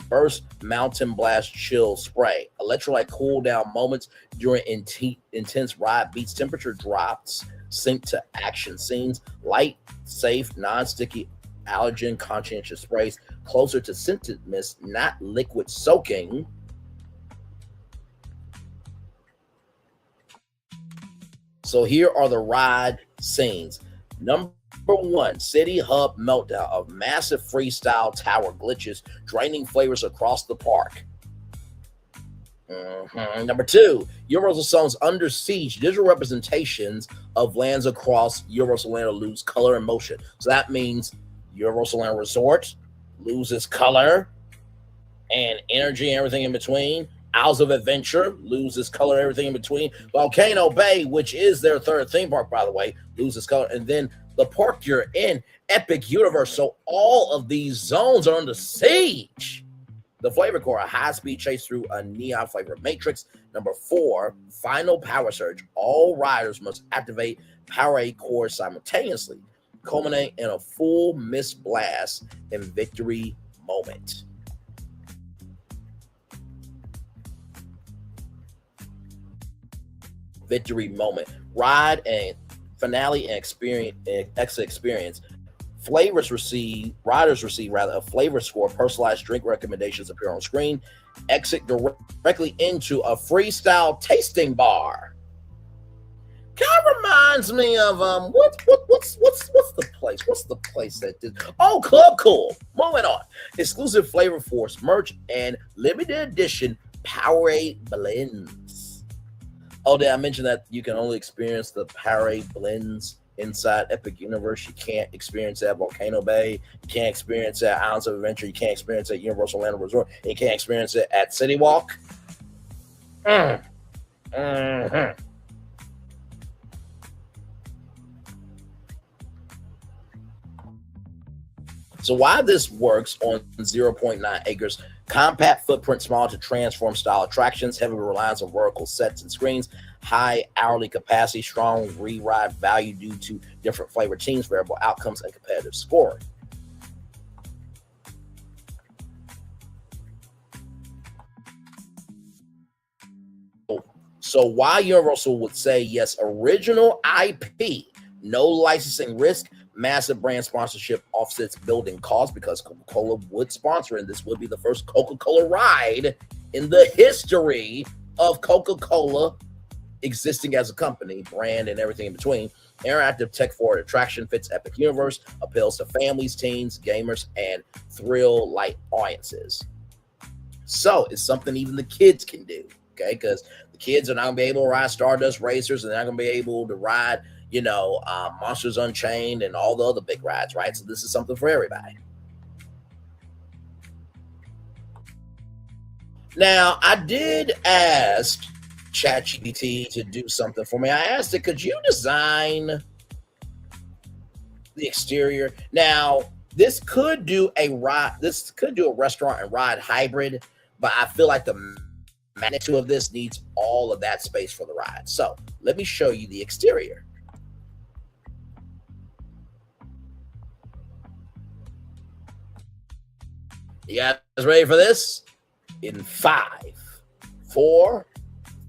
burst, mountain blast, chill spray. Electrolyte cool down moments during intense ride beats. Temperature drops sync to action scenes. Light, safe, non-sticky, allergen conscientious sprays closer to scented mist, not liquid soaking. So here are the ride scenes. Number 1, City Hub meltdown of massive freestyle tower glitches, draining flavors across the park. Number 2, Universal Songs Under Siege, digital representations of lands across Universal Orlando lose color and motion. So that means Universal Orlando Resort loses color and energy and everything in between. Isles of Adventure loses color, everything in between. Volcano Bay, which is their third theme park, by the way, loses color. And then the park you're in, Epic Universe. So all of these zones are under siege. The flavor core, a high-speed chase through a neon flavor matrix. Number 4, final power surge. All riders must activate Powerade core simultaneously, culminate in a full mist blast and victory moment. Victory moment. Ride and finale and exit experience. Riders receive a flavor score. Personalized drink recommendations appear on screen. Exit directly into a freestyle tasting bar. Kind of reminds me of what's the place? What's the place that did? Oh, Club Cool. Moving on. Exclusive Flavor Force merch and limited edition Powerade blends. Oh, did I mention that you can only experience the Powerade blends inside Epic Universe? You can't experience that at Volcano Bay. You can't experience that at Islands of Adventure. You can't experience it at Universal Orlando Resort. You can't experience it at City Walk. So why this works on 0.9 acres, compact footprint, small to transform style attractions, heavy reliance on vertical sets and screens, high hourly capacity, strong re-ride value due to different flavor teams, variable outcomes, and competitive scoring. So why Universal would say yes, original IP, no licensing risk, massive brand sponsorship offsets building costs, because Coca-Cola would sponsor, and this would be the first Coca-Cola ride in the history of Coca-Cola existing as a company, brand, and everything in between. Interactive tech-forward attraction fits Epic Universe, appeals to families, teens, gamers, and thrill-light audiences. So it's something even the kids can do, okay? Because the kids are not going to be able to ride Stardust Racers, and they're not going to be able to ride Monsters Unchained and all the other big rides, right? So this is something for everybody. Now, I did ask ChatGPT to do something for me. I asked it, could you design the exterior? Now, this could do a restaurant and ride hybrid, but I feel like the magnitude of this needs all of that space for the ride. So let me show you the exterior. You guys ready for this? In 5, 4,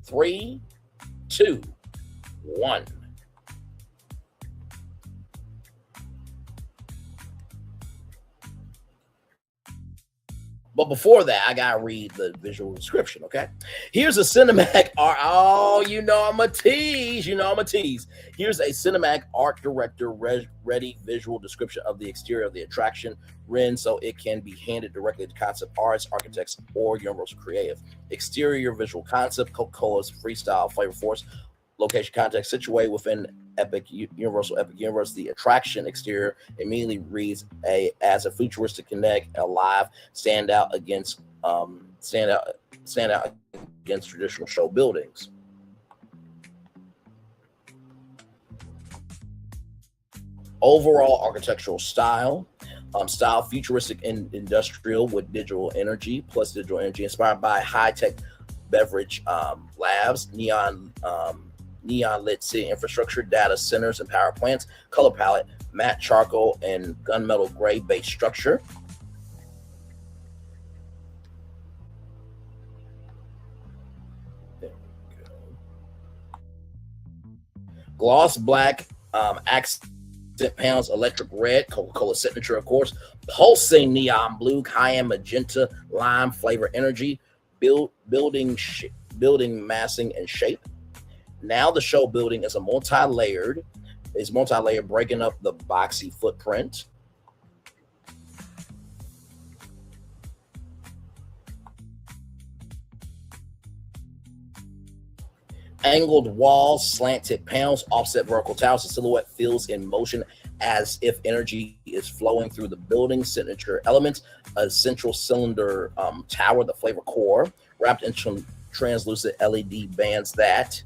3, 2, 1. But before that, I gotta read the visual description, okay? Here's a cinematic art. Oh, you know I'm a tease. Here's a cinematic art director ready visual description of the exterior of the attraction, Ren, so it can be handed directly to concept artists, architects, or Universal Creative. Exterior visual concept, Coca-Cola's freestyle flavor force. Location context, situated within Universal Epic Universe. The attraction exterior immediately reads as a futuristic connect, alive, stand out against traditional show buildings. Overall architectural style, futuristic and industrial with digital energy, inspired by high-tech beverage labs, neon lit city infrastructure, data centers and power plants. Color palette, matte charcoal and gunmetal gray base structure. There we go. Gloss black accent panels, electric red, Coca-Cola signature, of course. Pulsing neon blue, cayenne magenta, lime flavor energy, building massing and shape. Now the show building is multi-layered, breaking up the boxy footprint. Angled walls, slanted panels, offset vertical towers. The silhouette feels in motion as if energy is flowing through the building. Signature elements, a central cylinder tower, the flavor core, wrapped in translucent LED bands that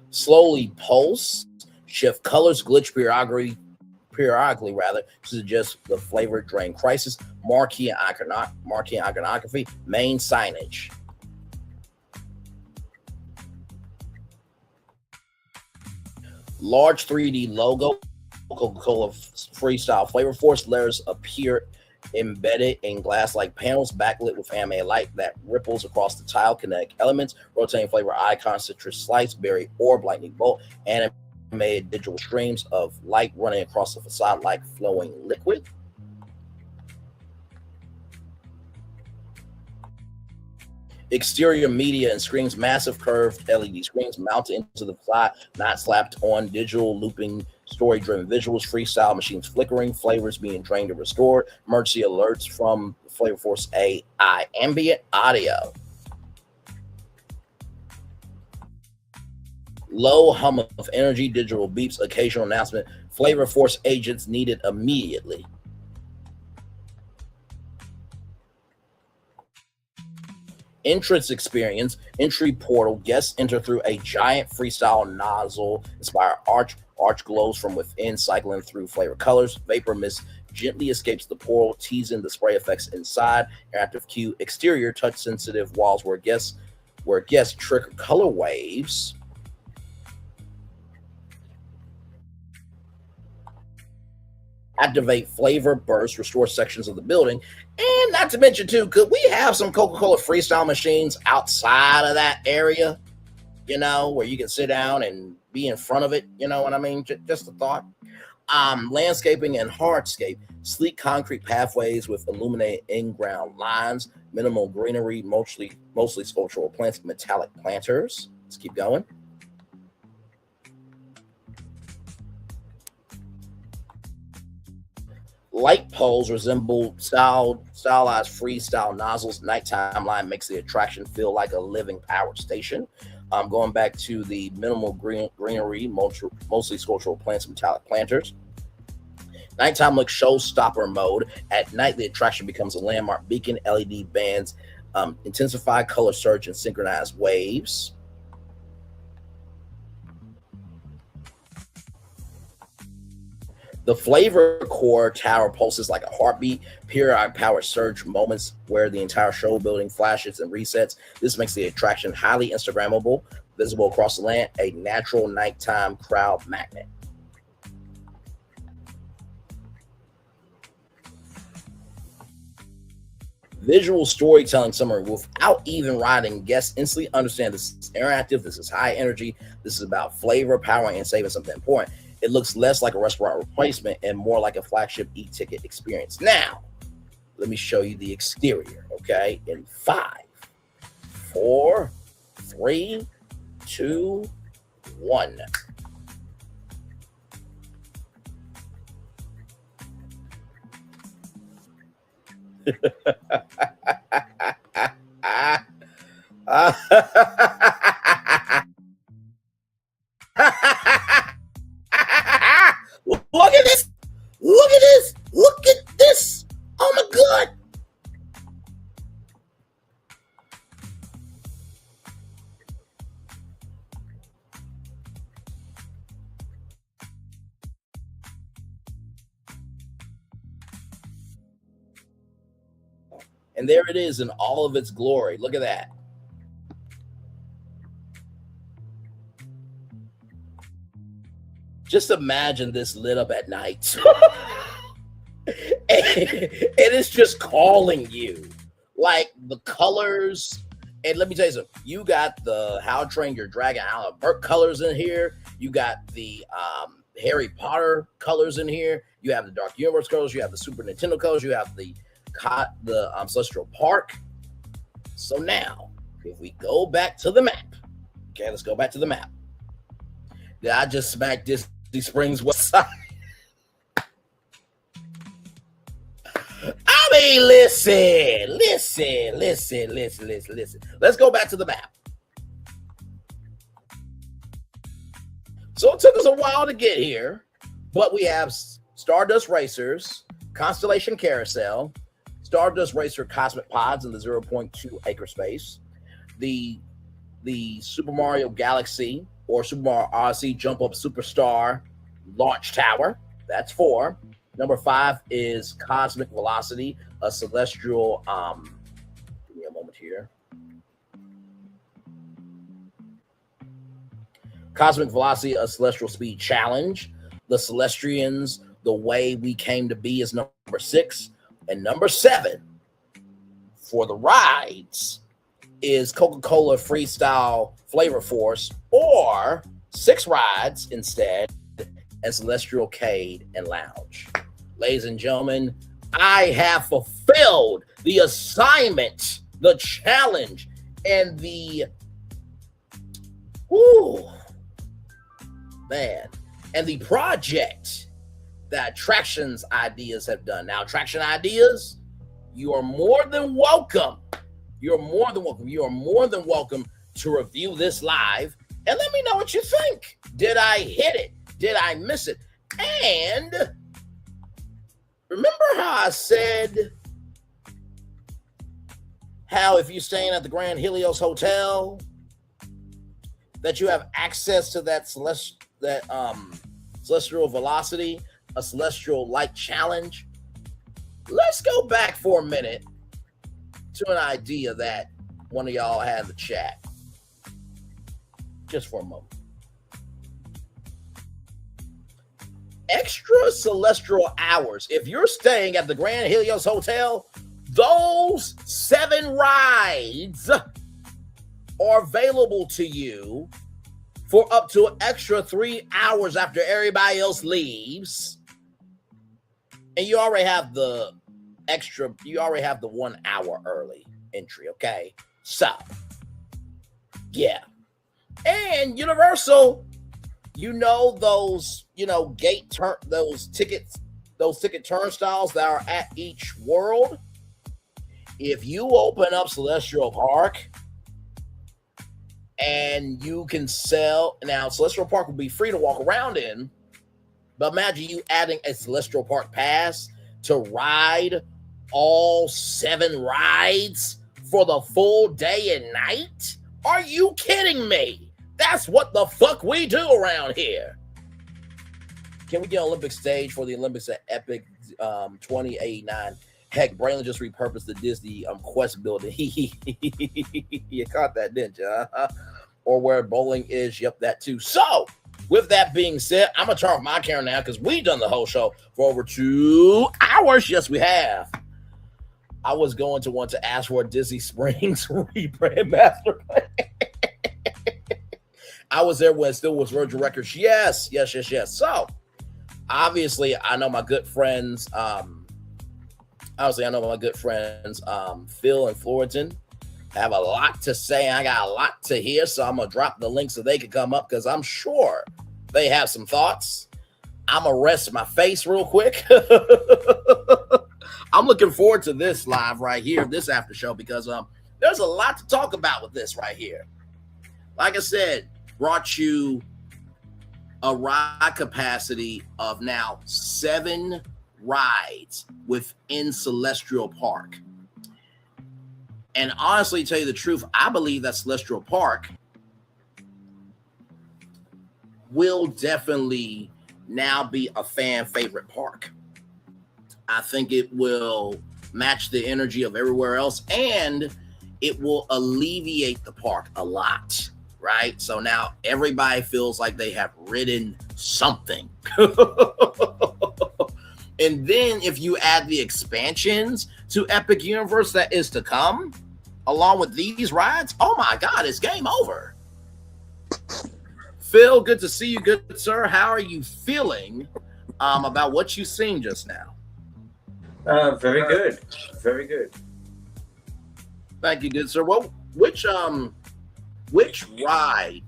slowly pulse, shift colors, glitch periodically to suggest the flavor drain crisis. Marquee and iconography, main signage. Large 3D logo, Coca-Cola Freestyle Flavor Force. Layers appear embedded in glass-like panels, backlit with animated light that ripples across the tile. Connect elements, rotating flavor icon, citrus slice, berry orb, lightning bolt, animated animated digital streams of light running across the facade like flowing liquid. Exterior media and screens, massive curved LED screens mounted into the facade, not slapped on. Digital looping, story-driven visuals, freestyle machines flickering, flavors being drained and restored, emergency alerts from Flavor Force AI, ambient audio. Low hum of energy, digital beeps, occasional announcement, Flavor Force agents needed immediately. Entrance experience, entry portal, guests enter through a giant freestyle nozzle, inspired arch glows from within, cycling through flavor colors. Vapor mist gently escapes the portal, teasing the spray effects inside. Interactive cue, exterior touch sensitive walls where guests trigger color waves. Activate flavor bursts, restore sections of the building. And not to mention, too, could we have some Coca-Cola freestyle machines outside of that area, you know, where you can sit down and be in front of it? You know what I mean? Just a thought. Landscaping and hardscape, sleek concrete pathways with illuminated in-ground lines, minimal greenery, mostly sculptural plants, metallic planters. Let's keep going. Light poles resemble stylized freestyle nozzles. Nighttime light makes the attraction feel like a living power station. Going back to the minimal greenery, mostly sculptural plants, metallic planters. Nighttime looks showstopper mode. At night, the attraction becomes a landmark beacon. LED bands intensify color surge and synchronized waves. The flavor core tower pulses like a heartbeat, periodic power surge moments where the entire show building flashes and resets. This makes the attraction highly Instagrammable, visible across the land, a natural nighttime crowd magnet. Visual storytelling summary without even writing. Guests instantly understand this is interactive, this is high energy, this is about flavor, power, and saving something important. It looks less like a restaurant replacement and more like a flagship e-ticket experience. Now, let me show you the exterior, okay? In 5, 4, 3, 2, 1. Look at this! Look at this! Look at this! Oh my God! And there it is in all of its glory. Look at that. Just imagine this lit up at night. and it's just calling you. Like the colors. And let me tell you something. You got the How to Train Your Dragon Alan Burke colors in here. You got the Harry Potter colors in here. You have the Dark Universe colors. You have the Super Nintendo colors. You have the Celestial Park. So now, if we go back to the map. Okay, let's go back to the map. Did I just smack Disney Springs West Side? I mean, listen. Let's go back to the map. So it took us a while to get here, but we have Stardust Racers, Constellation Carousel, Stardust Racer Cosmic Pods in the 0.2 acre space, the Super Mario Galaxy or Super Mario Odyssey Jump Up Superstar Launch Tower. That's 4. Number 5 is Cosmic Velocity, a celestial. Give me a moment here. Cosmic Velocity, a celestial speed challenge. The Celestians, the way we came to be, is number 6. And number 7 for the rides is Coca-Cola Freestyle Flavor Force or 6 rides instead, and Celestial Cade and Lounge. Ladies and gentlemen, I have fulfilled the assignment, the challenge, and the and the project that Attractions Ideas have done. Now, Attraction Ideas, you are more than welcome. You're more than welcome. You are more than welcome to review this live and let me know what you think. Did I hit it? Did I miss it? And remember how I said how if you're staying at the Grand Helios Hotel that you have access to that celestial velocity, a celestial light challenge? Let's go back for a minute to an idea that one of y'all had in the chat. Just for a moment. Extra celestial hours. If you're staying at the Grand Helios Hotel, those 7 rides are available to you for up to an extra 3 hours after everybody else leaves. And you already have the 1 hour early entry, okay? So, yeah. And Universal, those ticket turnstiles that are at each world. If you open up Celestial Park and you can sell, now Celestial Park will be free to walk around in, but imagine you adding a Celestial Park pass to ride all 7 rides for the full day and night? Are you kidding me? That's what the fuck we do around here. Can we get an Olympic stage for the Olympics at Epic 2089? Heck, Braylon just repurposed the Disney Quest building. You caught that, didn't you? Or where bowling is. Yep, that too. So, with that being said, I'm going to turn off my camera now because we've done the whole show for over 2 hours. Yes, we have. I was going to want to ask for a Disney Springs rebrand master plan. I was there when it still was Virgin Records. Yes. So, obviously, I know my good friends. Phil and Florentin have a lot to say. I got a lot to hear, so I'm going to drop the link so they can come up because I'm sure they have some thoughts. I'm going to rest my face real quick. I'm looking forward to this live right here, this after show, because there's a lot to talk about with this right here. Like I said, brought you a ride capacity of now 7 rides within Celestial Park. And honestly, to tell you the truth, I believe that Celestial Park will definitely now be a fan favorite park. I think it will match the energy of everywhere else, and it will alleviate the park a lot, right? So now everybody feels like they have ridden something. And then if you add the expansions to Epic Universe that is to come, along with these rides, oh my God, it's game over. Phil, good to see you, good sir. How are you feeling about what you've seen just now? Very good. Very good. Thank you, good sir. Well, which ride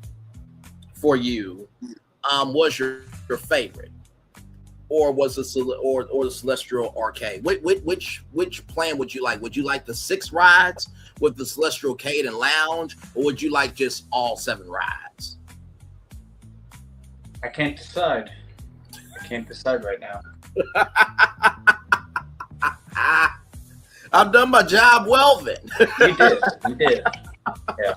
for you was your favorite? Or was the Celestial Arcade? Which plan would you like? Would you like the 6 rides with the Celestial Cade and Lounge, or would you like just all 7 rides? I can't decide. Right now. I've done my job well then. You did. Yeah.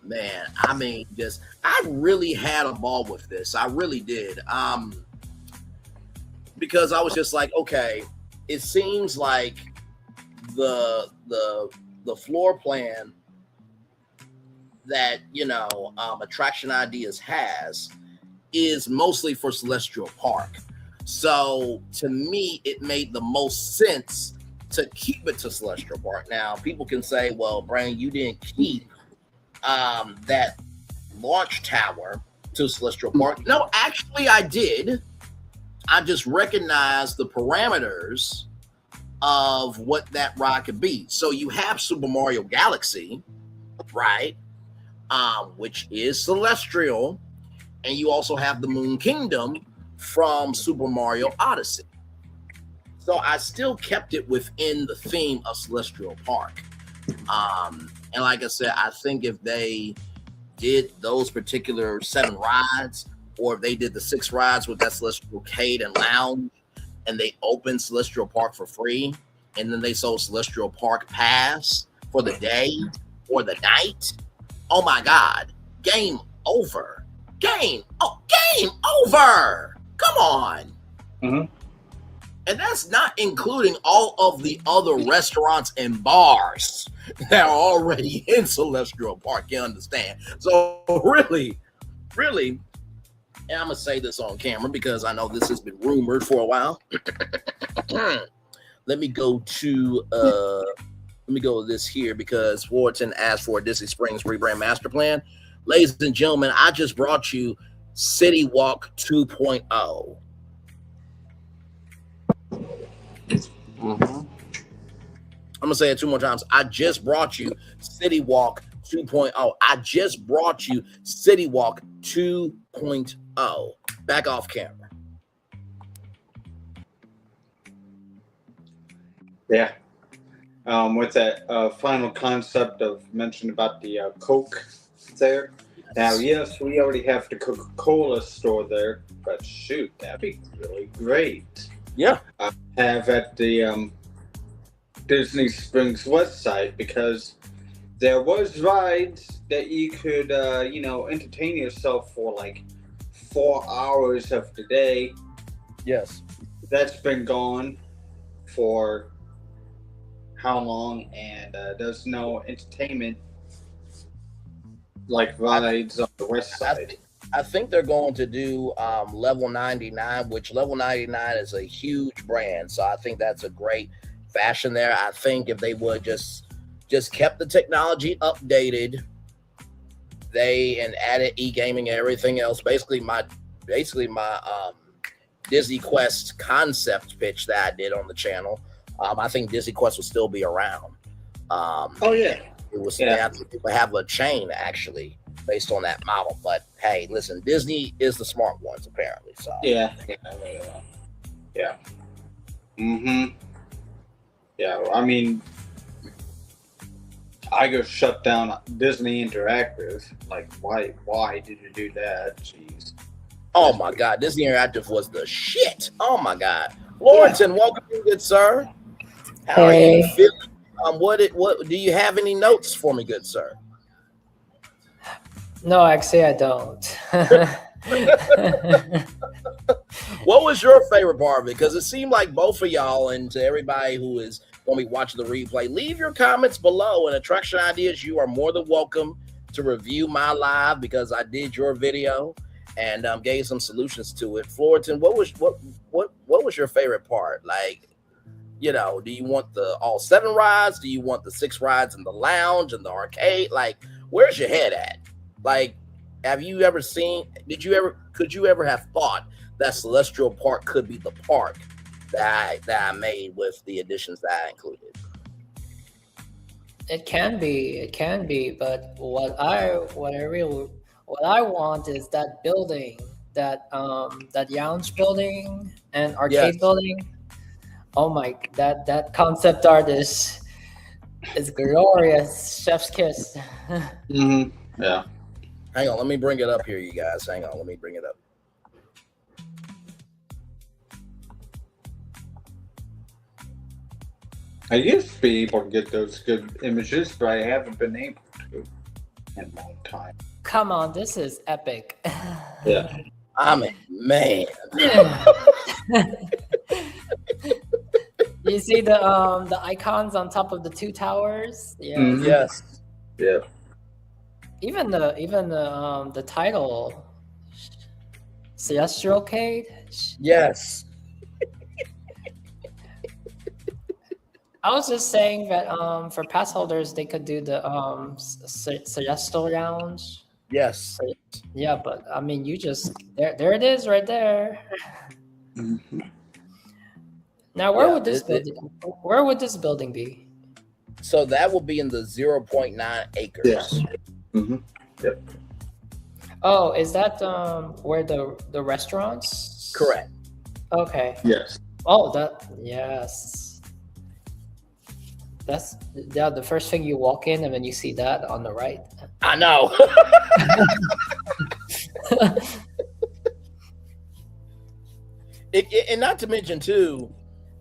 Man, I mean, I really had a ball with this. I really did. Because I was just like, okay, it seems like the floor plan that, Attraction Ideas has is mostly for Celestial Park. So to me, it made the most sense to keep it to Celestial Park. Now, people can say, well, Brian, you didn't keep that launch tower to Celestial Park. No, actually, I did. I just recognized the parameters of what that ride could be. So you have Super Mario Galaxy, right? Which is celestial, and you also have the Moon Kingdom from Super Mario Odyssey. So I still kept it within the theme of Celestial Park. And like I said, I think if they did those particular 7 rides, or if they did the 6 rides with that Celestial Arcade and Lounge, and they opened Celestial Park for free, and then they sold Celestial Park Pass for the day or the night, oh my God, game over. Game over. Come on. Mm-hmm. And that's not including all of the other restaurants and bars that are already in Celestial Park, you understand? So really, and I'm going to say this on camera because I know this has been rumored for a while. Let me go to this here because Florentin asked for a Disney Springs rebrand master plan. Ladies and gentlemen, I just brought you City Walk 2.0. I'm gonna say it 2 more times. I just brought you City Walk 2.0. I just brought you City Walk 2.0. Back off camera. Yeah. With that final concept of mentioned about the Coke there. Now, yes, we already have the Coca-Cola store there, but shoot, that'd be really great. Yeah. Have at the Disney Springs website, because there was rides that you could, entertain yourself for like 4 hours of the day. Yes. That's been gone for how long, and there's no entertainment like rides on the west side. I think they're going to do Level 99, which Level 99 is a huge brand. So I think that's a great fashion there. I think if they would just kept the technology updated, and added e-gaming and everything else. Basically my Disney Quest concept pitch that I did on the channel. I think Disney Quest will still be around. It was have a chain actually based on that model. But hey, listen, Disney is the smart ones apparently. So yeah. Yeah, I mean, I go shut down Disney Interactive. Like, why did you do that? Jeez. Oh my God, Disney Interactive was the shit. Oh my God, Florentin, welcome, good sir. How are you feeling? What do you have any notes for me, good sir? No, actually, I don't. What was your favorite part of it? Because it seemed like both of y'all, and to everybody who is going to be watching the replay, leave your comments below. And Attraction Ideas, you are more than welcome to review my live because I did your video and gave some solutions to it. Florentin, what was your favorite part? Like, you know, do you want all 7 rides? Do you want the 6 rides in the lounge and the arcade? Like, where's your head at? Like, could you ever have thought that Celestial Park could be the park that I made with the additions that I included? It can be, but what I want is that building, that lounge building and arcade building. Oh my, that concept art is glorious. Chef's kiss. Yeah. Hang on, let me bring it up here, you guys. Hang on, let me bring it up. I used to be able to get those good images, but I haven't been able to in a long time. Come on, this is epic. Yeah. I'm a man. You see the icons on top of the 2 towers? Yeah. Yes. Yeah. Even the title, Celestial Arcade. Yes. I was just saying that for pass holders they could do the celestial lounge. Yes. Yeah, but I mean, you just there it is right there. Now, where would this building be? So that will be in the 0.9 acres. Yeah. Yep. Oh, is that where the restaurants? Correct. Okay. Yes. Oh, yes. That's the first thing you walk in, and then you see that on the right. I know. And not to mention too,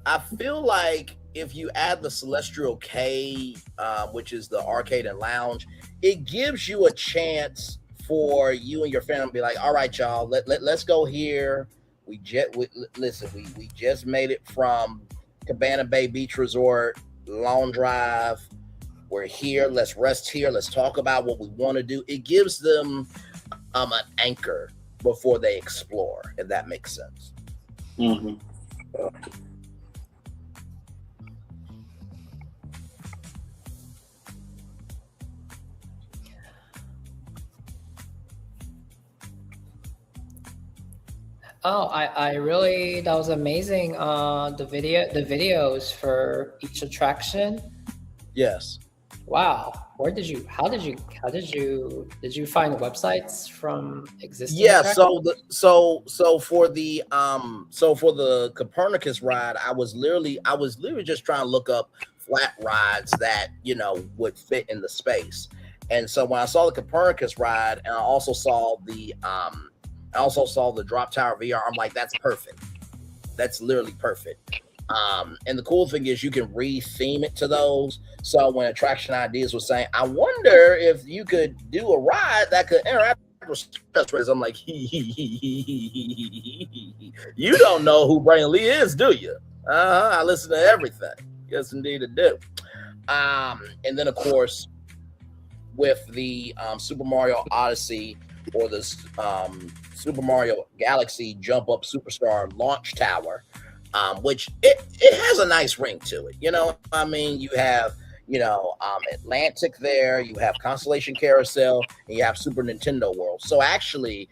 I feel like if you add the Celestial K, which is the arcade and lounge, it gives you a chance for you and your family to be like, all right, y'all, let's go here. We just made it from Cabana Bay Beach Resort, Long Drive. We're here. Let's rest here. Let's talk about what we want to do. It gives them an anchor before they explore, if that makes sense. Mm-hmm. Oh, I really, that was amazing. The videos for each attraction. Yes. Wow. Did you find websites from existing? Yeah. attractions? So for the Copernicus ride, I was literally just trying to look up flat rides that, would fit in the space. And so when I saw the Copernicus ride, and I also saw the Drop Tower VR, I'm like, that's perfect. That's literally perfect. And the cool thing is you can re-theme it to those. So when Attraction Ideas was saying, I wonder if you could do a ride that could interact with Stress, I'm like, you don't know who Brain Lee is, do you? I listen to everything. Yes, indeed, I do. And then, of course, with the Super Mario Odyssey or the Super Mario Galaxy Jump Up Superstar Launch Tower, which it has a nice ring to it. You have Atlantic there, you have Constellation Carousel, and you have Super Nintendo World. So actually,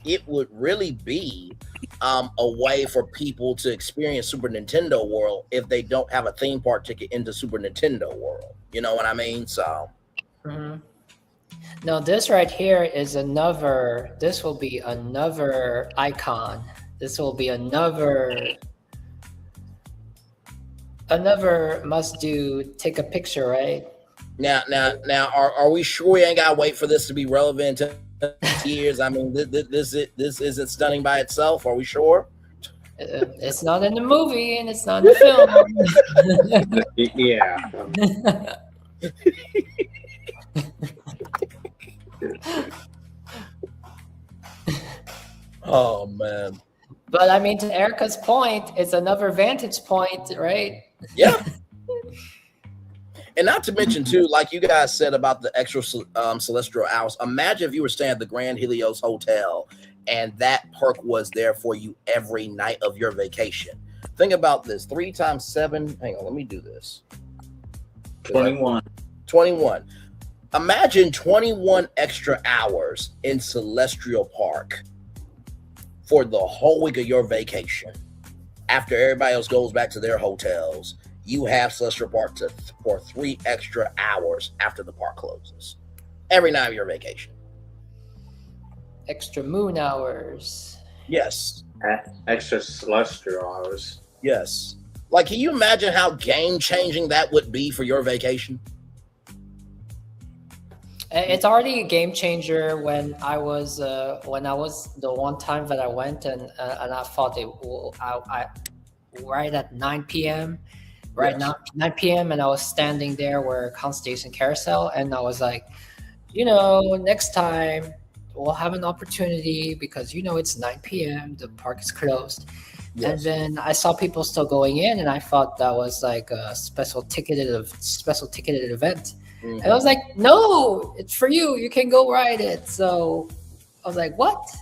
it would really be a way for people to experience Super Nintendo World if they don't have a theme park ticket into Super Nintendo World. You know what I mean? So. Mm-hmm. No, this right here is this will be another icon. This will be another must do, take a picture, right? Now, are we sure we ain't gotta wait for this to be relevant to years? I mean, this isn't stunning by itself. Are we sure? It's not in the movie and it's not in the film. Yeah. Oh man. But I mean, to Erica's point, it's another vantage point, right? Yeah. And not to mention too, like you guys said about the extra celestial hours, imagine if you were staying at the Grand Helios Hotel and that perk was there for you every night of your vacation. Think about this, 3 times 7, hang on, let me do this. 21. Imagine 21 extra hours in Celestial Park for the whole week of your vacation. After everybody else goes back to their hotels, you have Celestial Park for 3 extra hours after the park closes. Every night of your vacation. Extra moon hours. Yes. Extra celestial hours. Yes. Like, can you imagine how game-changing that would be for your vacation? It's already a game changer. When I was the one time that I went and I thought I right at 9 p.m. Right now 9 p.m. and I was standing there where Constellation Carousel, and I was like, next time we'll have an opportunity because it's 9 p.m. the park is closed. Yes. And then I saw people still going in, and I thought that was like a special ticketed event. Mm-hmm. And I was like, no, it's for you. You can go ride it. So I was like, what?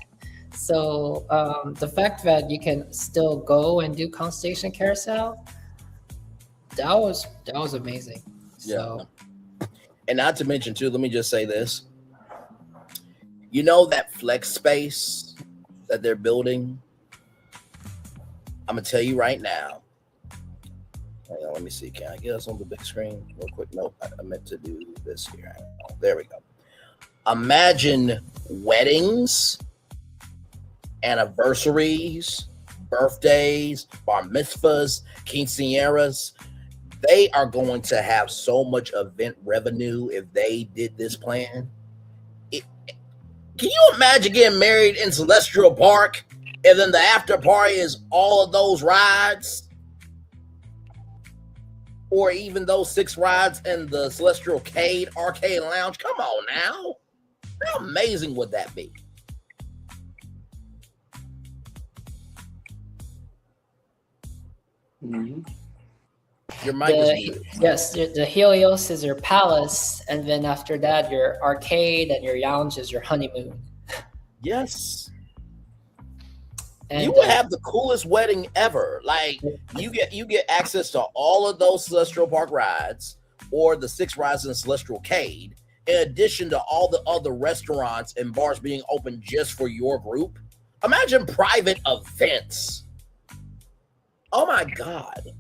So the fact that you can still go and do Constellation Carousel, was amazing. So And not to mention too, let me just say this. You know that flex space that they're building? I'm gonna tell you right now. Hang on, let me see. Can I get us on the big screen real quick? Nope, I meant to do this here. Oh, there we go. Imagine weddings, anniversaries, birthdays, bar mitzvahs, quinceañeras. They are going to have so much event revenue if they did this plan. Can you imagine getting married in Celestial Park and then the after party is all of those rides? Or even those 6 rides in the Celestial Arcade Lounge? Come on now. How amazing would that be? Mm-hmm. Your mic is muted. Yes, the Helios is your palace, and then after that, your arcade and your lounge is your honeymoon. Yes. And you would have the coolest wedding ever. Like you get access to all of those Celestial Park rides or the 6 rides in the Celestial Arcade, in addition to all the other restaurants and bars being open just for your group. Imagine private events. Oh my God.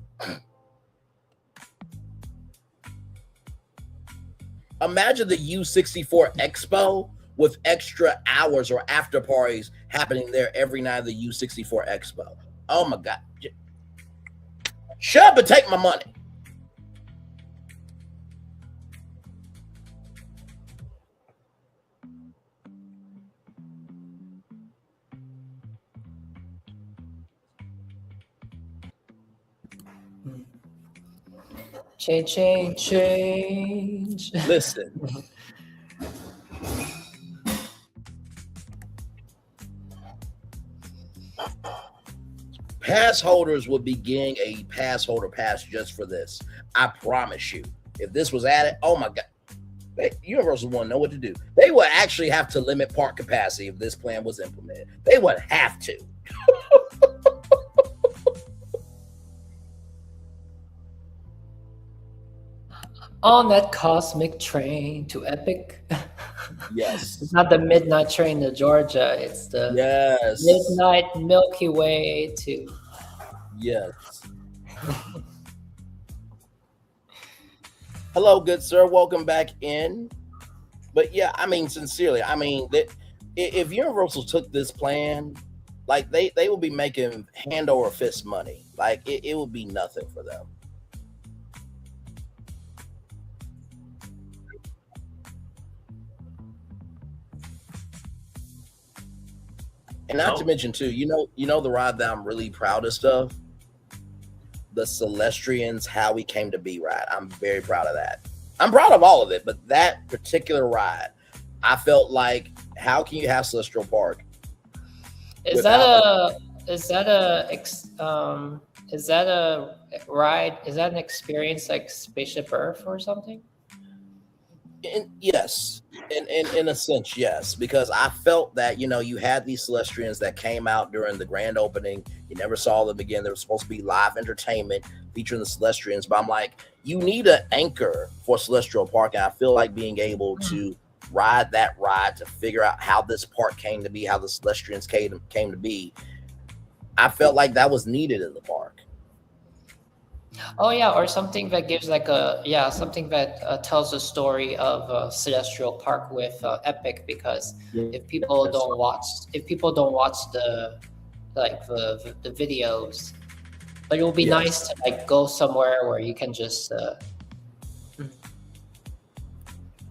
Imagine the U64 Expo with extra hours or after parties happening there every night of the U64 Expo. Oh my God. Shut up and take my money. Change. Listen. Pass holders would be getting a pass holder pass just for this. I promise you. If this was added, oh my God. Universal wouldn't know what to do. They would actually have to limit park capacity if this plan was implemented. They would have to. On that cosmic train to Epic. Yes. It's not the midnight train to Georgia. It's the midnight Milky Way to. Yes. Hello, good sir. Welcome back in. But yeah, I mean, sincerely, I mean, if Universal took this plan, like they will be making hand over fist money. Like it would be nothing for them. And not to mention too, you know the ride that I'm really proudest of? The Celestrians How We Came to Be ride. I'm very proud of that. I'm proud of all of it, but that particular ride, I felt like, how can you have Celestial Park? Is that a ride? Is that an experience like Spaceship Earth or something? Yes, in a sense, yes, because I felt that you had these Celestrians that came out during the grand opening. You never saw them again. There was supposed to be live entertainment featuring the Celestrians, but I'm like, you need an anchor for Celestial Park, and I feel like being able to ride that ride to figure out how this park came to be, how the Celestrians came to be. I felt like that was needed in the park. Oh yeah, or something that gives something that tells the story of Celestial Park with Epic, because if people don't watch the videos, but it will be nice to like go somewhere where you can just.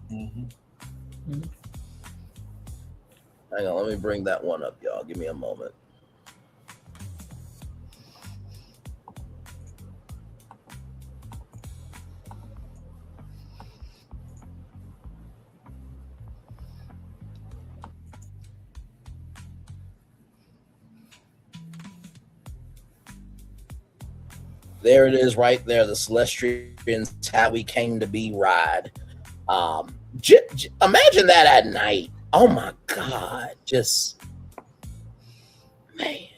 Hang on, let me bring that one up, y'all. Give me a moment. There it is right there. The Celestrians How We Came to Be ride. Imagine that at night. Oh my God. Just, man.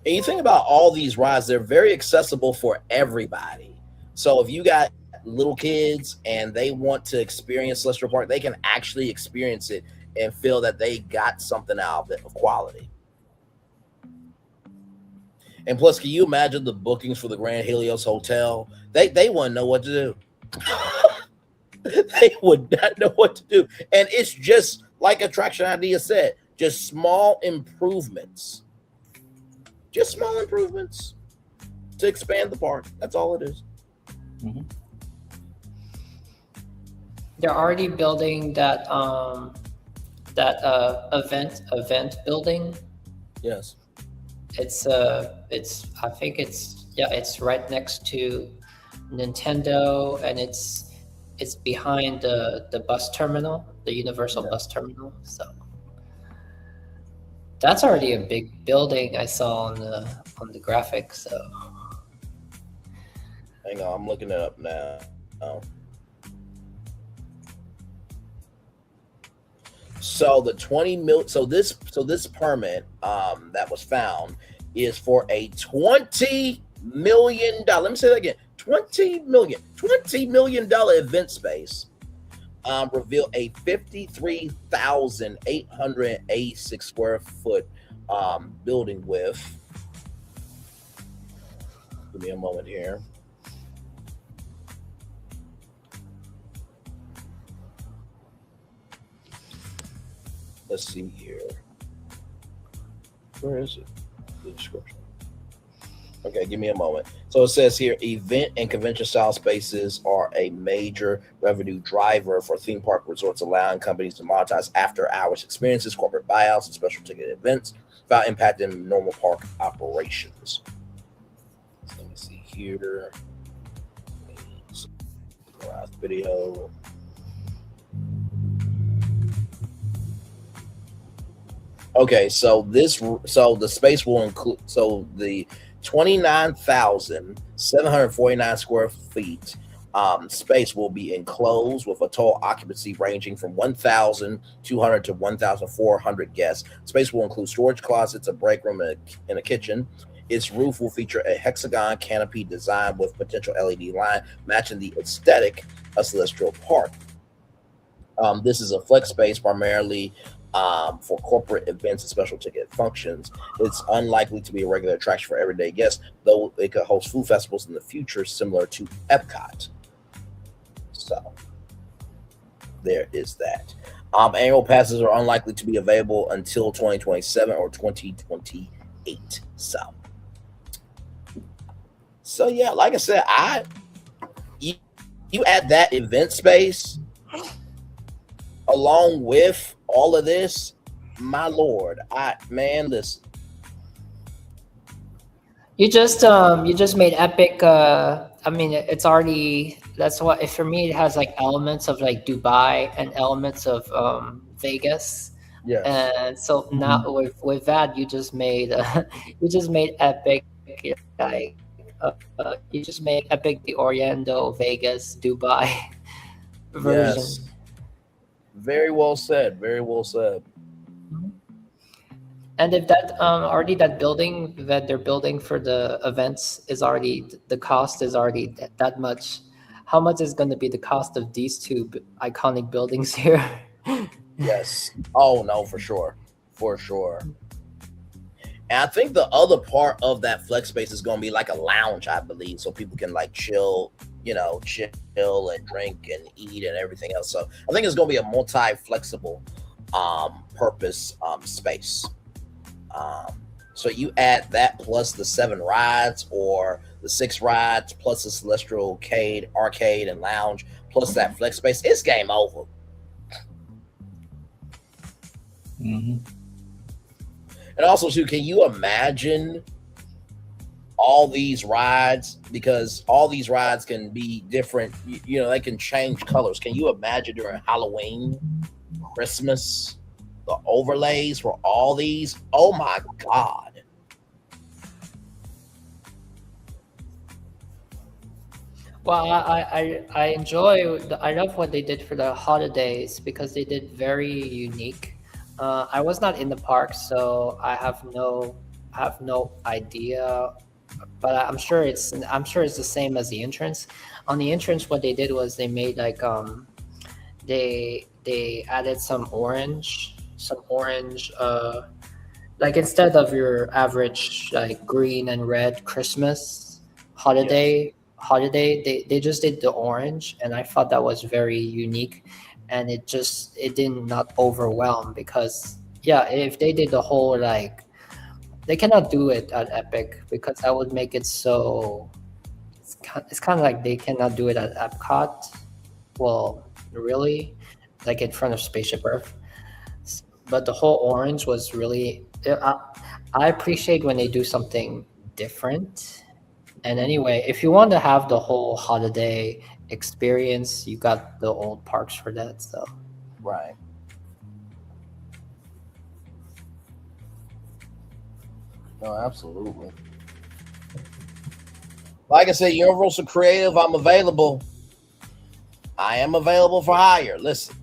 And you think about all these rides, they're very accessible for everybody. So if you got little kids and they want to experience Celestial Park, they can actually experience it and feel that they got something out of it of quality. And plus, can you imagine the bookings for the Grand Helios Hotel? They wouldn't know what to do. They would not know what to do. And it's just like Attraction Idea said, just small improvements. Just small improvements to expand the park. That's all it is. Mm-hmm. They're already building that event building. Yes. It's I think it's right next to Nintendo, and it's behind the bus terminal, the Universal bus terminal. So that's already a big building I saw on the graphic. So hang on, I'm looking it up now. So the 20 mil. So this permit that was found is for a $20 million. Let me say that again. $20 million event space. Reveal a 53,886 square foot building with. Give me a moment here. Let's see here. Where is it? The description. Okay, give me a moment. So it says here, event and convention style spaces are a major revenue driver for theme park resorts, allowing companies to monetize after hours experiences, corporate buyouts, and special ticket events without impacting normal park operations. So let me see here. Video. Okay, so the space will include, so the 29,749 square feet space will be enclosed with a total occupancy ranging from 1,200 to 1,400 guests. Space will include storage closets, a break room, and a kitchen. Its roof will feature a hexagon canopy design with potential LED line matching the aesthetic of Celestial Park. This is a flex space primarily for corporate events and special ticket functions. It's unlikely to be a regular attraction for everyday guests, though it could host food festivals in the future similar to Epcot. So there is that. Annual passes are unlikely to be available until 2027 or 2028. So yeah, like I said, you add that event space along with all of this, my lord, listen. you just made Epic. I mean, it's already, that's what, for me, it has like elements of like Dubai and elements of Vegas. Yeah. And so now with that, you just made Epic like you just made Epic the Orlando, Vegas, Dubai version. Yes. Very well said. Very well said. And if that already that building that they're building for the events is already, the cost is already that much, how much is going to be the cost of these two iconic buildings here? Yes. Oh no, for sure. For sure. And I think the other part of that flex space is going to be like a lounge, I believe, so people can like chill and drink and eat and everything else. So I think it's going to be a multi-flexible purpose space. So you add that plus the 7 rides or the 6 rides plus the Celestial arcade and lounge plus that flex space, it's game over. Mm-hmm. And also, too, can you imagine all these rides? Because all these rides can be different. They can change colors. Can you imagine during Halloween, Christmas, the overlays for all these? Oh my God. Well, I love what they did for the holidays because they did very unique. I was not in the park, so I have no have no idea, but I'm sure it's the same as the entrance. On the entrance, what they did was they made like they added some orange, like instead of your average like green and red Christmas holiday, they just did the orange, and I thought that was very unique, and it did not overwhelm, because yeah, if they did the whole like, they cannot do it at Epic because that would make it so it's kind of like they cannot do it at Epcot. Well, really, like in front of Spaceship Earth. But the whole orange was really, I appreciate when they do something different. And anyway, if you want to have the whole holiday experience, you got the old parks for that. So right. No, absolutely. Like I said, Universal Creative, I'm available. I am available for hire. Listen.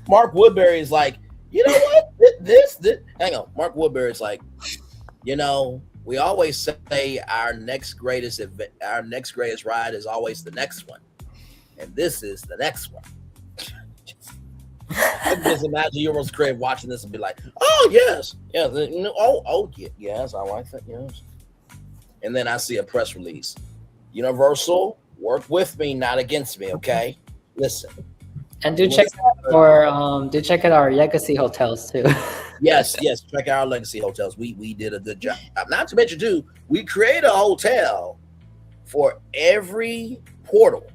Mark Woodbury is like, you know what? This hang on. Mark Woodbury is like, you know, we always say our next greatest ride is always the next one, and this is the next one. I can just imagine Universal Creative watching this and be like, "Oh yes, yeah, yes, I like that, yes." And then I see a press release: Universal, work with me, not against me. Okay, listen. And do check out our legacy hotels too. Yes, check out our legacy hotels. We did a good job. Not to mention too, we created a hotel for every portal.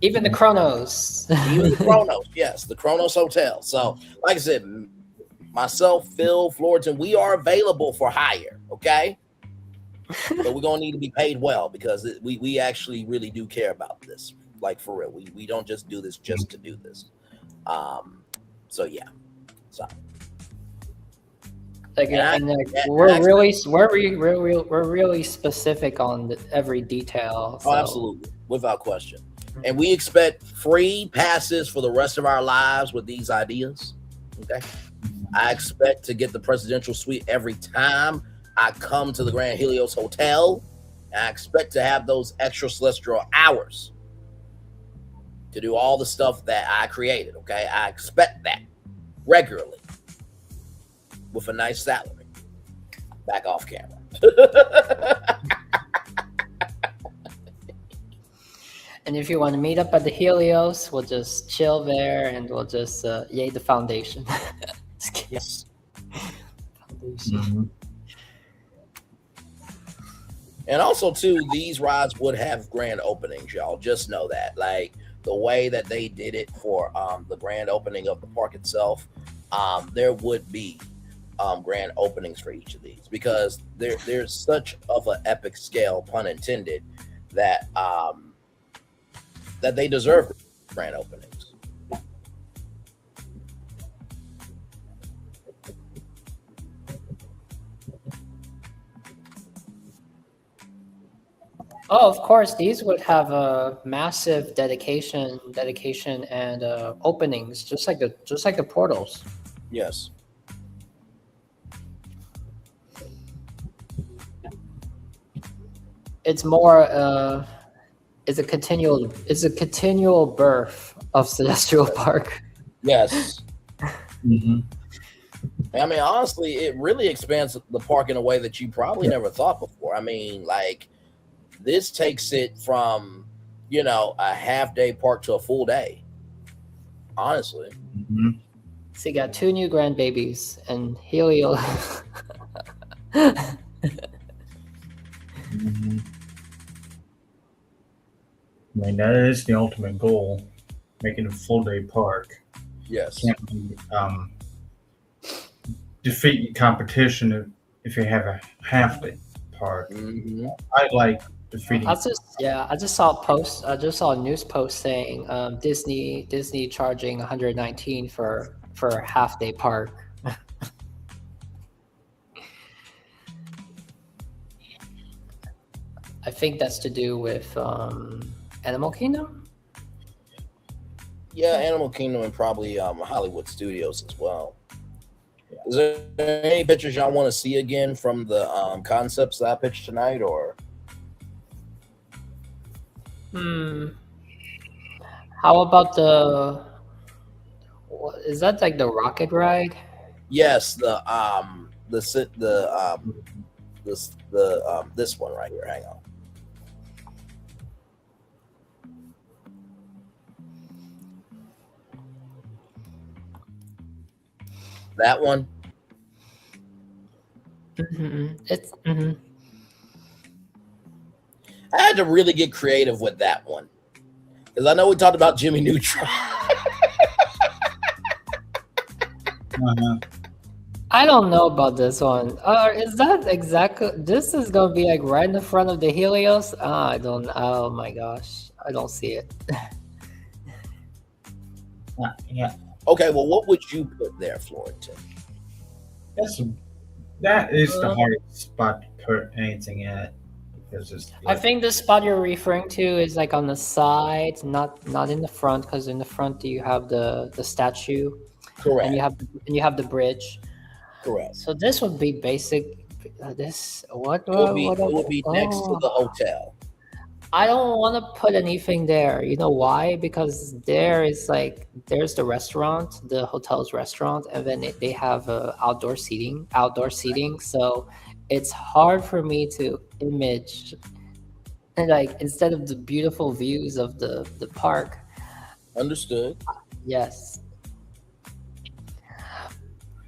Even the Chronos. Even the Chronos, yes, the Chronos Hotel. So, like I said, myself, Phil, Florentin, we are available for hire, okay? But we're going to need to be paid well, because we actually really do care about this. Like, for real. We don't just do this just to do this. So, yeah. So. We're really specific on every detail. So. Oh, absolutely, without question. And we expect free passes for the rest of our lives with these ideas. Okay, I expect to get the presidential suite every time I come to the Grand Helios Hotel. And I expect to have those extra celestial hours to do all the stuff that I created. Okay, I expect that regularly with a nice salary. Back off camera. And if you want to meet up at the Helios, we'll just chill there and we'll just yay the foundation. Yes. Mm-hmm. And also, too, these rides would have grand openings, y'all. Just know that. Like, the way that they did it for the grand opening of the park itself, there would be grand openings for each of these, because there's such of an epic scale, pun intended, that that they deserve grand openings. Oh, of course, these would have a massive dedication and openings, just like the portals. Yes. It's more it's a continual birth of Celestial Park. Yes. Mm-hmm. I mean, honestly, it really expands the park in a way that you probably never thought before. I mean, like, this takes it from, you know, a half-day park to a full day. Honestly. Mm-hmm. So you got 2 new grandbabies and Helio. Mm-hmm. I mean, that is the ultimate goal, making a full day park. Yes. Can't be, defeat your competition if you have a half day park. Mm-hmm. I like defeating. I just saw a news post saying Disney charging $119 for a half day park. I think that's to do with Animal Kingdom? Yeah, Animal Kingdom and probably Hollywood Studios as well. Is there any pictures y'all want to see again from the concepts that I pitched tonight, or? How about is that like the rocket ride? Yes, this one right here. Hang on. That one. It's I had to really get creative with that one because I know we talked about Jimmy Neutron. I don't know about this one. Is that exactly? This is gonna be like right in the front of the Helios. I don't. Oh my gosh, I don't see it. Yeah. Okay, well, what would you put there, Florentin? That is the hardest spot to put anything at because it's. I think the spot you're referring to is like on the side, not in the front, because in the front you have the statue, correct, and you have the bridge, correct. So this would be basic. This what? It would be next to the hotel. I don't want to put anything there. You know why? Because there's the restaurant, the hotel's restaurant, and then they have outdoor seating. So it's hard for me to image, and like instead of the beautiful views of the park. Understood. Yes.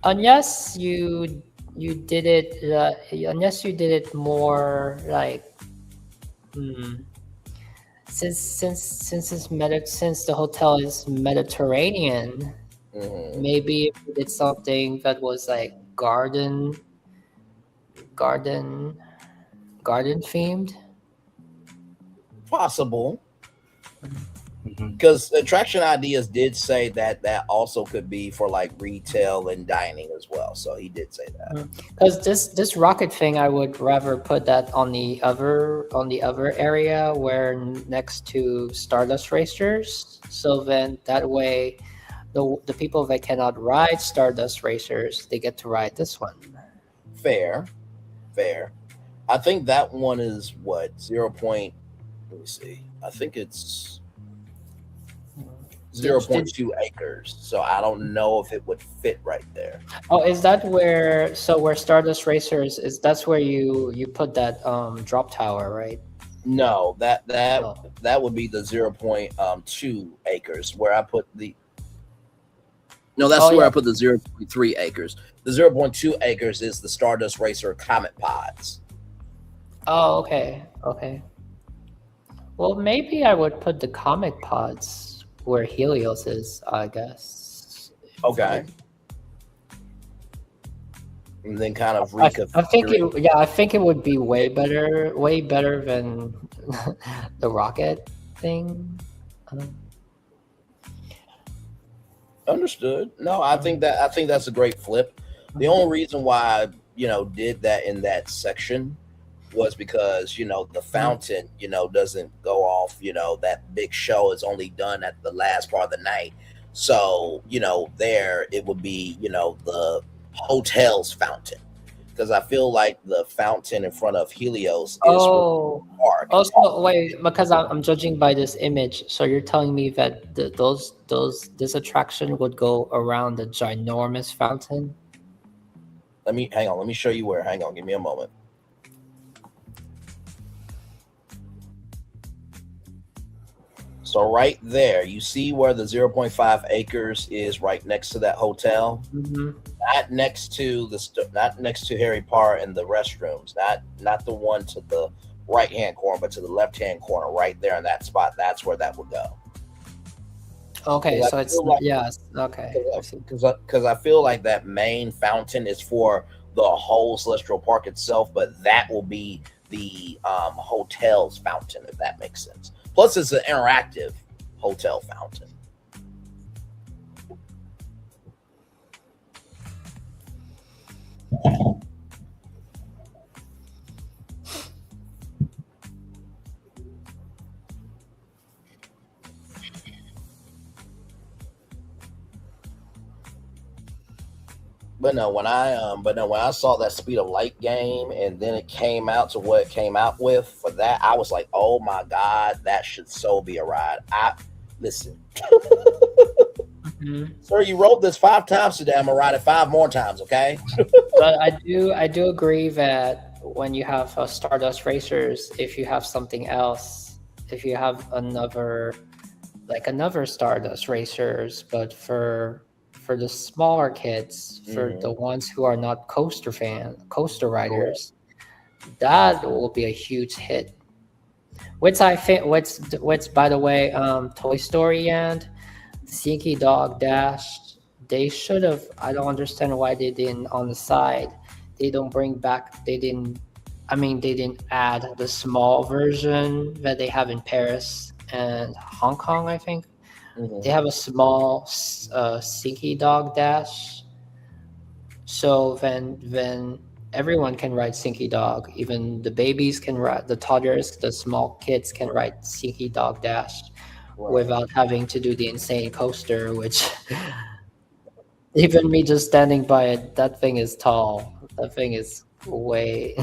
Unless you did it more like. Since the hotel is Mediterranean, maybe if we did something that was like garden themed. Possible. Because Attraction Ideas did say that also could be for like retail and dining as well. So he did say that. Because this rocket thing, I would rather put that on the other area where next to Stardust Racers. So then that way, the people that cannot ride Stardust Racers, they get to ride this one. Fair. I think that one is what 0. Let me see. I think it's 0.2 acres, so I don't know if it would fit right there. Oh, is that where Stardust Racers is? That's where you put that drop tower, right? No, that would be the 0.2 acres where I put the. No, that's where I put the 0.3 acres. The 0.2 acres is the Stardust Racer Comet Pods. Oh, okay. Well, maybe I would put the Comet Pods where Helios is, I guess. Okay. And then kind of I think it would be way better than the rocket thing. Understood. No, I think that's a great flip. The only reason why I did that in that section was because the fountain doesn't go off. That big show is only done at the last part of the night. So there it would be the hotel's fountain, because I feel like the fountain in front of Helios is park. Also, wait, because I'm judging by this image. So you're telling me that this attraction would go around the ginormous fountain? Let me show you where. Hang on, give me a moment. So right there, you see where the 0.5 acres is, right next to that hotel. Not next to Harry Potter and the restrooms. Not the one to the right hand corner, but to the left hand corner, right there in that spot. That's where that would go. Okay, so it's okay. Because I feel like that main fountain is for the whole Celestial Park itself, but that will be the hotel's fountain, if that makes sense. Plus, it's an interactive hotel fountain. When I saw that speed of light game and then it came out to what it came out with for that, I was like, oh my god, that should so be a ride. Listen. Sir, you rode this 5 times today. I'm gonna ride it 5 more times, okay? But I do agree that when you have Stardust Racers, if you have something else, if you have another Stardust Racers, but for the smaller kids, for the ones who are not coaster riders, that will be a huge hit. Which I think, what's by the way, Toy Story and Sneaky Dog Dash, they should have. I don't understand why they didn't on the side. They didn't add the small version that they have in Paris and Hong Kong, I think. They have a small Sneaky Dog Dash. So then everyone can ride Sneaky Dog. Even the babies can ride, the toddlers, the small kids can ride Sneaky Dog Dash without having to do the insane coaster, which even me just standing by it, that thing is tall. That thing is way.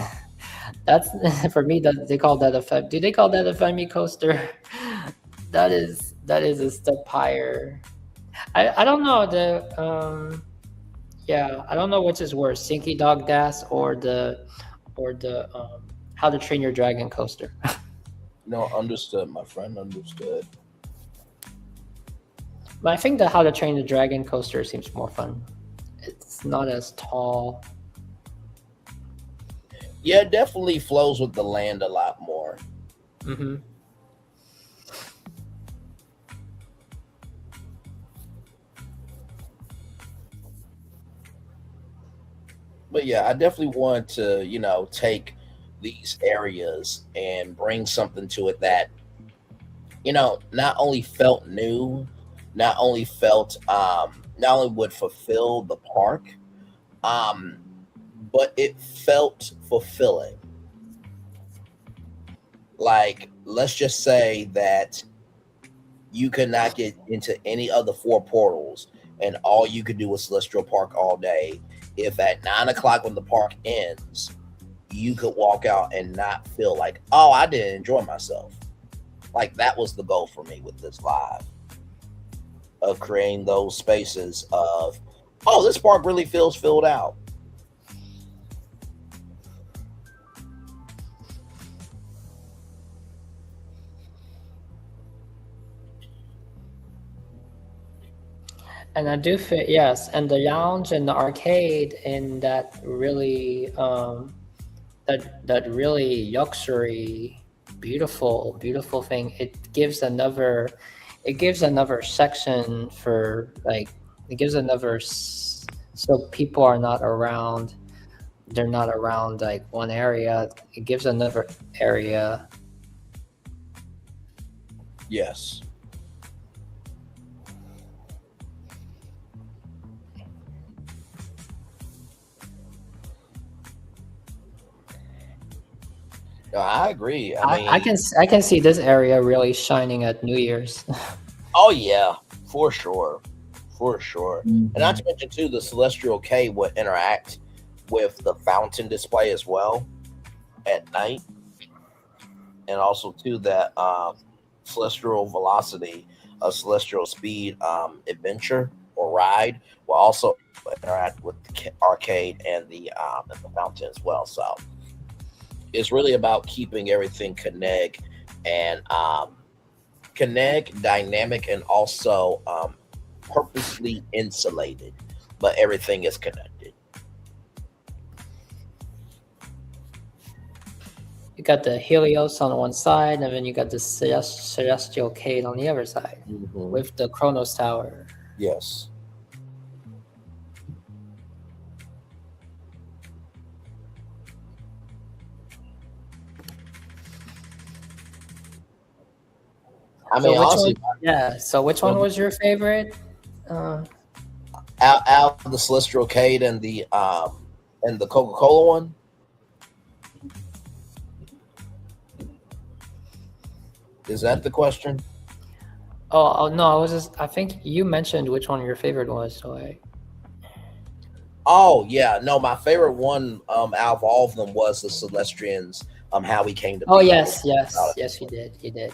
That's for me. That they call that a do they call that a Femi coaster? That is a step higher. I don't know I don't know which is worse, Sneaky Dog Dash or the How to Train Your Dragon coaster. No, understood, my friend, understood. But I think the How to Train the Dragon coaster seems more fun. It's not as tall. Yeah, it definitely flows with the land a lot more. Mm-hmm. But yeah, I definitely want to, take these areas and bring something to it that, not only felt new, not only would fulfill the park, but it felt fulfilling. Like, let's just say that you could not get into any of the 4 portals and all you could do was Celestial Park all day. If at 9 o'clock when the park ends, you could walk out and not feel like, oh, I didn't enjoy myself. Like, that was the goal for me with this live, of creating those spaces of, oh, this park really feels filled out. And I do feel, yes, and the lounge and the arcade in that really that really luxury, beautiful thing. It gives another section for so people are not around. They're not around like one area. It gives another area. Yes. No, I agree. I can see this area really shining at New Year's. Oh yeah, for sure. And not to mention too, the Celestial K would interact with the fountain display as well at night, and also too that Celestial Velocity, Celestial Speed adventure or ride will also interact with the arcade and the fountain as well. So it's really about keeping everything connect and dynamic, and also purposely insulated, but everything is connected. You got the Helios on one side, and then you got the Celestial Cade on the other side, with the Kronos Tower. Yes. I mean, honestly, So which one was your favorite? Out of the Celestial Cade and the Coca-Cola one. Is that the question? Oh no, I think you mentioned which one your favorite was. So Oh yeah, no, my favorite one out of all of them was the Celestians. How we came to be. Oh yes, you did. You did.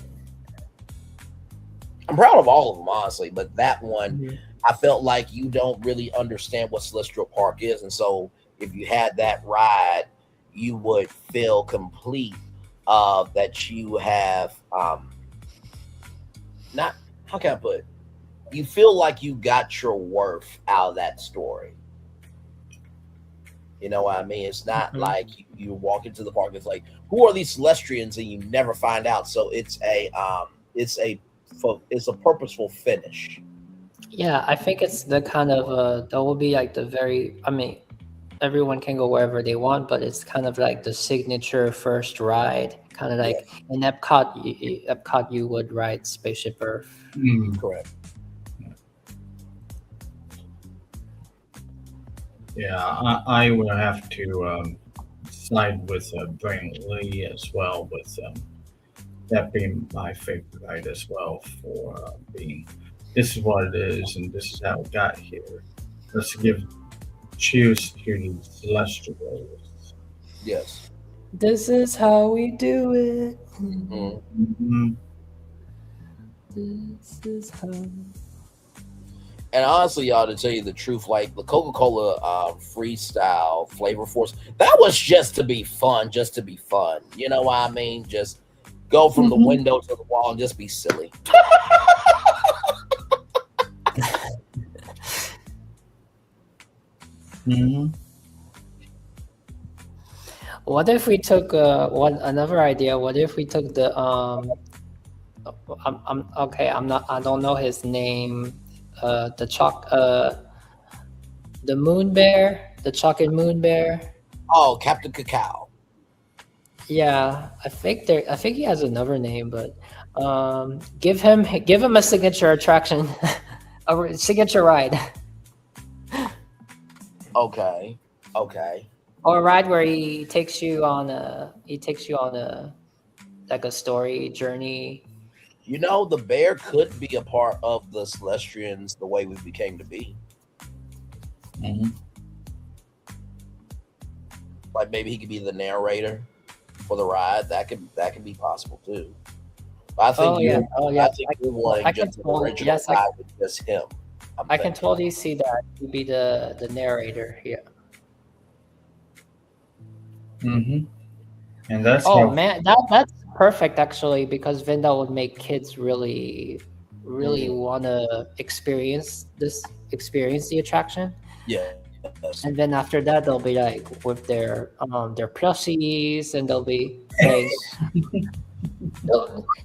I'm proud of all of them, honestly, but that one, Mhm. I felt like you don't really understand what Celestial Park is, and so if you had that ride, you would feel complete. That you have not, how can I put it? You feel like you got your worth out of that story. You know what I mean? It's not like you walk into the park. It's like, who are these Celestians, and you never find out. So it's a purposeful finish. Yeah, I think it's the kind of that will be like the very. I mean, everyone can go wherever they want, but it's kind of like the signature first ride. Kind of like in Epcot, you would ride Spaceship Earth. Correct. Yeah, I will have to side with Brian Lee as well, with that being my favorite ride as well, for being, this is what it is and this is how it got here. Let's give cheers to the Celestials. Yes. This is how we do it. This is how. And honestly, y'all, to tell you the truth, like the Coca-Cola freestyle flavor force, that was just to be fun, You know what I mean? Just go from the window to the wall and just be silly. What if we took another idea? What if we took the I'm okay. I don't know his name. The moon bear, the chocolate moon bear. Oh, Captain Cacao. Yeah, I think he has another name, but give him a signature attraction, a signature ride. Okay. Or a ride where he takes you on a like a story journey. You know, the bear could be a part of the Celestians, the way we became to be. Like maybe he could be the narrator for the ride. That could be possible too. But I think I think you're wanting just the original ride with just him. I can totally see that he'd be the narrator here. And that's man, that's perfect actually, because then that would make kids really want to experience the attraction. Yeah. And then after that, they'll be like with their plushies, and they'll be like,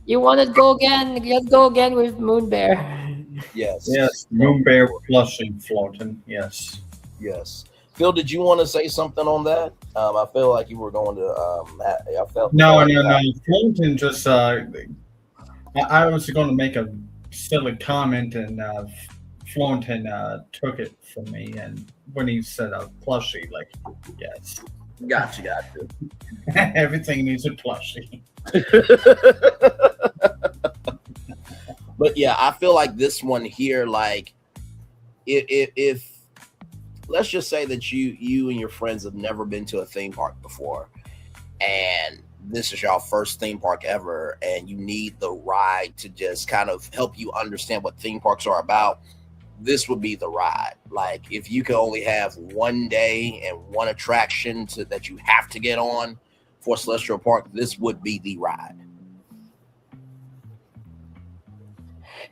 "You want to go again? Let's go again with Moon Bear." Yes, Moon Bear plushie, Florentin. Yes. Phil, did you want to say something on that? I feel like you were going to. I felt no. Florentin just. I was going to make a silly comment, and Florentin took it from me. And when he said a plushie, like, yes, gotcha. Everything needs a plushie. But yeah, I feel like this one here, like, if let's just say that you and your friends have never been to a theme park before, and this is your first theme park ever, and you need the ride to just kind of help you understand what theme parks are about, this would be the ride. Like, if you could only have one day and one attraction that you have to get on for Celestial Park, this would be the ride.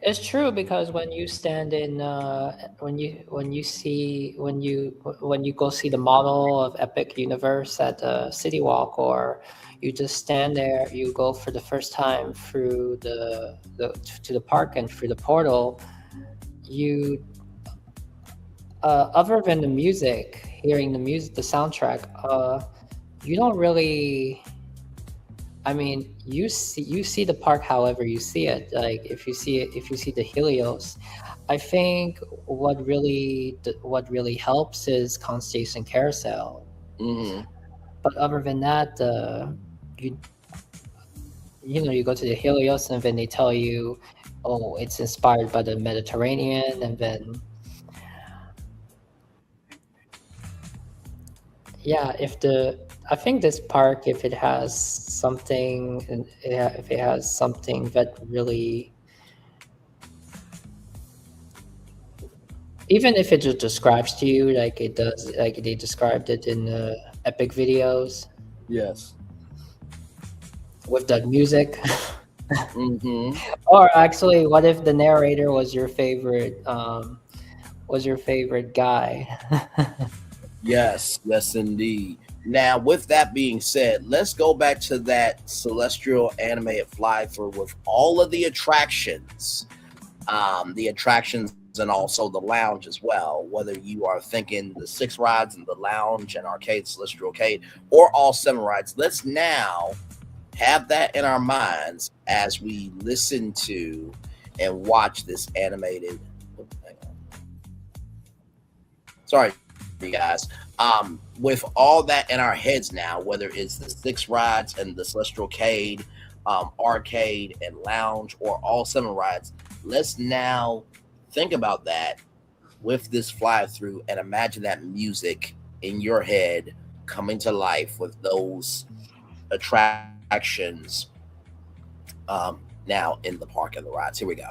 It's true, because when you stand in when you go see the model of Epic Universe at City Walk, or you just stand there, you go for the first time through to the park and through the portal, you other than the music, hearing the music, the soundtrack, you don't really. I mean, you see the park however you see it. Like if you see the Helios, I think what really helps is Constellation Carousel. But other than that, you go to the Helios, and then they tell you, oh, it's inspired by the Mediterranean, and then Yeah, I think this park, if it has something, if it has something that really, even if it just describes to you like it does, like they described it in the Epic videos Yes. with that music. Mm-hmm. Or actually, what if the narrator was your favorite guy? Yes, yes, indeed. Now, with that being said, let's go back to that celestial animated fly through with all of the attractions, and also the lounge as well. Whether you are thinking the 6 rides in the lounge and arcade, celestial arcade, or all 7 rides, let's now have that in our minds as we listen to and watch this animated. Hang on. Sorry, you guys. With all that in our heads now, whether it's the 6 rides and the celestial arcade, arcade and lounge, or all 7 rides, let's now think about that with this fly through and imagine that music in your head coming to life with those attractions now in the park and the rides. Here we go.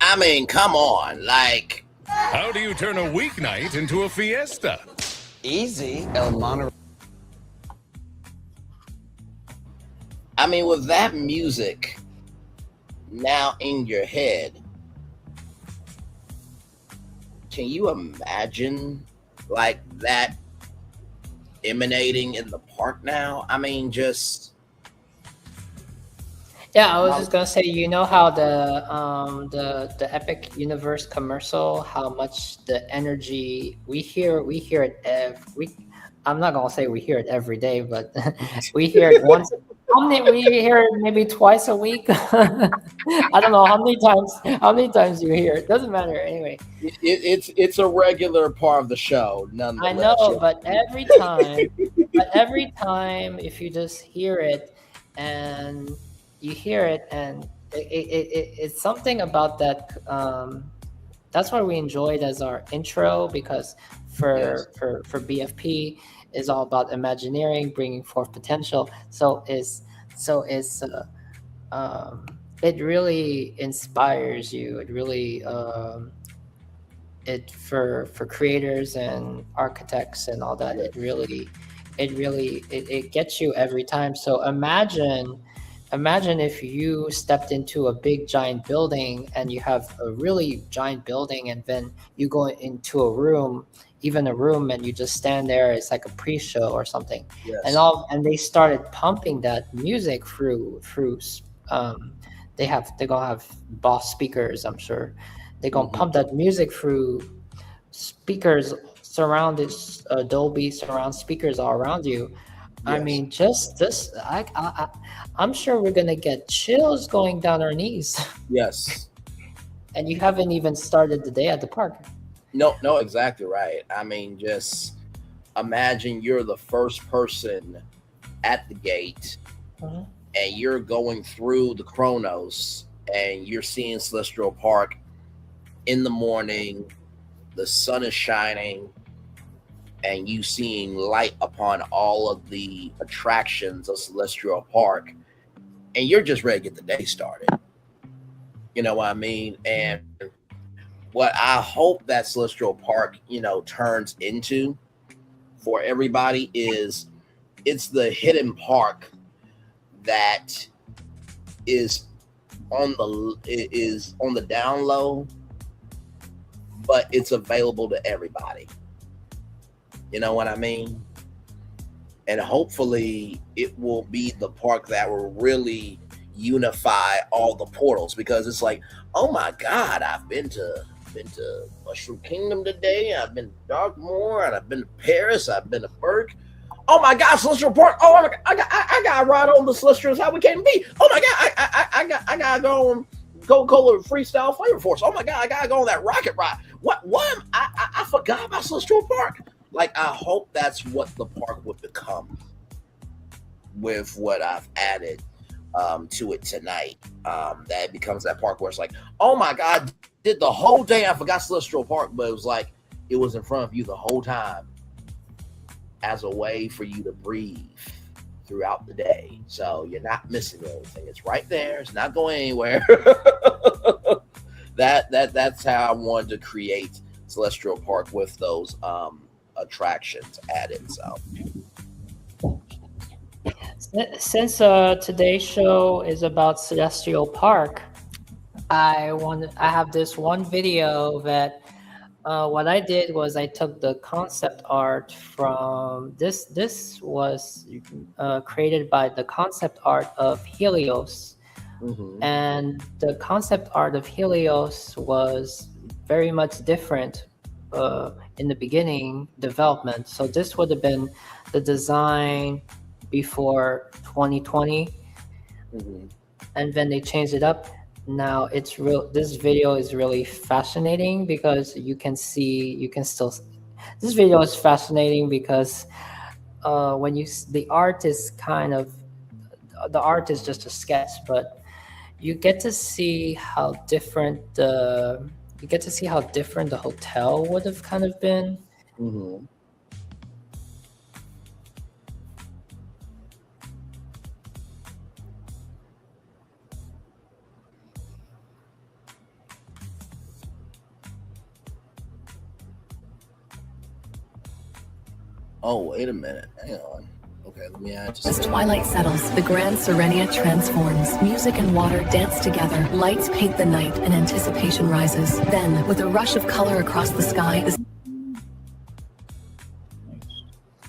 I mean, come on, like. How do you turn a weeknight into a fiesta? Easy, El Monterey. I mean, with that music now in your head, can you imagine like that emanating in the park now? I mean, just. Yeah, I was just gonna say, you know how the Epic Universe commercial, how much the energy we hear it I'm not gonna say we hear it every day, but we hear it once. We hear it maybe twice a week. I don't know how many times you hear it. Doesn't matter anyway. It's a regular part of the show, nonetheless. I know, but every time, if you just hear it and you hear it, and it's something about that. That's why we enjoy it as our intro, because for BFP is all about imagineering, bringing forth potential. It really inspires you. It really for creators and architects and all that. It gets you every time. So imagine imagine if you stepped into a big giant building and you have a really giant building, and then you go into a room, even a room, and you just stand there. It's like a pre-show or something. Yes. And they started pumping that music through they're gonna have Boss speakers, I'm sure. They're gonna pump that music through speakers, surrounded Dolby surround speakers all around you. I mean, just this, I'm sure we're gonna get chills going down our knees. Yes. And you haven't even started the day at the park. No, exactly right. I mean, just imagine you're the first person at the gate, and you're going through the Chronos, and you're seeing Celestial Park in the morning. The sun is shining, and you seeing light upon all of the attractions of Celestial Park, and you're just ready to get the day started. You know what I mean? And what I hope that Celestial Park, turns into for everybody is it's the hidden park that is on the down low, but it's available to everybody. You know what I mean? And hopefully it will be the park that will really unify all the portals, because it's like, oh my God, I've been to Mushroom Kingdom today, I've been to Darkmoor, and I've been to Paris, I've been to Burke. Oh my God, Celestial Park! Oh my God, I got to ride on the Celestials how we came to be. Oh my God, I gotta go on Coca-Cola Freestyle Flavor Force. Oh my God, I gotta go on that rocket ride. What? I forgot about Celestial Park. Like, I hope that's what the park would become with what I've added to it tonight. That it becomes that park where it's like, oh my God, did the whole day I forgot Celestial Park, but it was like it was in front of you the whole time as a way for you to breathe throughout the day. So you're not missing anything. It's right there. It's not going anywhere. That's how I wanted to create Celestial Park with those attractions added. So since today's show is about Celestial Park, I have this one video that what I did was I took the concept art from this was created by the concept art of Helios. And the concept art of Helios was very much different in the beginning development. So this would have been the design before 2020, and then they changed it up. Now it's real. This video is really fascinating because this video is fascinating because when the art is just a sketch, but you get to see how different the hotel would have kind of been. Oh, wait a minute. Hang on. Okay, let me add As twilight settles, the Grand Serenia transforms. Music and water dance together. Lights paint the night, and anticipation rises. Then, with a rush of color across the sky, Wait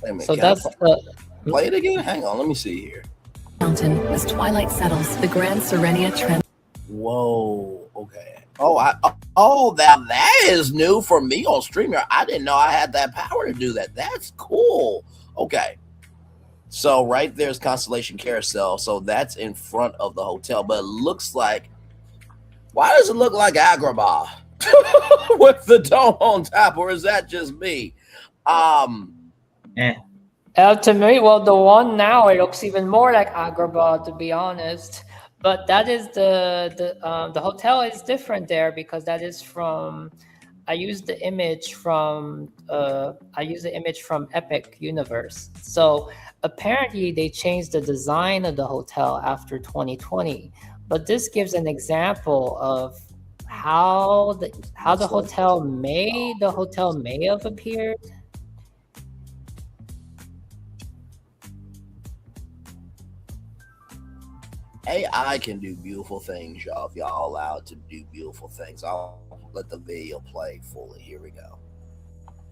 a minute. So that's the play it again. Hang on. Let me see here. mountain. As twilight settles, the Grand Serenia Whoa. Okay. That is new for me on StreamYard. I didn't know I had that power to do that. That's cool. Okay. So right there's Constellation Carousel. So that's in front of the hotel. But it looks like, why does it look like Agrabah with the dome on top? Or is that just me? To me, well, the one now, it looks even more like Agrabah, to be honest. But that is the hotel is different there because that is from. I used the image from Epic Universe. So apparently they changed the design of the hotel after 2020. But this gives an example of how the hotel may have appeared. AI can do beautiful things, y'all. If y'all allow it to do beautiful things, I'll let the video play fully. Here we go.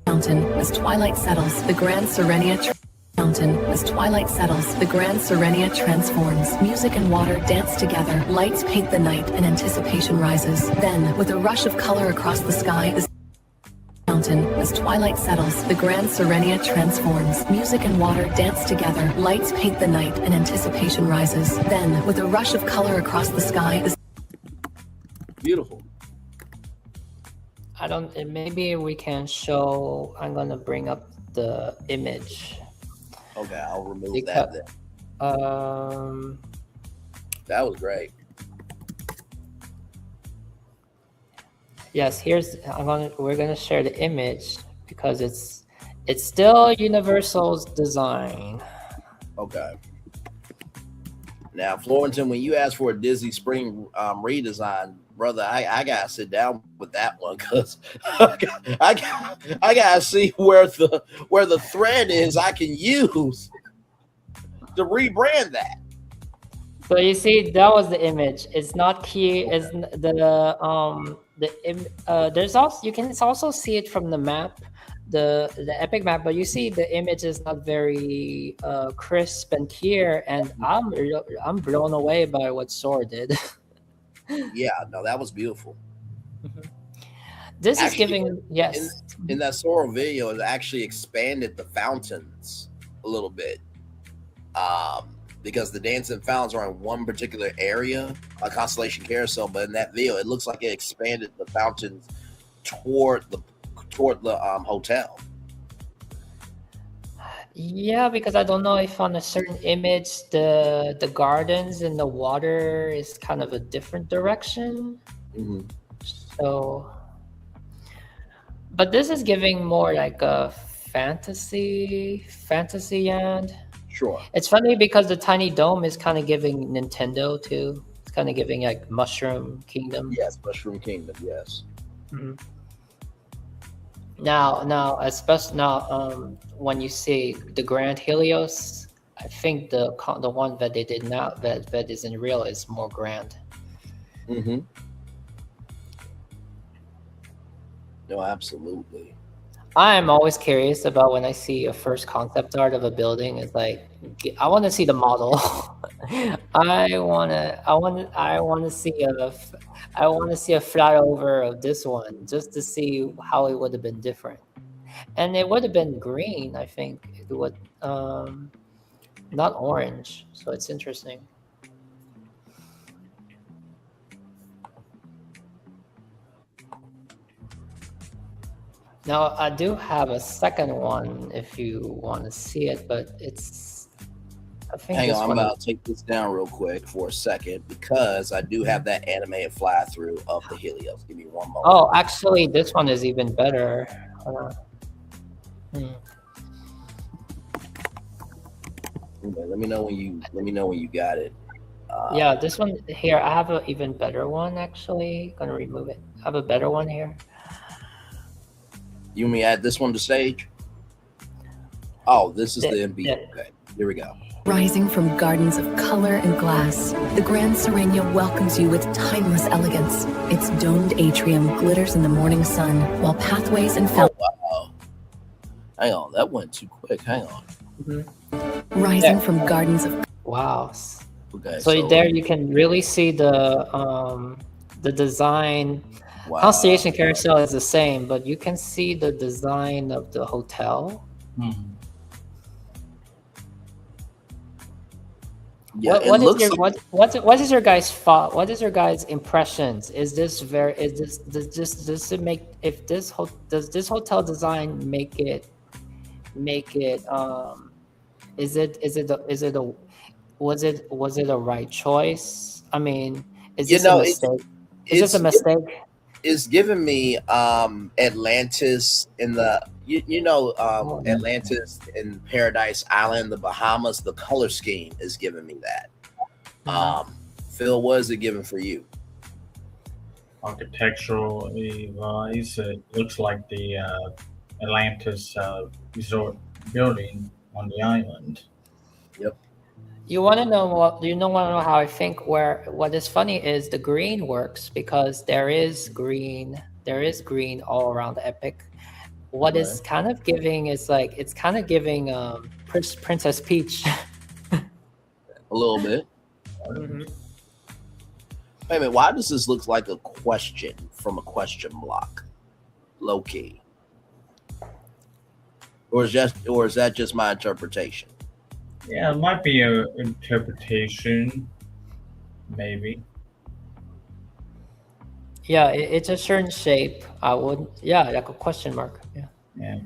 Mountain as twilight settles, the Grand Serenia Mountain as twilight settles, the Grand Serenia transforms. Music and water dance together. Lights paint the night and anticipation rises. Then, with a rush of color across the sky, the mountain as twilight settles, the Grand Serenia transforms. Music and water dance together. Lights paint the night and anticipation rises. Then, with a rush of color across the sky, the beautiful. I don't. Maybe we can show. I'm gonna bring up the image. Okay, I'll remove that then. That was great. Yes, we're gonna share the image because it's still Universal's design. Okay. Now, Florentin, when you asked for a Disney Spring redesign, brother, I gotta sit down with that one because I gotta see where the thread is I can use to rebrand that. So you see, that was the image. It's not key. It's there's also you can also see it from the map, the Epic map, but you see the image is not very crisp and clear, and I'm blown away by what Soar did. Yeah, no, that was beautiful. This actually, is giving yes. In that Soar video, it actually expanded the fountains a little bit, because the dancing fountains are in one particular area, a Constellation Carousel. But in that video, it looks like it expanded the fountains toward the hotel. Yeah, because I don't know if on a certain image the gardens and the water is kind of a different direction. Mm-hmm. So, but this is giving more like a fantasy land. Sure. It's funny because the tiny dome is kind of giving Nintendo too. It's kind of giving like Mushroom Kingdom. Yes, Mushroom Kingdom. Yes. Mm-hmm. Now, especially now, when you see the Grand Helios, I think the one that they did now that isn't real is more grand. Mm-hmm. No, absolutely. I'm always curious about when I see a first concept art of a building. It's like I want to see the model. I want to see a flyover of this one just to see how it would have been different, and it would have been green. I think it would, not orange. So it's interesting. Now, I do have a second one if you want to see it, but it's... Hang on, I'm about to take this down real quick for a second because I do have that animated fly-through of the Helios. Give me one moment. Oh, actually, this one is even better. Let me know when you got it. Yeah, this one here, I have an even better one, actually. Gonna remove it. I have a better one here. You want me to add this one to stage? Oh, this is the MB. Okay, here we go. Rising from gardens of color and glass, the Grand Serenia welcomes you with timeless elegance. Its domed atrium glitters in the morning sun, while pathways and fountains. Oh, wow. Hang on, that went too quick. Hang on. Mm-hmm. Rising from gardens of... Wow. Okay, so there you can really see the design. Wow. Constellation Carousel is the same, but you can see the design of the hotel. Mm-hmm. Yeah, what is your guys' thought? What is your guys' impressions? Is this does it make does this hotel design make it was it a right choice? I mean, is this a mistake? Is this a mistake? It's giving me Atlantis in the Atlantis in Paradise Island, the Bahamas. The color scheme is giving me that. Phil, what is it giving for you? Architecturally wise, it looks like the Atlantis resort building on the island. Yep. You want to know what? You don't want to know how I think? Where what is funny is the green works because there is green. There is green all around Epic. What is kind of giving is like it's kind of giving Princess Peach. A little bit. Mhm. Wait a minute, why does this look like a question from a question block? Low key. Or is that just my interpretation? Yeah, it might be an interpretation, maybe. Yeah, it's a certain shape. I would, yeah, like a question mark. Yeah. Yeah.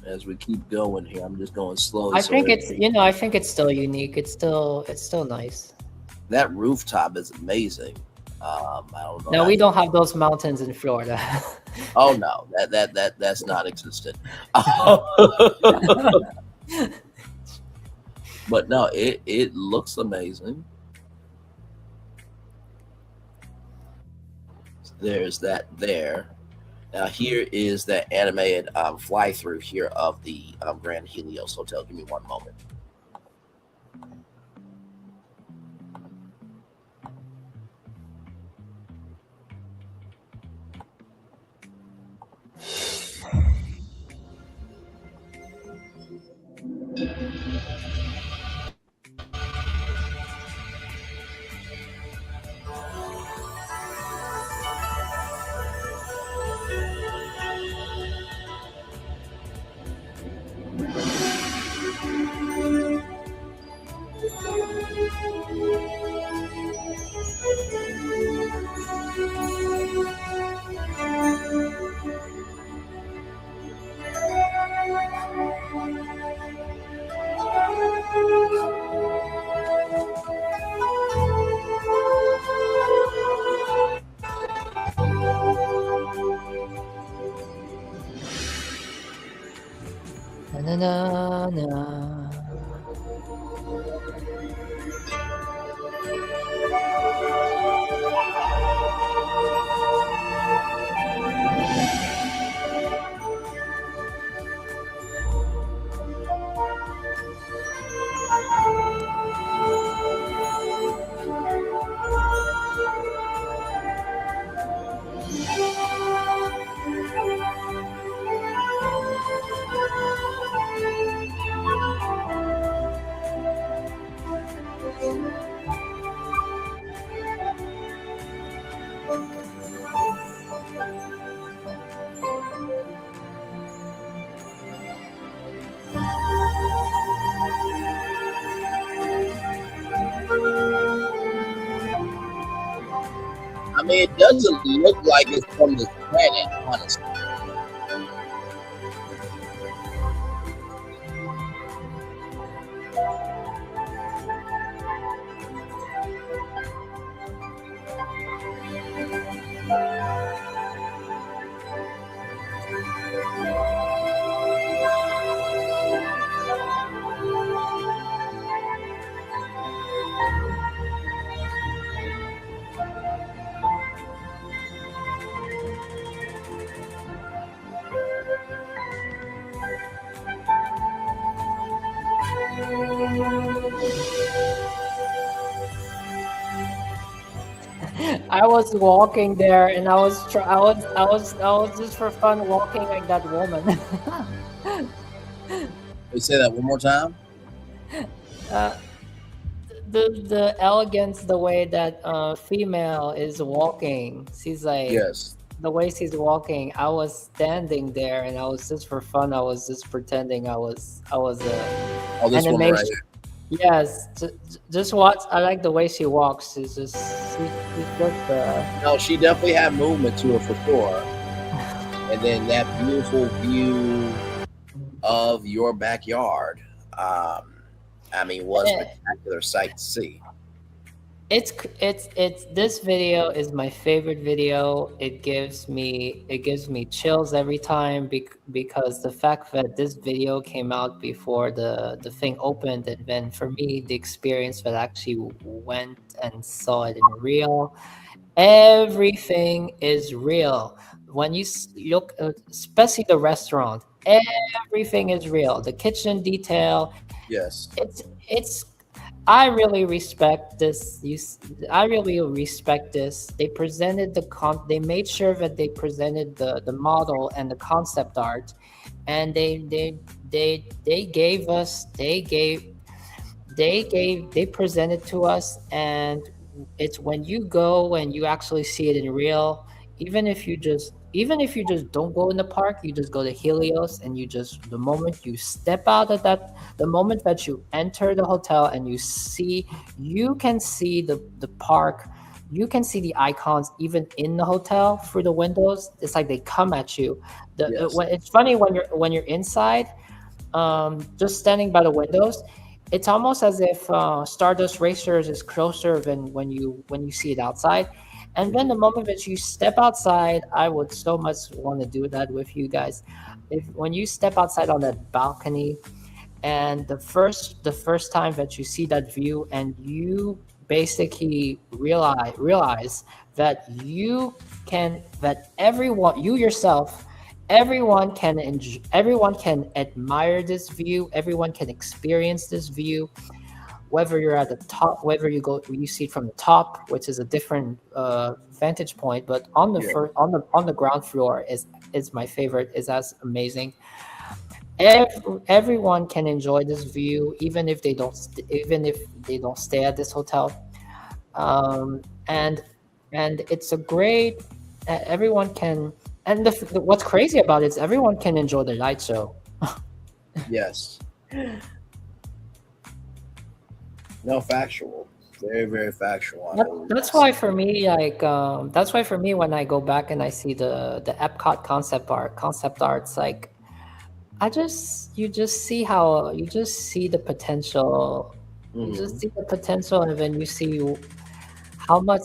As we keep going here, I'm just going slowly. I think it's I think it's still unique. It's still nice. That rooftop is amazing. I don't know. Now we don't have those mountains in Florida. Oh no, that's not existent. But no, it looks amazing. There's that there. Now here is that animated fly through here of the Grand Helios Hotel. Give me one moment. Na, na, na. I mean, it doesn't look like it's from this planet, honestly. I was walking there, and I was just for fun walking like that woman. They say that one more time. The elegance, the way that female is walking, she's like Yes. the way she's walking. I was standing there, and I was just for fun. I was just pretending I was Oh, this woman animation. right here. Yes, just watch. I like the way she walks. She's just No, she definitely had movement to her for sure. And then that beautiful view of your backyard. I mean, was a spectacular sight to see. It's this video is my favorite video. It gives me chills every time because the fact that this video came out before the thing opened, and then for me the experience that I actually went and saw it in real. Everything is real when you look, especially the restaurant. Everything is real. The kitchen detail. Yes. It's. I really respect this. I really respect this. They presented They made sure that they presented the model and the concept art, and they gave us. They presented to us, and it's when you go and you actually see it in real. Even if you just don't go in the park, you just go to Helios, and the moment you step out of the moment that you enter the hotel and you can see the park. You can see the icons even in the hotel through the windows. It's like they come at you. It's funny when you're inside, just standing by the windows. It's almost as if Stardust Racers is closer than when you see it outside. And then the moment that you step outside, I would so much want to do that with you guys. When you step outside on that balcony, and the first time that you see that view, and you basically realize that everyone, you yourself, everyone can admire this view, everyone can experience this view, whether you're at the top, whether you see it from the top, which is a different vantage point, but on the ground floor is my favorite, is as amazing. Everyone can enjoy this view, even if they don't stay at this hotel. And it's a great. Everyone can, and what's crazy about it is everyone can enjoy the light show. Yes. No, factual. Very, very factual. That's why for me, when I go back and I see the Epcot concept arts, like you just see the potential. You just see the potential, and then you see how much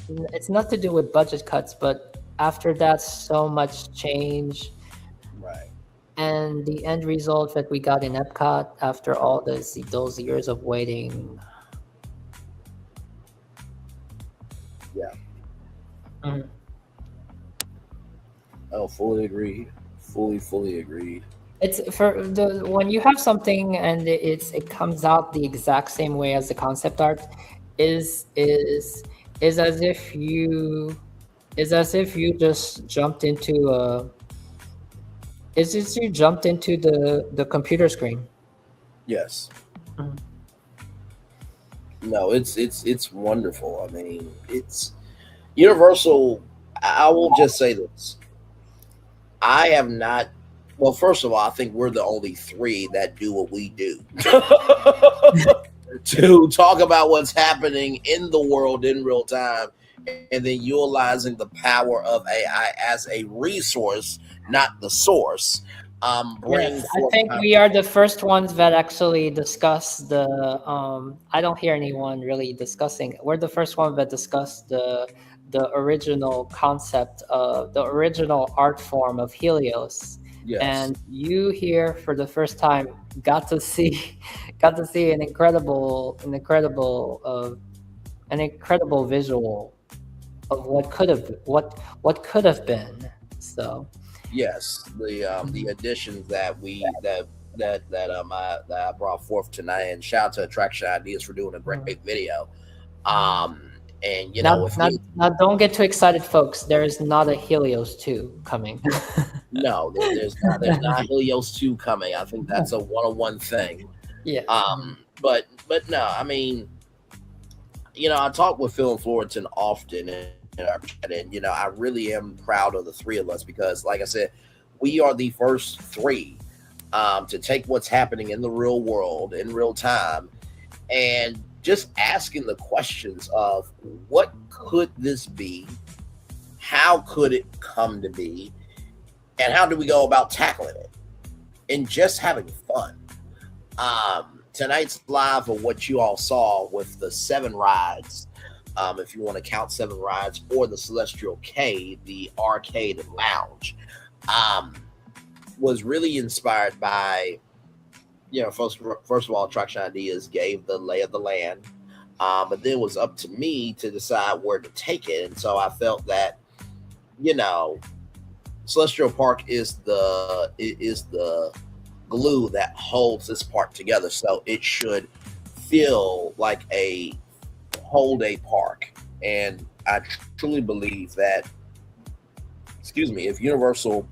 it's not to do with budget cuts, but after that, so much change. Right. And the end result that we got in Epcot after all those years of waiting. Yeah. Mhm. Oh, fully agreed. Fully agreed. It's when you have something and it comes out the exact same way as the concept art, is as if you just jumped into the computer screen. Yes. Mhm. No, it's wonderful. I mean, it's Universal. I will just say this. I have not. Well, first of all, I think we're the only three that do what we do. To talk about what's happening in the world in real time, and then utilizing the power of AI as a resource, not the source. Yes, I think we are the first ones that actually discuss the. I don't hear anyone really discussing. We're the first one that discussed the original concept of the original art form of Helios. Yes. And you here for the first time got to see an incredible visual of what could have been. So yes, the additions that I brought forth tonight, and shout out to Attraction Ideas for doing a great video. And now don't get too excited, folks. There is not a Helios 2 coming. No, there's not Helios 2 coming. I think that's a one-on-one thing. Yeah. But no, I mean, I talk with Phil and Florentin often, and I really am proud of the three of us because, like I said, we are the first three to take what's happening in the real world in real time and just asking the questions of what could this be, how could it come to be, and how do we go about tackling it, and just having fun. Tonight's live of what you all saw with the 7 rides, if you want to count 7 rides, or the Celestial K, the arcade and lounge, was really inspired by, first of all, Attraction Ideas gave the lay of the land, but then it was up to me to decide where to take it. And so I felt that, Celestial Park is the glue that holds this park together. So it should feel like a whole day park. And I truly believe that, excuse me, if Universal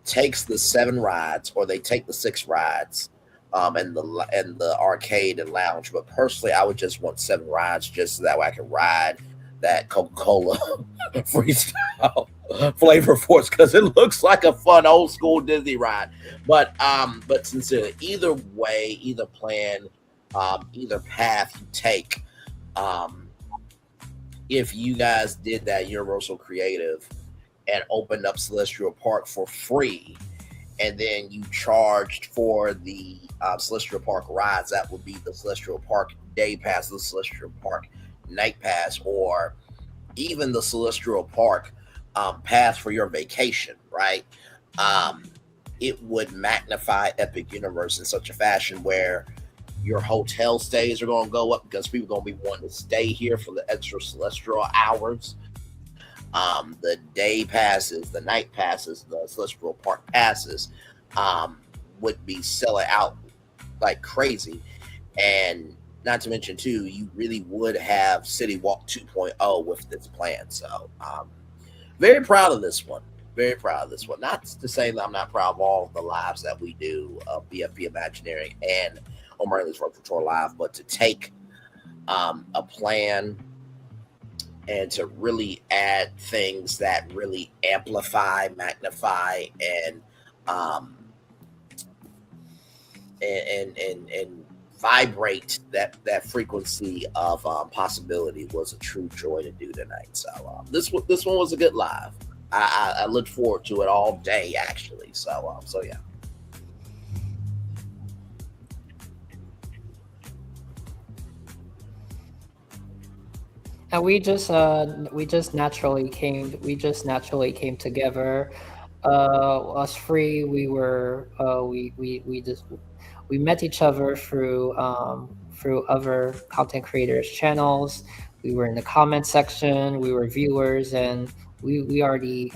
takes the 7 rides or they take the 6 rides, and the arcade and lounge, but personally, I would just want 7 rides just so that way I can ride that Coca-Cola freestyle flavor force because it looks like a fun old school Disney ride. But sincerely, either way, either plan, either path you take, if you guys did that Universal Creative and opened up Celestial Park for free, and then you charged for the Celestial Park rides, that would be the Celestial Park Day Pass, the Celestial Park Night Pass, or even the Celestial Park pass for your vacation, right? It would magnify Epic Universe in such a fashion where your hotel stays are going to go up because people are going to be wanting to stay here for the extra Celestial hours. The day passes, the night passes, the Celestial Park passes would be selling out like crazy. And not to mention, too, you really would have City Walk 2.0 with this plan. So very proud of this one. Very proud of this one. Not to say that I'm not proud of all of the lives that we do of BFP Imagineering and O'Malley's Virtual Tour Live, but to take a plan and to really add things that really amplify, magnify, and vibrate that frequency of possibility was a true joy to do tonight. So this one was a good live. I look forward to it all day actually. So yeah. And we just naturally came together. Us three, we met each other through other content creators' channels. We were in the comment section. We were viewers, and we already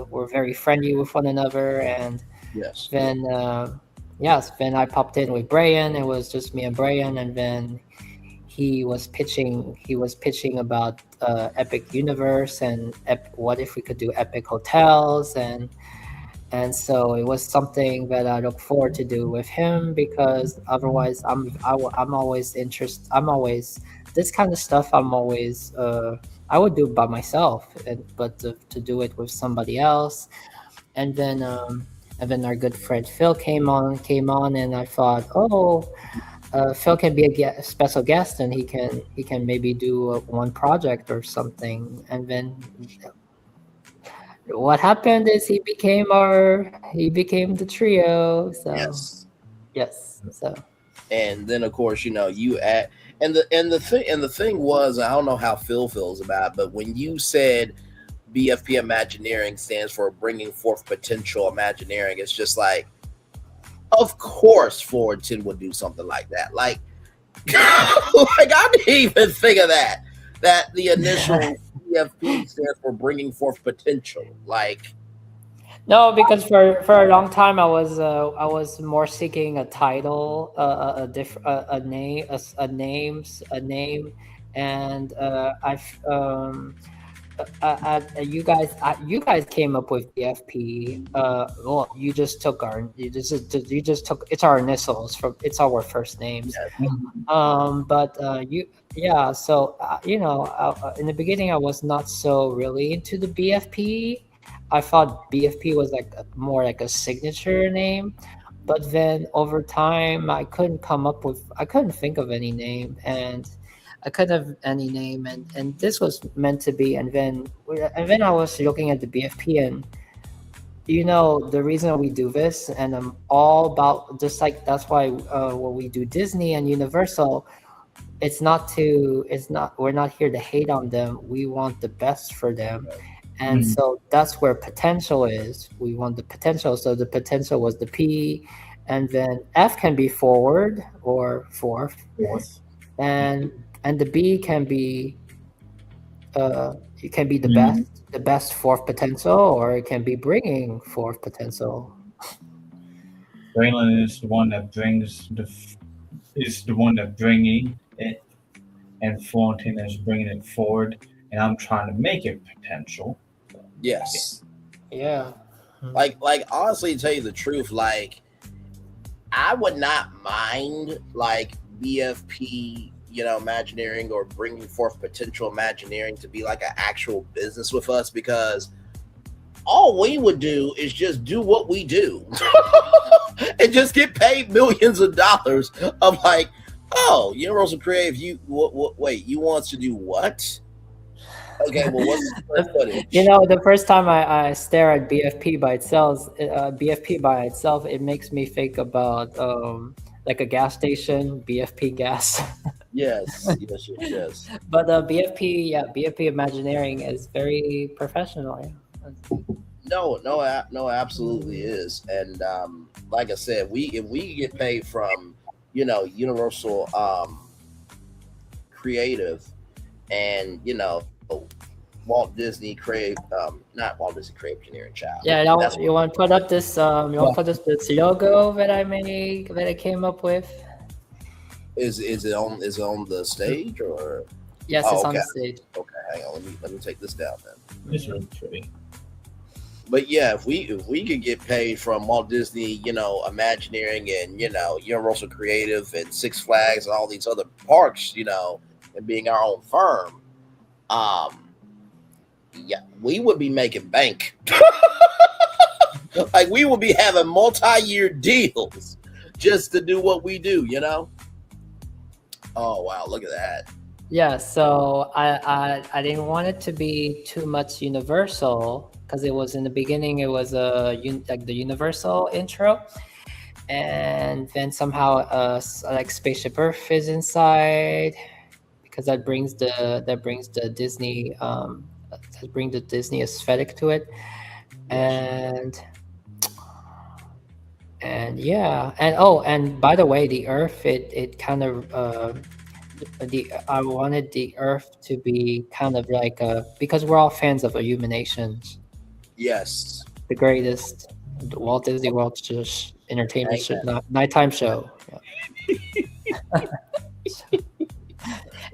were very friendly with one another. And yes, then then I popped in with Brian. It was just me and Brian, and then he was pitching about Epic Universe and what if we could do Epic Hotels, and so it was something that I look forward to do with him, because otherwise I'm always interested. I'm always this kind of stuff. I'm always I would do it by myself, but to do it with somebody else. And then our good friend Phil came on, and I thought, Phil can be a special guest, and he can maybe do one project or something. And then what happened is he became the trio. So yes. So and then of course you add and the thing was, I don't know how Phil feels about it, but when you said BFP Imagineering stands for Bringing Forth Potential Imagineering, it's just like, of course Florentin would do something like that. Like I didn't even think of that the initial BFP stands for Bringing Forth Potential. Like, no, because for a long time I was more seeking a title, a name, and you guys came up with BFP. Well, you just took it's our initials it's our first names. So in the beginning I was not so really into the BFP. I thought BFP was more like a signature name, but then over time I couldn't think of any name, and and this was meant to be. And then I was looking at the BFP, and the reason we do this, and I'm all about just like that's why when we do Disney and Universal, we're not here to hate on them. We want the best for them. And so that's where potential is. We want the potential. So the potential was the P, and then F can be forward or fourth. And the B can be It can be Mhm. the best fourth potential, or it can be bringing fourth potential. Braylon is the one that is the one that bringing it, and Florentin is bringing it forward, and I'm trying to make it potential. Yes. Yeah. Like honestly, to tell you the truth, like I would not mind like BFP, Imagineering, or bringing forth potential Imagineering to be like an actual business with us, because all we would do is just do what we do and just get paid millions of dollars of like, oh, Universal Creative, wait, you want to do what? Okay, well, what's the square footage? The first time I stare at BFP by itself, it makes me think about like a gas station, BFP gas. Yes. But BFP Imagineering is very professional. No, absolutely is. And like I said, if we get paid from Universal Creative and Walt Disney Creative, not Walt Disney Creative Engineering, child. Yeah, you want to put up this this logo that I came up with? Is it on the stage, or? Yes, it's on the stage. Okay, hang on. Let me take this down then. It's really pretty. But yeah, if we could get paid from Walt Disney, Imagineering, and Universal Creative and Six Flags and all these other parks, and being our own firm, yeah, we would be making bank. Like we would be having multi-year deals just to do what we do, Oh wow, look at that. Yeah, so I didn't want it to be too much Universal, because it was in the beginning, it was like the Universal intro, and then somehow like Spaceship Earth is inside, because that brings the Disney the Disney aesthetic to it, and yeah, and by the way, the Earth, it kind of I wanted the Earth to be kind of like because we're all fans of Illuminations. Yes. The greatest Walt Disney World entertainment show, nighttime show. Yeah.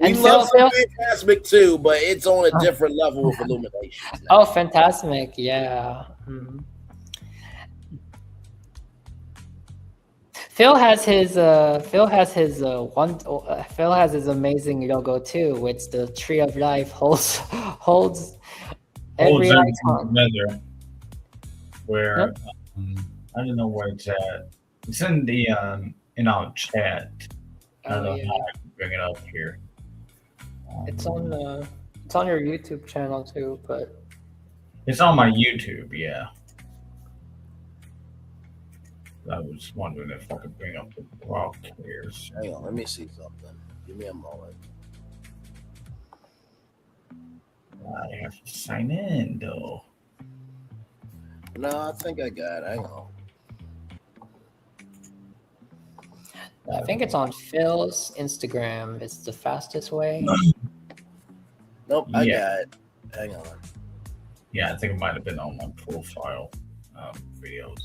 We And love Phil- Fantasmic too, but it's on a different level with Illuminations. Oh, Fantasmic, yeah. Mhm. Phil has his amazing logo too, which the Tree of Life holds every everything icon. together. Where I don't know where it's at. It's in the in our chat. I don't know how I can bring it up here. It's on your YouTube channel too, but It's on my YouTube, yeah. I was wondering if I could bring up the broadcast. Hang on, let me see something. Give me a moment. I have to sign in though. No, I think I got it. Hang on. I think it's on Phil's Instagram. It's the fastest way. Nope, I got it. Hang on. Yeah, I think it might have been on my profile videos.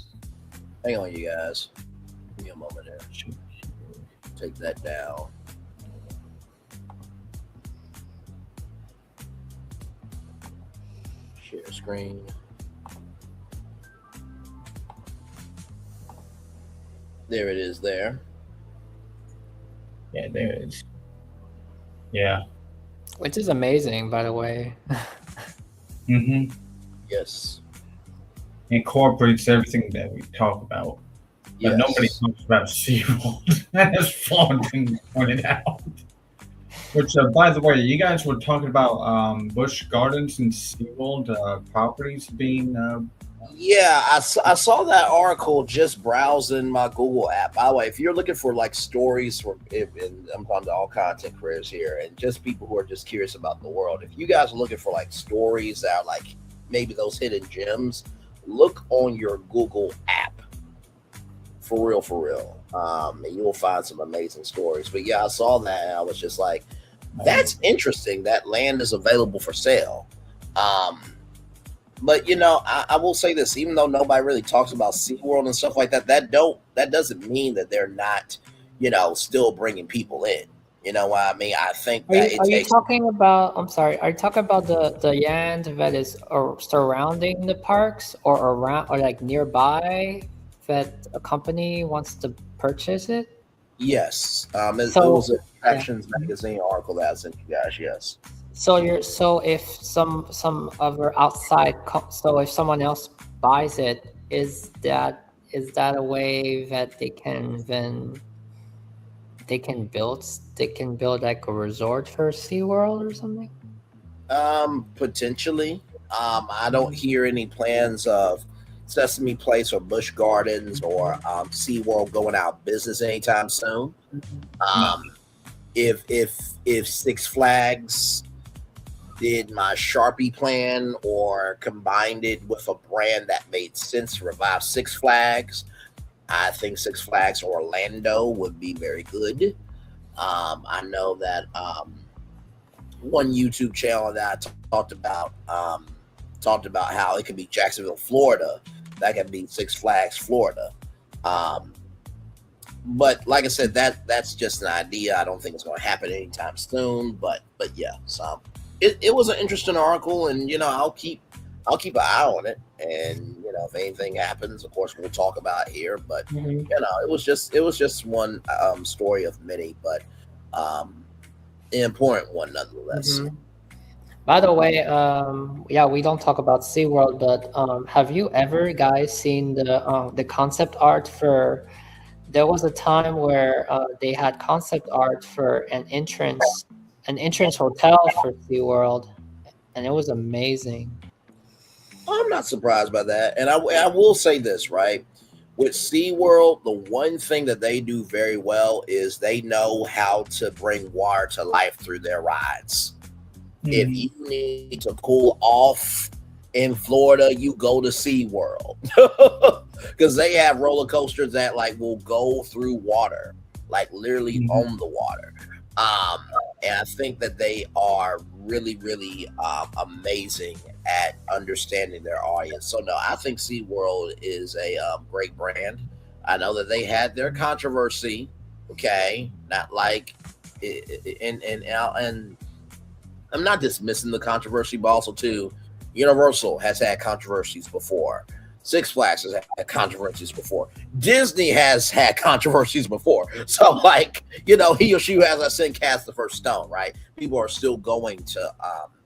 Hang on, you guys. Give me a moment here. Take that down. Share screen. There it is there. Yeah, there it is. Yeah. Which is amazing, by the way. Mm-hmm. Yes. Incorporates everything that we talk about. But nobody talks about SeaWorld, as Florentine pointed out. Which, by the way, you guys were talking about Busch Gardens and SeaWorld properties being... Yeah, I saw that article just browsing my Google app. By the way, if you're looking for like stories and I'm talking to all content creators here and just people who are just curious about the world, if you guys are looking for like stories that are like maybe those hidden gems, look on your Google app. For real. And you will find some amazing stories. But yeah, I saw that and I was just like, that's interesting. That land is available for sale. But I will say this: even though nobody really talks about SeaWorld and stuff like that, that doesn't mean that they're not, still bringing people in. You know what I mean? I think that Are you talking about? I'm sorry. Are you talking about the land that is surrounding the parks or around or like nearby that a company wants to purchase it? Yes. It was an Attractions Magazine article that I sent you guys. Yes. So if some other outside so if someone else buys it, is that a way that they can build like a resort for SeaWorld or something? Potentially. I don't hear any plans of Sesame Place or Busch Gardens or SeaWorld going out of business anytime soon. If Six Flags did my Sharpie plan or combined it with a brand that made sense to revive Six Flags, I think Six Flags Orlando would be very good. I know that one YouTube channel that I talked about how it could be Jacksonville, Florida. That could be Six Flags, Florida. But like I said, that's just an idea. I don't think it's going to happen anytime soon. But yeah, so it was an interesting article, and I'll keep an eye on it. And if anything happens, of course we'll talk about it here. But it was just one story of many, but an important one nonetheless. By the way, we don't talk about SeaWorld, but have you ever guys seen the concept art for? There was a time where they had concept art for an entrance hotel for SeaWorld, and it was amazing. I'm not surprised by that, and I will say this, right? With SeaWorld, the one thing that they do very well is they know how to bring water to life through their rides. If you need to cool off in Florida, you go to SeaWorld because they have roller coasters that will go through water, literally on the water. And I think that they are really, really amazing at understanding their audience. So no, I think SeaWorld is a great brand. I know that they had their controversy. Okay, not and I'm not dismissing the controversy, but also too, Universal has had controversies before. Six Flags has had controversies before. Disney has had controversies before. So he or she who has cast the first stone, right? People are still going to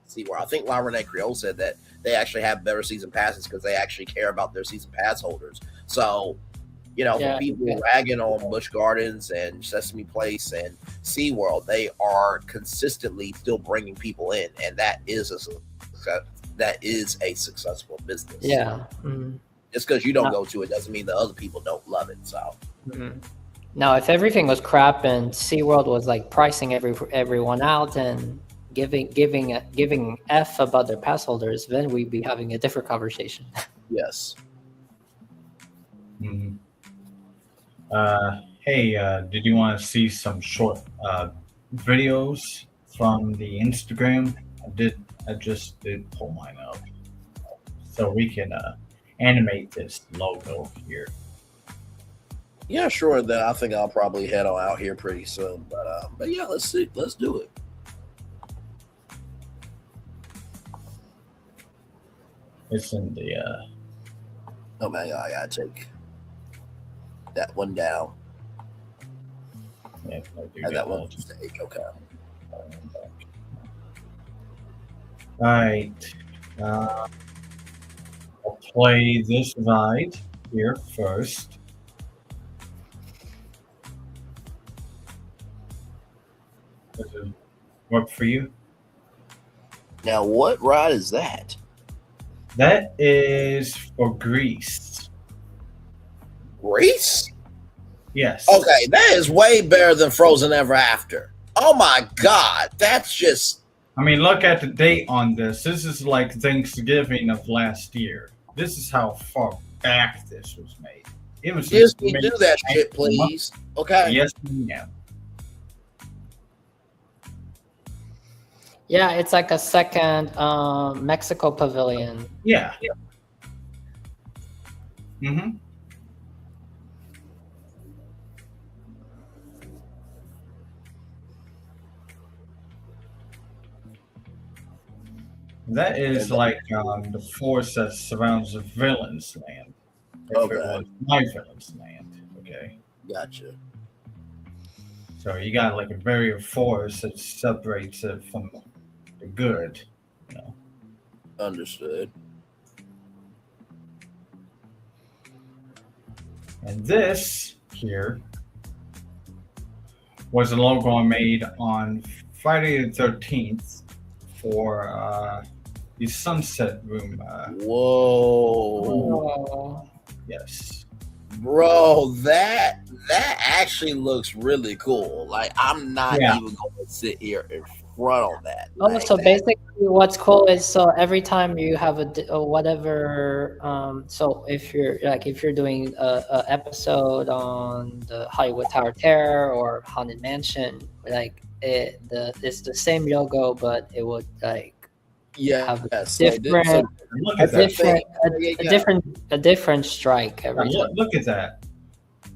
SeaWorld. I think La Renee Creole said that they actually have better season passes because they actually care about their season pass holders. So for people ragging on Busch Gardens and Sesame Place and SeaWorld, they are consistently still bringing people in, and that is a successful business. Yeah. Just because you don't go to it doesn't mean that other people don't love it. So. Now, if everything was crap and SeaWorld was pricing everyone out and giving F about their pass holders, then we'd be having a different conversation. Yes. Hey, did you want to see some short videos from the Instagram? I just did pull mine up, so we can animate this logo here. Yeah, sure. Then I think I'll probably head on out here pretty soon. But yeah, let's do it. It's in the. Oh man, I gotta take that one down. Yeah, that one stage. Okay. All right. I'll play this ride here first. Does it work for you? Now, what ride is that? That is for Greece. Greece? Yes. Okay, that is way better than Frozen Ever After. Oh my God, that's just. I mean, look at the date on this. This is like Thanksgiving of last year. This is how far back this was made. It was Disney, do that shit, please. Okay. Yes, ma'am. Yeah, it's like a second Mexico pavilion. Yeah. Mm-hmm. That is like the force that surrounds the villain's land. If it was my villain's land, okay. Gotcha. So you got like a barrier force that separates it from the good, you know. Understood. And this here was a logo I made on Friday the 13th for the Sunset Room. Whoa. Yes. Bro, that actually looks really cool. Like, I'm not even going to sit here in front of that. Oh, Like, so basically what's cool is, so every time you have whatever, so if you're doing a episode on the Hollywood Tower Terror or Haunted Mansion, like it's the same logo, but it would like have a different strike every time. Look at that.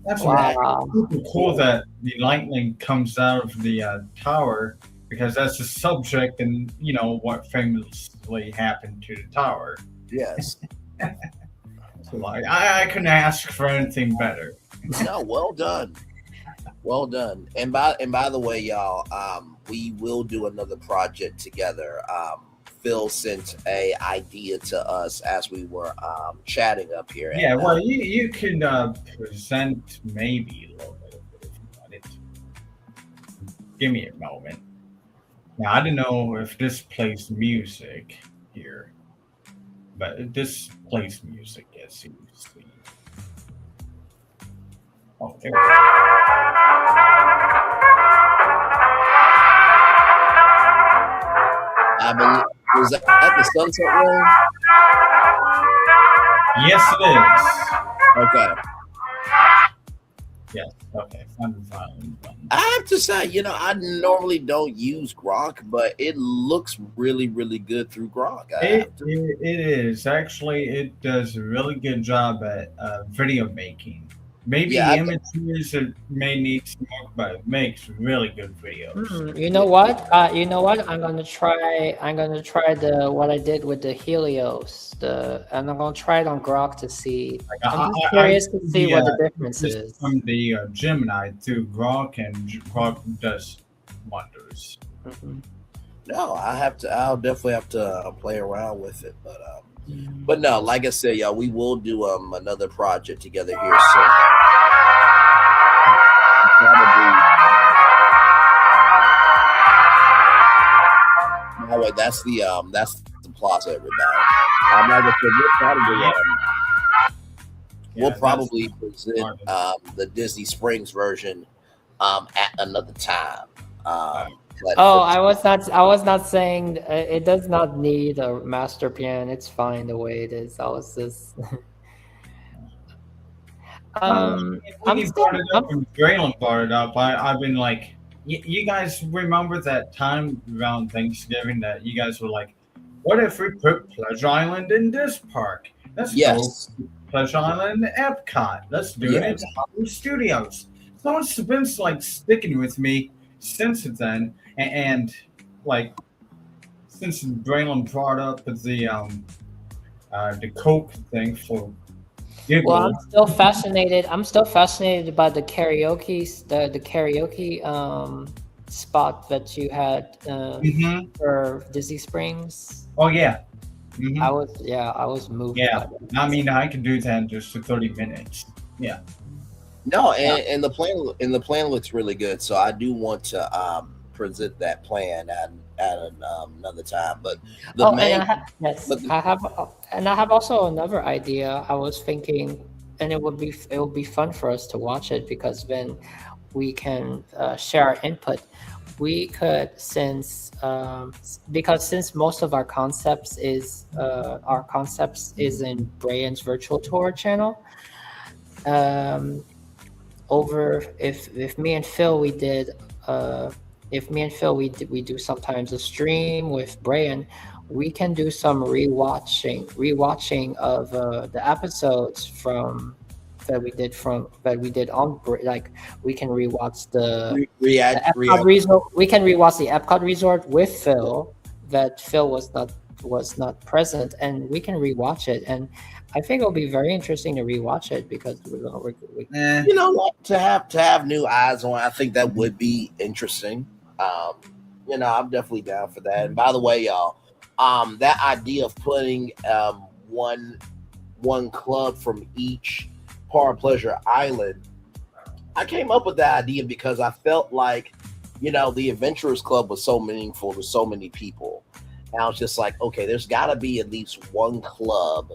That's wow. Cool that the lightning comes out of the tower, because that's the subject and you know what famously happened to the tower. Yes. So I couldn't ask for anything better. No, well done. Well done. And by the way, y'all, we will do another project together. Phil sent a idea to us as we were chatting up here. Yeah, well, you can present maybe a little bit of it if you want it. Give me a moment. Now, I don't know if this plays music here, but this plays music as you see. Oh, there we go. I believe, was that the Sunset Room? Yes, it is. Okay. Yes, okay. I have to say, you know, I normally don't use Grok, but it looks really, really good through Grok. It is. Actually, it does a really good job at video making. Maybe images it may need some work, but it makes really good videos. You know what? I'm gonna try what I did with the Helios. And I'm gonna try it on Grok to see. I'm just curious to see what the difference is. From the Gemini to Grok, and Grok does wonders. Mm-hmm. No, I'll definitely have to play around with it, but no, like I said, y'all, we will do another project together here soon. Oh wait, that's the plaza, everybody. I'm not gonna we'll probably present the Disney Springs version at another time. I was not saying it does not need a master plan. It's fine the way it is. I was just Braylon brought it up. I've been like, you guys remember that time around Thanksgiving that you guys were like, what if we put Pleasure Island in this park? Let's go Pleasure Island and Epcot. Let's do it in Hollywood Studios. So it's been like sticking with me since then, and like since Braylon brought up the Coke thing for Giggle. Well, I'm still fascinated by the karaoke spot that you had for Disney Springs. Oh yeah. Mm-hmm. I was moved. Yeah, I mean, I can do that in just 30 minutes. Yeah. No, and the plan looks really good. So I do want to present that plan at another time. But I have also another idea. I was thinking, and it would be fun for us to watch it, because then we can share our input. We could, because since most of our concepts is in Brian's virtual tour channel. If me and Phil we did if me and Phil we do sometimes a stream with Brian, we can do some rewatching of the episodes from that we did on like we can rewatch the Epcot resort. We can rewatch the Epcot resort with Phil that Phil was not present, and we can rewatch it. And I think it'll be very interesting to rewatch it because you know, like to have new eyes on. I think that would be interesting. You know, I'm definitely down for that. And by the way, y'all, that idea of putting one club from each Par Pleasure Island, I came up with that idea because I felt like, you know, the Adventurers Club was so meaningful to so many people. And I was just like, okay, there's got to be at least one club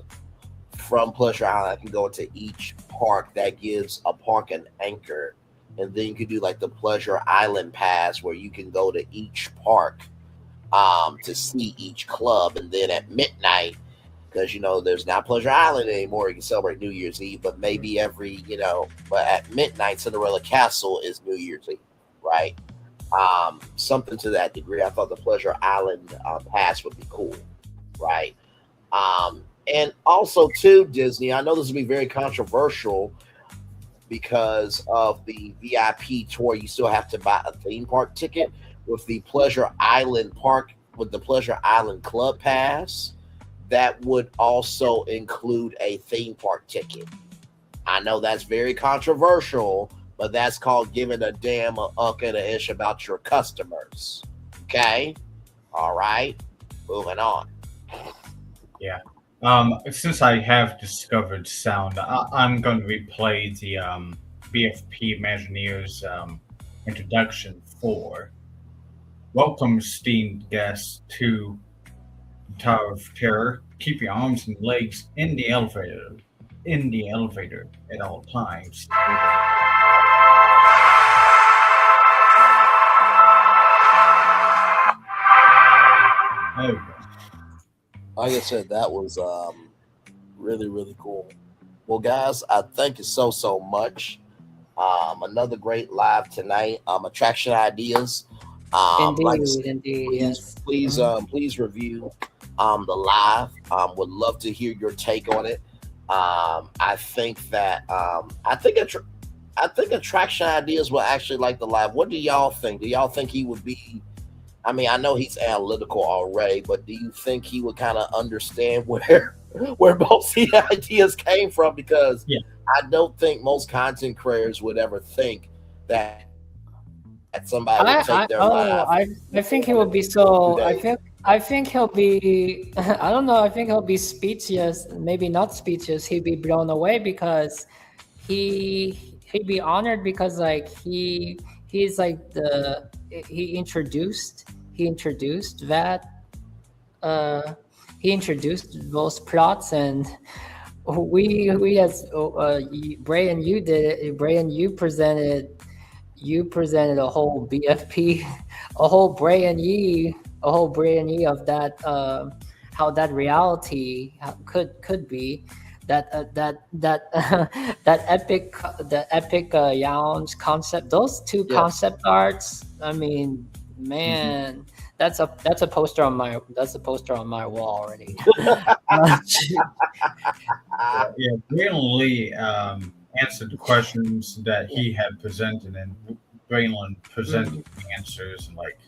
from Pleasure Island that can go into each park that gives a park an anchor. And then you could do like the Pleasure Island Pass where you can go to each park to see each club. And then at midnight, because, you know, there's not Pleasure Island anymore, you can celebrate New Year's Eve, but maybe but at midnight, Cinderella Castle is New Year's Eve, right? Something to that degree. I thought the Pleasure Island Pass would be cool, right? And also, too, Disney, I know this will be very controversial because of the VIP tour. You still have to buy a theme park ticket. With the Pleasure Island Park, with the Pleasure Island Club Pass, that would also include a theme park ticket. I know that's very controversial, but that's called giving a damn, a uck, and a ish about your customers. Okay? All right. Moving on. Yeah. Since I have discovered sound, I'm going to replay the BFP Imagineers introduction for welcome, esteemed guests, to Tower of Terror. Keep your arms and legs in the elevator at all times. There we go. Like I said, that was really, really cool. Well, guys, I thank you so much. Another great live tonight. Attraction ideas. Indeed, Please review the live. Would love to hear your take on it. I think Attraction Ideas will actually like the live. What do y'all think? Do y'all think he would be? I mean, I know he's analytical already, but do you think he would kind of understand where most of the ideas came from? Because I don't think most content creators would ever think that somebody would take their live. I think he will be so. I think he'll be. I don't know. I think he'll be speechless. Maybe not speechless. He'd be blown away because he'd be honored because like he's like he introduced that he introduced those plots, and we as Bray and you did it. Bray and you presented a whole BFP, a whole Bray and Ye of that, how that reality could be, that epic Yawn's concept, those two concept arts. I mean, man, that's a poster on my wall already. Braylon Lee answered the questions that he had presented, and Braylon presented the answers, and like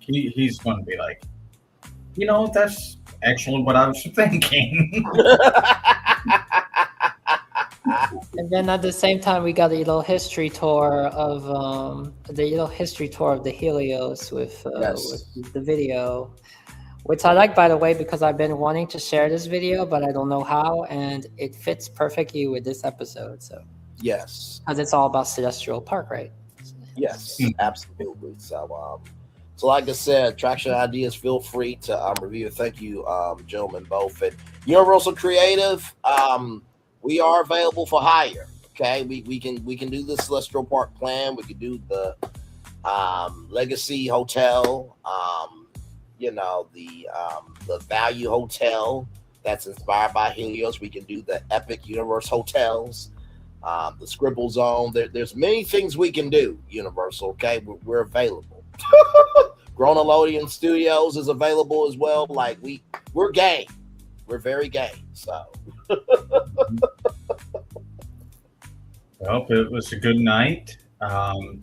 he's going to be like, you know, that's actually what I was thinking. And then at the same time, we got a little history tour of the Helios with the video, which I like, by the way, because I've been wanting to share this video, but I don't know how, and it fits perfectly with this episode. So yes, because it's all about Celestial Park, right? Yes, absolutely. So like I said, Attraction Ideas, feel free to review. Thank you, gentlemen, both. At Universal Creative, we are available for hire. Okay, we can do the Celestial Park plan. We can do the Legacy Hotel. The Value Hotel that's inspired by Helios. We can do the Epic Universe hotels, the Scribble Zone. There's many things we can do. Universal. Okay, we're available. Gronolodian Studios is available as well. Like we're game. We're very game. So. Well, it was a good night.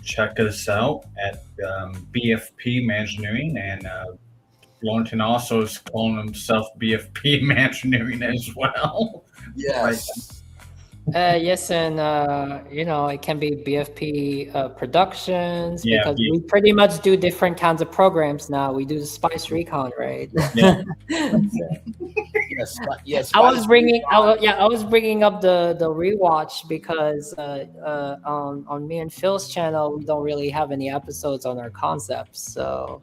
Check us out at BFP Imagineering, and Florentin also is calling himself BFP Imagineering as well. Yes. Yes, and it can be BFP Productions, Yeah, because we pretty much do different kinds of programs now. We do the Spice Recon, right? Yeah. Yes. I was bringing up the rewatch because on me and Phil's channel we don't really have any episodes on our concepts, so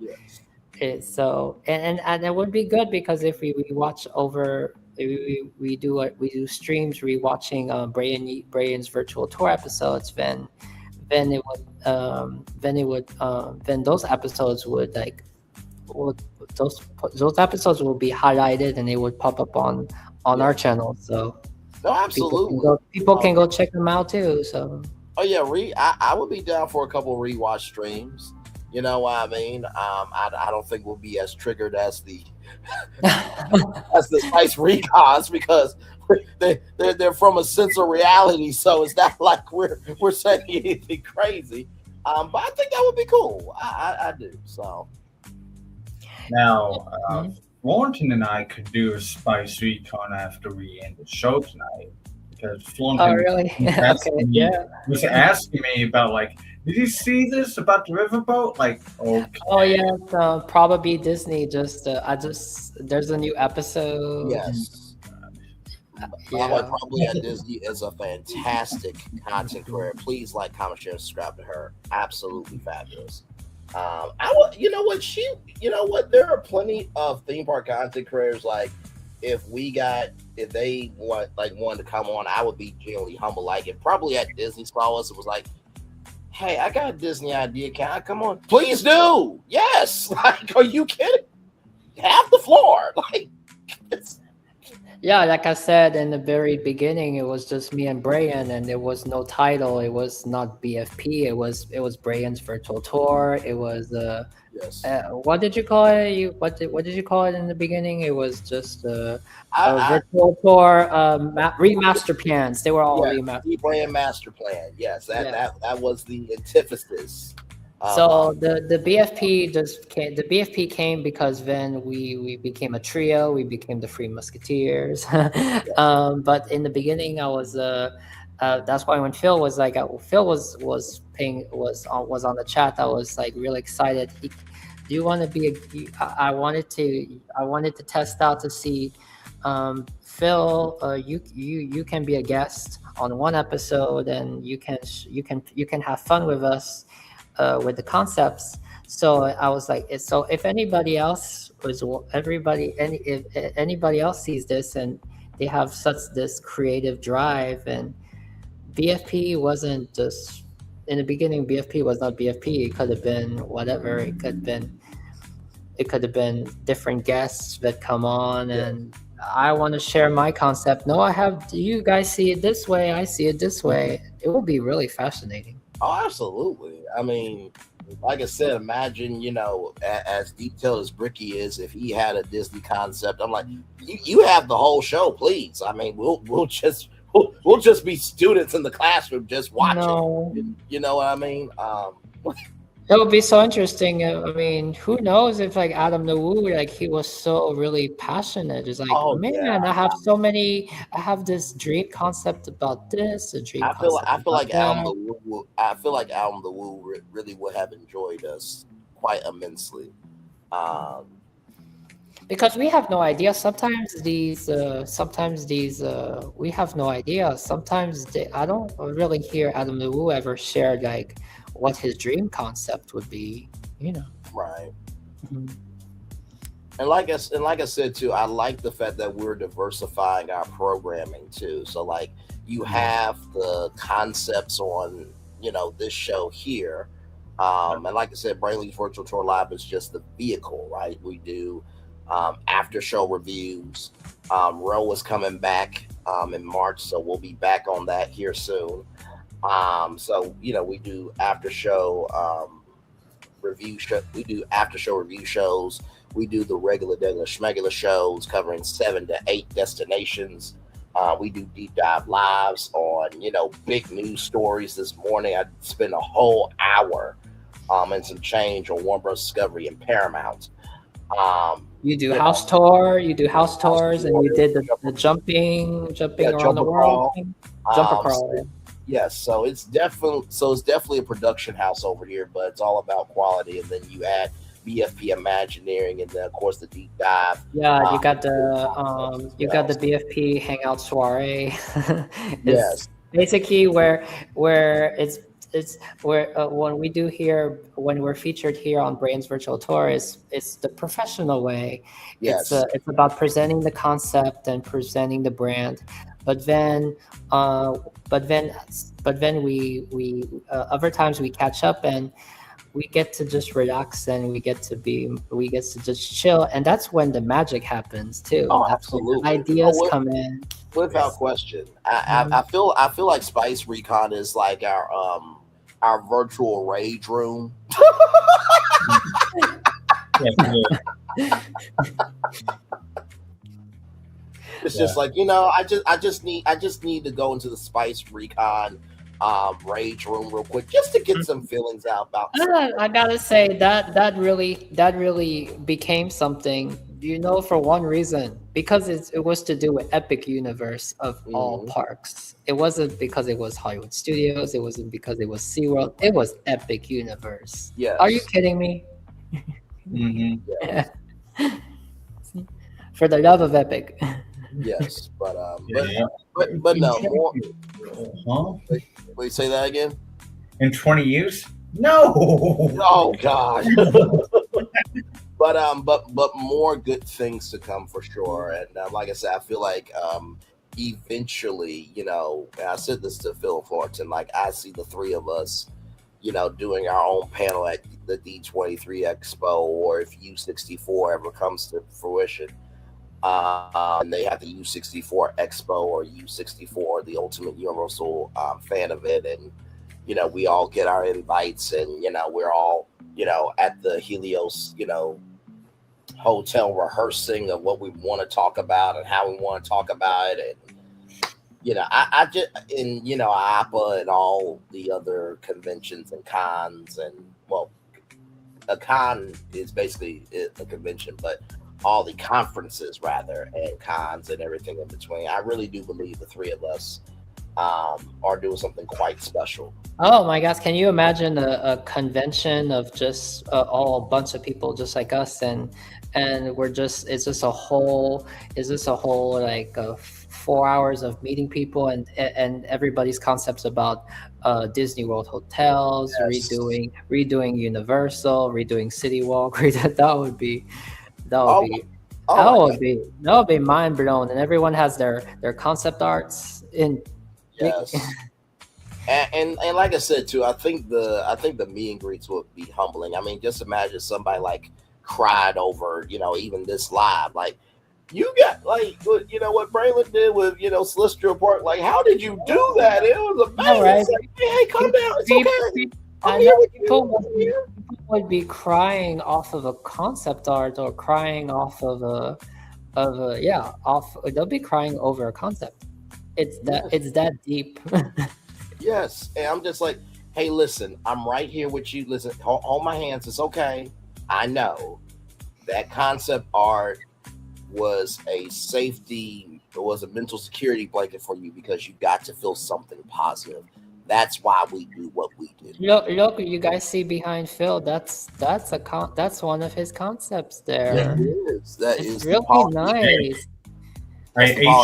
and it would be good because if we watch over. We do streams rewatching Brian's virtual tour episodes. Then those episodes would those episodes will be highlighted and they would pop up on our channel. So no, absolutely, people can go check them out too. So I would be down for a couple rewatch streams. You know what I mean? I don't think we'll be as triggered as the Spice Recons because they're from a sense of reality, so it's not like we're saying anything crazy. But I think that would be cool. I do. So now, Florentin and I could do a Spice Recon after we end the show tonight because Florentin was asking me about did you see this about the riverboat? Oh yeah, probably Disney. There's a new episode. Yes. Probably at Disney is a fantastic content creator. Please like, comment, share, and subscribe to her. Absolutely fabulous. You know what? There are plenty of theme park content creators. If they wanted to come on, I would be genuinely humble. If probably at Disney saw us, it was like, hey, I got a Disney idea. Can I come on? Please do. Yes. Are you kidding? Have the floor. Yeah, like I said in the very beginning, it was just me and Brian, and there was no title. It was not BFP. It was Brian's virtual tour. It was what did you call it? What did you call it in the beginning? It was just a virtual tour remaster plans. They were all remastered. Brian master plan. Yes, that was the antithesis. So the BFP came because then we became a trio. We became the Three Musketeers. But in the beginning, I was that's why when Phil was Phil was on the chat, I was really excited. Do you want to be I wanted to test out to see Phil, you can be a guest on one episode and you can have fun with us. With the concepts, so I was like, so if anybody else if anybody else sees this and they have this creative drive, and BFP wasn't just in the beginning. BFP was not BFP. It could have been whatever. It could have been different guests that come on, and I want to share my concept. No, you guys see it this way. I see it this way. It will be really fascinating. Oh, absolutely. I mean, like I said, imagine, as detailed as Bricky is, if he had a Disney concept, I'm like, you have the whole show, please. I mean, we'll just be students in the classroom just watching. You know what I mean? It would be so interesting. I mean, who knows if Adam the Woo, he was so really passionate. It's I have this dream concept about this. I feel like Adam the Woo really would have enjoyed us quite immensely. Because we have no idea. Sometimes these we have no idea. Sometimes I don't really hear Adam the Woo ever share what his dream concept would be, Right. Mm-hmm. And like I said too, I like the fact that we're diversifying our programming too. So you have the concepts on, this show here. And like I said, Brainley's Virtual Tour Live is just the vehicle, right? We do after show reviews. Ro is coming back in March, so we'll be back on that here soon. So we do after show review show. We do after show review shows. We do the regular schmegular shows covering 7 to 8 destinations. We do deep dive lives on, big news stories. This morning, I spent a whole hour and some change on Warner Bros. Discovery and Paramount. You do house tours, and you did the jumping around the world. Jumper crawl. Yes, so it's definitely a production house over here, but it's all about quality. And then you add BFP Imagineering, and then of course the deep dive. Yeah, you got the the BFP Hangout Soiree. Yes, basically where it's where when we're featured here on Brains Virtual Tour, it's the professional way. Yes, it's about presenting the concept and presenting the brand, but then we other times we catch up and we get to just relax and we get to just chill, and that's when the magic happens too. Oh, that's absolutely. When ideas come in. Without question. I feel like Spice Recon is like our virtual rage room. It's just like, I just need to go into the Spice Recon rage room real quick just to get some feelings out about I gotta say that really became something, for one reason, because it was to do with Epic Universe of all parks. It wasn't because it was Hollywood Studios. It wasn't because it was SeaWorld. It was Epic Universe. Yes. Are you kidding me? Yes. For the love of Epic. Yes, but no more. Huh? Wait, say that again. In 20 years? No. Oh God. But more good things to come for sure. And like I said, I feel like eventually, and I said this to Phil and Florentin, like I see the three of us, doing our own panel at the D23 Expo, or if U64 ever comes to fruition. And they have the U64 Expo or U64, the Ultimate Universal fan event, and we all get our invites, and we're all at the Helios hotel rehearsing of what we want to talk about and how we want to talk about it, and I just APA and all the other conventions and cons, and a con is basically a convention, but all the conferences rather, and cons and everything in between. I really do believe the three of us are doing something quite special. Oh my gosh, can you imagine a convention of just all a bunch of people just like us, and it's just a whole like 4 hours of meeting people and everybody's concepts about Disney World hotels, yes. redoing Universal, redoing City Walk. That would be mind blown, and everyone has their concept arts in. Yes. and like I said too, I think the meet and greets would be humbling. I mean, just imagine somebody like cried over even this live, like you got like what Braylon did with Celestial Park. Like, how did you do that? It was amazing. Right. Like, hey, calm down. It's okay. I know people would be crying off of a concept art, or crying off of they'll be crying over a concept. It's that deep. Yes, and I'm just like, hey, listen, I'm right here with you. Listen, hold my hands. It's okay. I know that concept art was a safety, it was a mental security blanket for you, because you got to feel something positive. That's why we do what we do. Look, you guys see behind Phil. That's one of his concepts there. Yeah, it is. That is really nice. IHG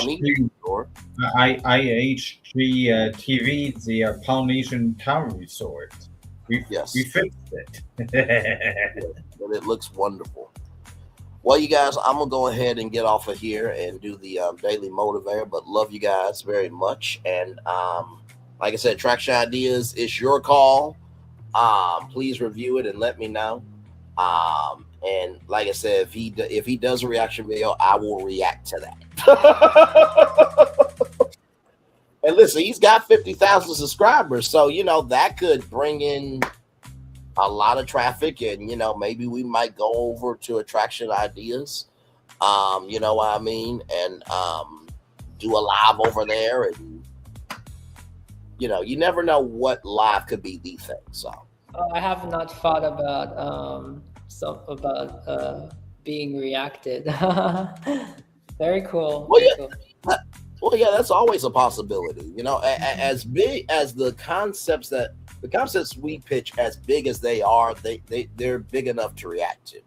TV, the Polynesian Town Resort. We fixed it. And it looks wonderful. Well, you guys, I'm going to go ahead and get off of here and do the daily motivator, but love you guys very much. And like I said, Traction Ideas, it's your call. Please review it and let me know. And like I said, if he does a reaction video, I will react to that. And listen, he's got 50,000 subscribers, so that could bring in a lot of traffic, and maybe we might go over to attraction ideas. You know what I mean, and do a live over there, and you never know what live could be the thing. So I have not thought about being reacted. Very cool. Well, Very yeah. cool. Well, yeah, that's always a possibility. As big as the concepts we pitch, as big as they are, they're big enough to react to.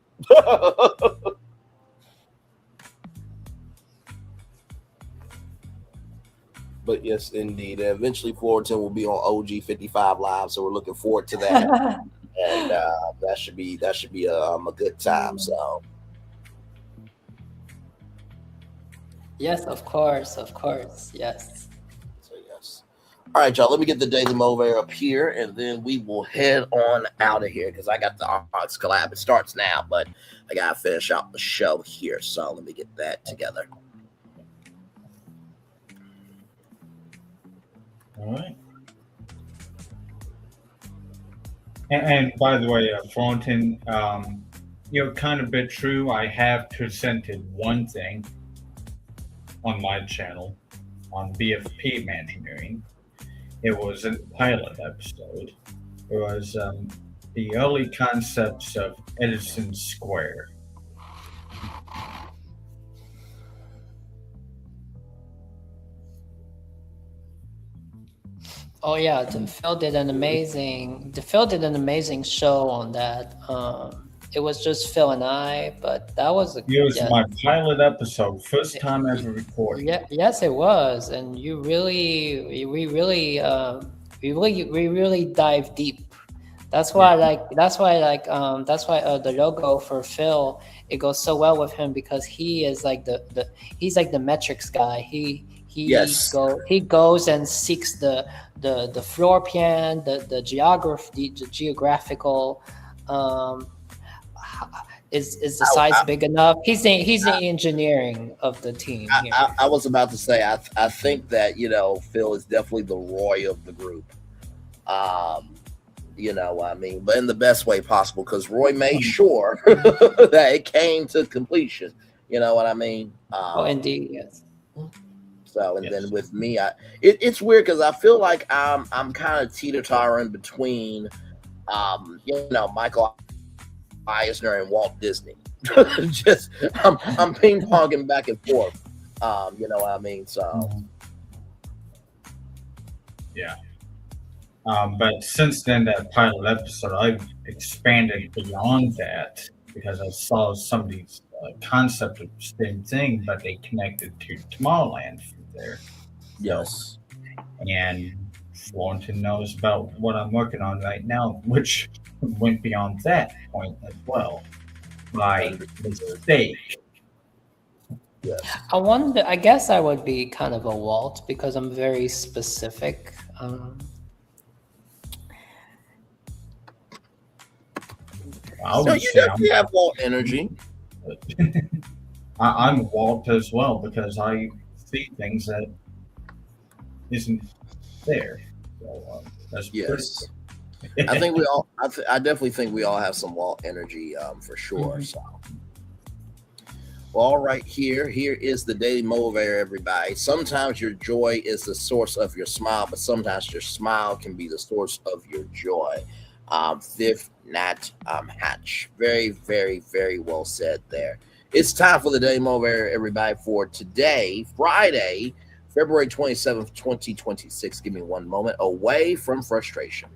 But yes, indeed. And eventually, Florentin will be on OG 55 Live, so we're looking forward to that. And that should be a good time. So Yes, of course, yes. So yes. All right, y'all. Let me get the Daily Mover up here, and then we will head on out of here because I got the Arts collab. It starts now, but I gotta finish out the show here. So let me get that together. All right. And by the way, Florentin, you're kind of a bit true. I have presented one thing on my channel on BFP Imagineering. It was a pilot episode. It was the early concepts of Edison Square. Oh yeah, Phil did an amazing show on that. It was just Phil and I, but that was It was my pilot episode, first time ever recorded. Yeah, yes, it was, and we really dive deep. That's why the logo for Phil, it goes so well with him because he is like he's like the metrics guy. He goes and seeks the floor plan, the geographical. Is the size big enough? He's the engineering of the team. I was about to say I think that Phil is definitely the Roy of the group. I mean, but in the best way possible because Roy made sure that it came to completion. You know what I mean? Oh, indeed, yes. So then with me, it's weird because I feel like I'm kind of teeter-tottering between Michael Eisner and Walt Disney. Just I'm ping-ponging back and forth. You know what I mean? So yeah. But since then, that pilot episode, I've expanded beyond that because I saw somebody's concept of the same thing, but they connected to Tomorrowland from there. Yes. And Florentin knows about what I'm working on right now, which went beyond that point as well by mistake. Yes. I guess I would be kind of a Walt because I'm very specific. So you definitely have Walt energy. I'm Walt as well because I see things that isn't there. So, that's yes. I think we all. I definitely think we all have some Walt energy for sure. Mm-hmm. So, well, all right, here is the Daily Motivator, everybody. Sometimes your joy is the source of your smile, but sometimes your smile can be the source of your joy. Viv Nat Hatch. Very, very, very well said there. It's time for the Daily Motivator, everybody, for today, Friday, February 27th, 2026. Give me one moment. Away from frustration.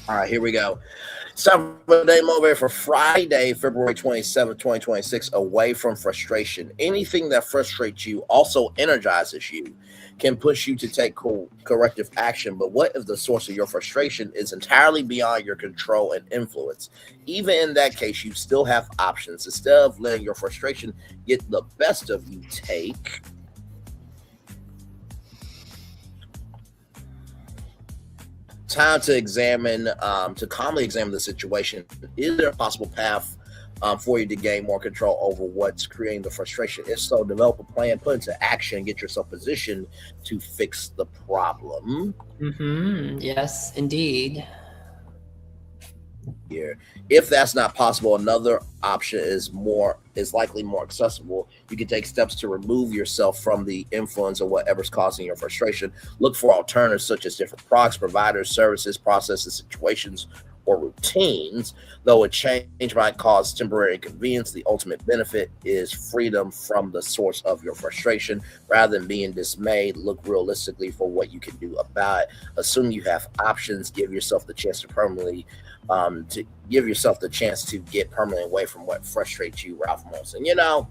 All right, here we go. It's time for the Daily Motivator for Friday, February 27th, 2026. Away from frustration. Anything that frustrates you also energizes you, can push you to take corrective action. But what if the source of your frustration is entirely beyond your control and influence? Even in that case, you still have options. Instead of letting your frustration get the best of you, take time to examine, to calmly examine the situation. Is there a possible path for you to gain more control over what's creating the frustration. If so, develop a plan, put into action, and get yourself positioned to fix the problem. Yes, indeed. Here, if that's not possible, another option is likely more accessible. You can take steps to remove yourself from the influence of whatever's causing your frustration. Look for alternatives such as different products, providers, services, processes, situations, or routines. Though a change might cause temporary inconvenience, the ultimate benefit is freedom from the source of your frustration. Rather than being dismayed, look realistically for what you can do about it. Assume you have options. Give yourself the chance to get permanently away from what frustrates you, Ralph Molson. You know,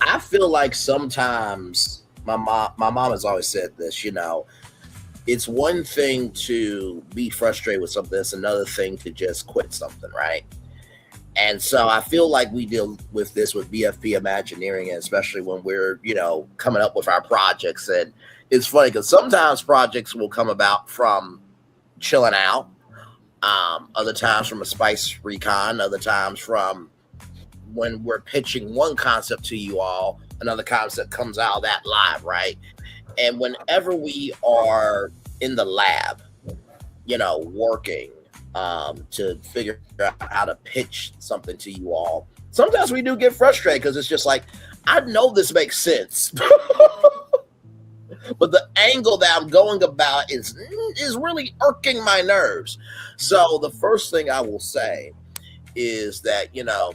I feel like sometimes my mom has always said this, you know, it's one thing to be frustrated with something. It's another thing to just quit something, right? And so I feel like we deal with this with BFP Imagineering, and especially when we're, you know, coming up with our projects. And it's funny because sometimes projects will come about from chilling out, other times from a spice recon, other times from when we're pitching one concept to you all, another concept comes out of that live, right? And whenever we are in the lab, you know, working to figure out how to pitch something to you all, sometimes we do get frustrated because it's just like, I know this makes sense, but the angle that I'm going about is really irking my nerves. So the first thing I will say is that, you know,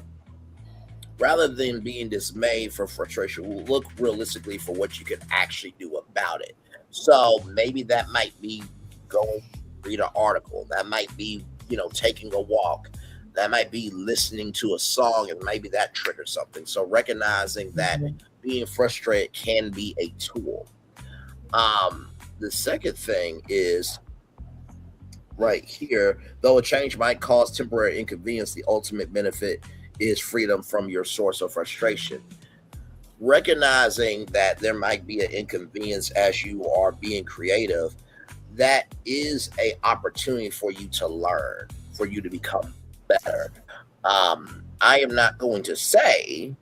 rather than being dismayed for frustration, we'll look realistically for what you can actually do about it. So maybe that might be going to read an article. That might be, you know, taking a walk. That might be listening to a song, and maybe that triggers something. So recognizing that being frustrated can be a tool. The second thing is right here, though a change might cause temporary inconvenience, the ultimate benefit is freedom from your source of frustration. Recognizing that there might be an inconvenience as you are being creative, that is an opportunity for you to learn, for you to become better. I am not going to say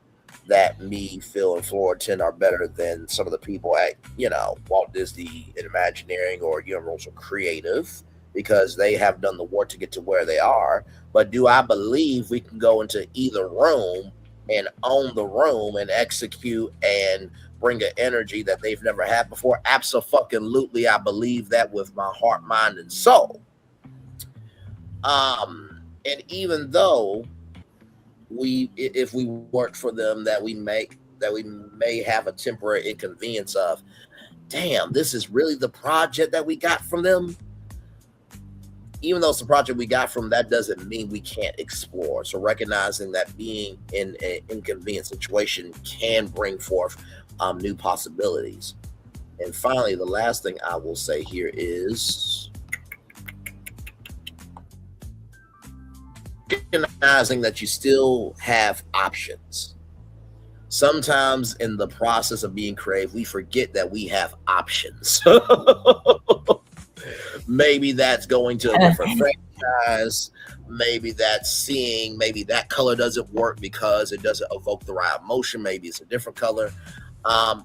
that me, Phil, and Florentin are better than some of the people at, you know, Walt Disney Imagineering or Universal Creative, because they have done the work to get to where they are. But do I believe we can go into either room and own the room and execute and bring an energy that they've never had before? Abso-fucking-lutely, I believe that with my heart, mind, and soul. And even though if we work for them, that we may have a temporary inconvenience of, damn, this is really the project that we got from them. Even though it's the project we got from, that doesn't mean we can't explore. So recognizing that being in an inconvenient situation can bring forth new possibilities. And finally, the last thing I will say here is recognizing that you still have options. Sometimes in the process of being creative, we forget that we have options. Maybe that's going to a different franchise. Maybe that's seeing, maybe that color doesn't work because it doesn't evoke the right emotion. Maybe it's a different color.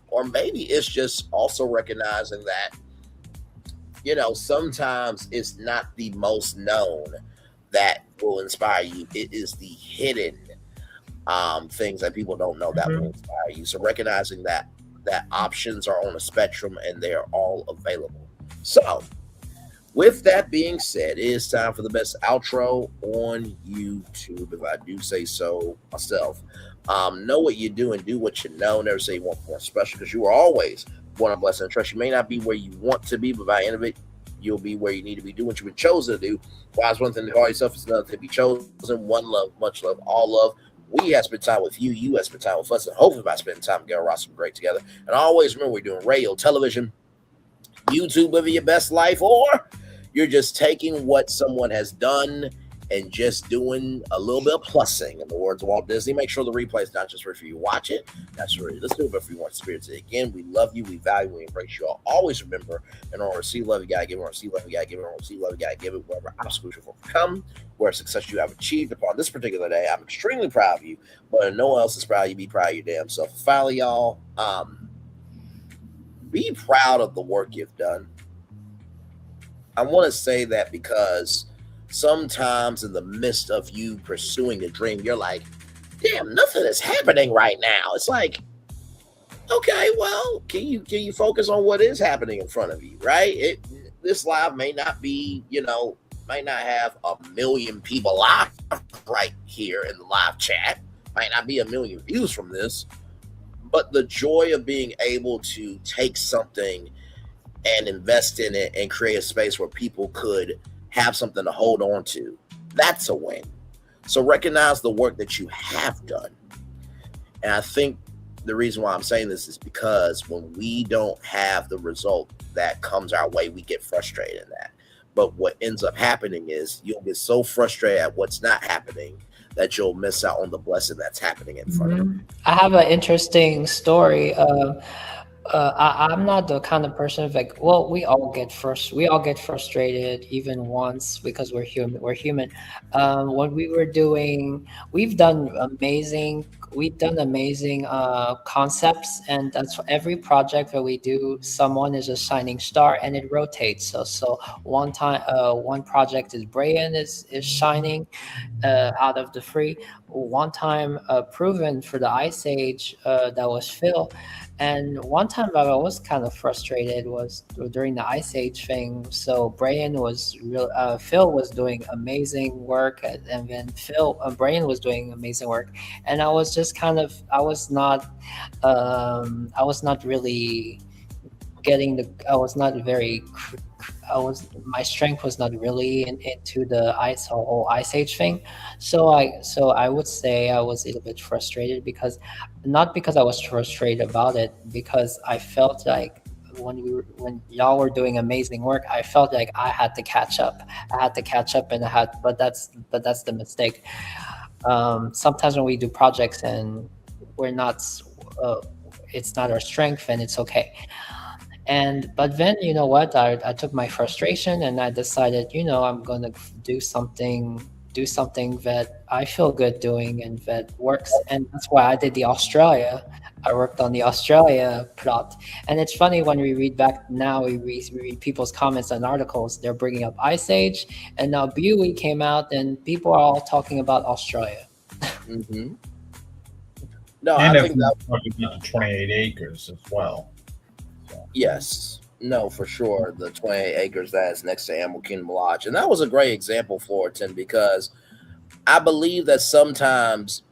Or maybe it's just also recognizing that, you know, sometimes it's not the most known that will inspire you. It is the hidden things that people don't know that will inspire you. So recognizing that options are on a spectrum and they're all available. So with that being said, it is time for the best outro on YouTube, if I do say so myself. Know what you do and do what you know. Never say you want more special, because you are always born a blessing and trust. You may not be where you want to be, but by the end of it, you'll be where you need to be. Do what you've been chosen to do. Why is one thing to call yourself, it's another thing to be chosen. One love, much love, all love. We have spent time with you. You have spent time with us. And hopefully by spending time together, we're awesome, great together. And always remember, we're doing radio, television, YouTube, living your best life, or you're just taking what someone has done and just doing a little bit of plussing. In the words of Walt Disney, make sure the replay is not just for you to watch it, not just for you to listen to it, but for you want to experience it again. We love you, we value, we embrace you all. Always remember, in order to see love, you gotta give it. In order to see love, you gotta give it. In order to see love, you gotta give it. Whatever obstacles you overcome, where success you have achieved upon this particular day, I'm extremely proud of you. But if no one else is proud of you, be proud of your damn self. Finally, y'all, be proud of the work you've done. I want to say that because sometimes in the midst of you pursuing a dream, you're like, damn, nothing is happening right now. It's like, okay, well, can you focus on what is happening in front of you, right? This live may not be, might not have 1 million people live right here in the live chat, might not be 1 million views from this, but the joy of being able to take something and invest in it and create a space where people could have something to hold on to, that's a win. So recognize the work that you have done. And I think the reason why I'm saying this is because when we don't have the result that comes our way, we get frustrated in that. But what ends up happening is you'll get so frustrated at what's not happening that you'll miss out on the blessing that's happening in front of you. I have an interesting story. I'm not the kind of person like, well, we all get frustrated even once because we're human. When we've done amazing concepts, and that's for every project that we do. Someone is a shining star, and it rotates. So one project is Brian is shining out of the free. One time, proven for the Ice Age, that was Phil. And one time I was kind of frustrated was during the Ice Age thing. So Brian was Phil was doing amazing work, and then Brian was doing amazing work, and I was just I was not really getting my strength was not really into the whole Ice Age thing. So I would say I was a little bit frustrated not because I was frustrated about it, because I felt like when y'all were doing amazing work, I felt like I had to catch up. But that's the mistake. Sometimes when we do projects and we're not, it's not our strength, and it's okay. But then, you know what, I took my frustration and I decided, I'm going to do something that I feel good doing and that works. And that's why I did I worked on the Australia plot. And it's funny when we read back now, we read people's comments and articles, they're bringing up Ice Age, and now Buoy came out and people are all talking about Australia. Mm-hmm. No, and I think that talking about the 28 acres as well. Yes, no, for sure. The 28 acres that's next to Animal Kingdom Lodge. And that was a great example, Florentin, because I believe that sometimes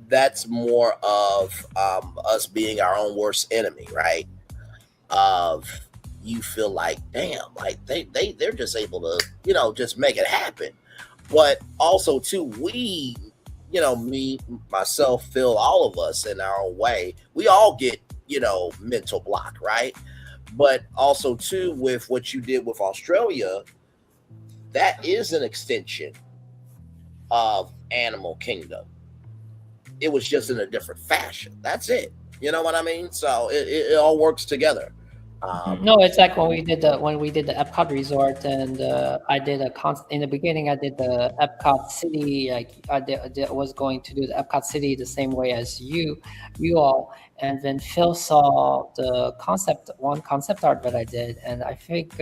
that's more of us being our own worst enemy, right? You feel like, damn, like they're just able to, just make it happen. But also, too, we, me, myself, Phil, all of us in our own way, we all get, mental block, right? But also too, with what you did with Australia, that is an extension of Animal Kingdom. It was just in a different fashion. That's it. You know what I mean? So it all works together. No, it's like when we did the Epcot Resort, and I did in the beginning. I did the Epcot City. Like I was going to do the Epcot City the same way as you all, and then Phil saw the concept art that I did, and I think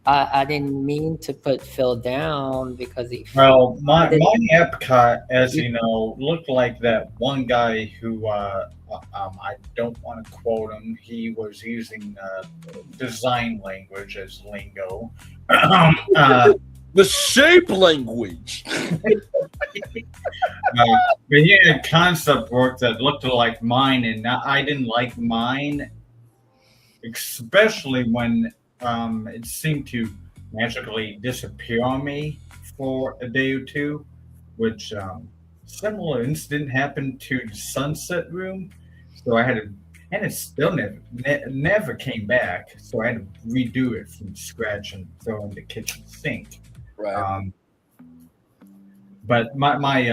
I didn't mean to put Phil down because my Epcot, as you know, looked like that one guy who I don't want to quote him. He was using design language as lingo. The shape language. But he had concept work that looked like mine, and I didn't like mine, especially when it seemed to magically disappear on me for a day or two, which similar incident happened to the Sunset Room. So I had to, and it still never came back. So I had to redo it from scratch and throw in the kitchen sink. Right. But my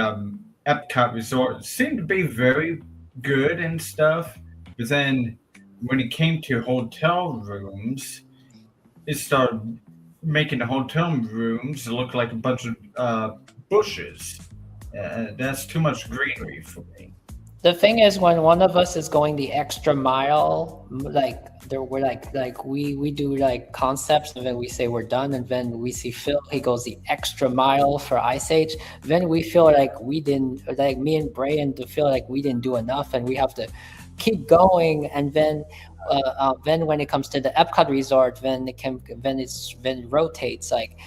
Epcot resort seemed to be very good and stuff. But then when it came to hotel rooms, it started making the hotel rooms look like a bunch of bushes. That's too much greenery for me. The thing is, when one of us is going the extra mile, we do like concepts, and then we say we're done, and then we see Phil, he goes the extra mile for Ice Age. Then we feel like we didn't, like me and Brian feel like we didn't do enough, and we have to keep going. And then when it comes to the Epcot resort, then it rotates. Like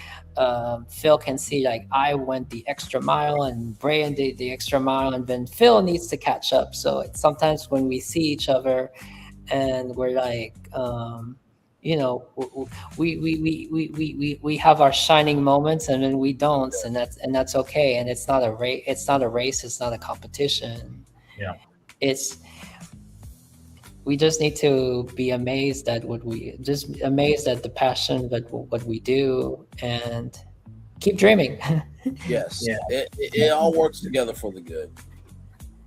Phil can see, like, I went the extra mile and Brian did the extra mile, and then Phil needs to catch up. So it's sometimes when we see each other and we're like, we have our shining moments, and then we don't, and that's okay. And it's not a race. It's not a race. It's not a competition. Yeah. We just need to be amazed at amazed at the passion that what we do, and keep dreaming. Yes. Yeah. It all works together for the good.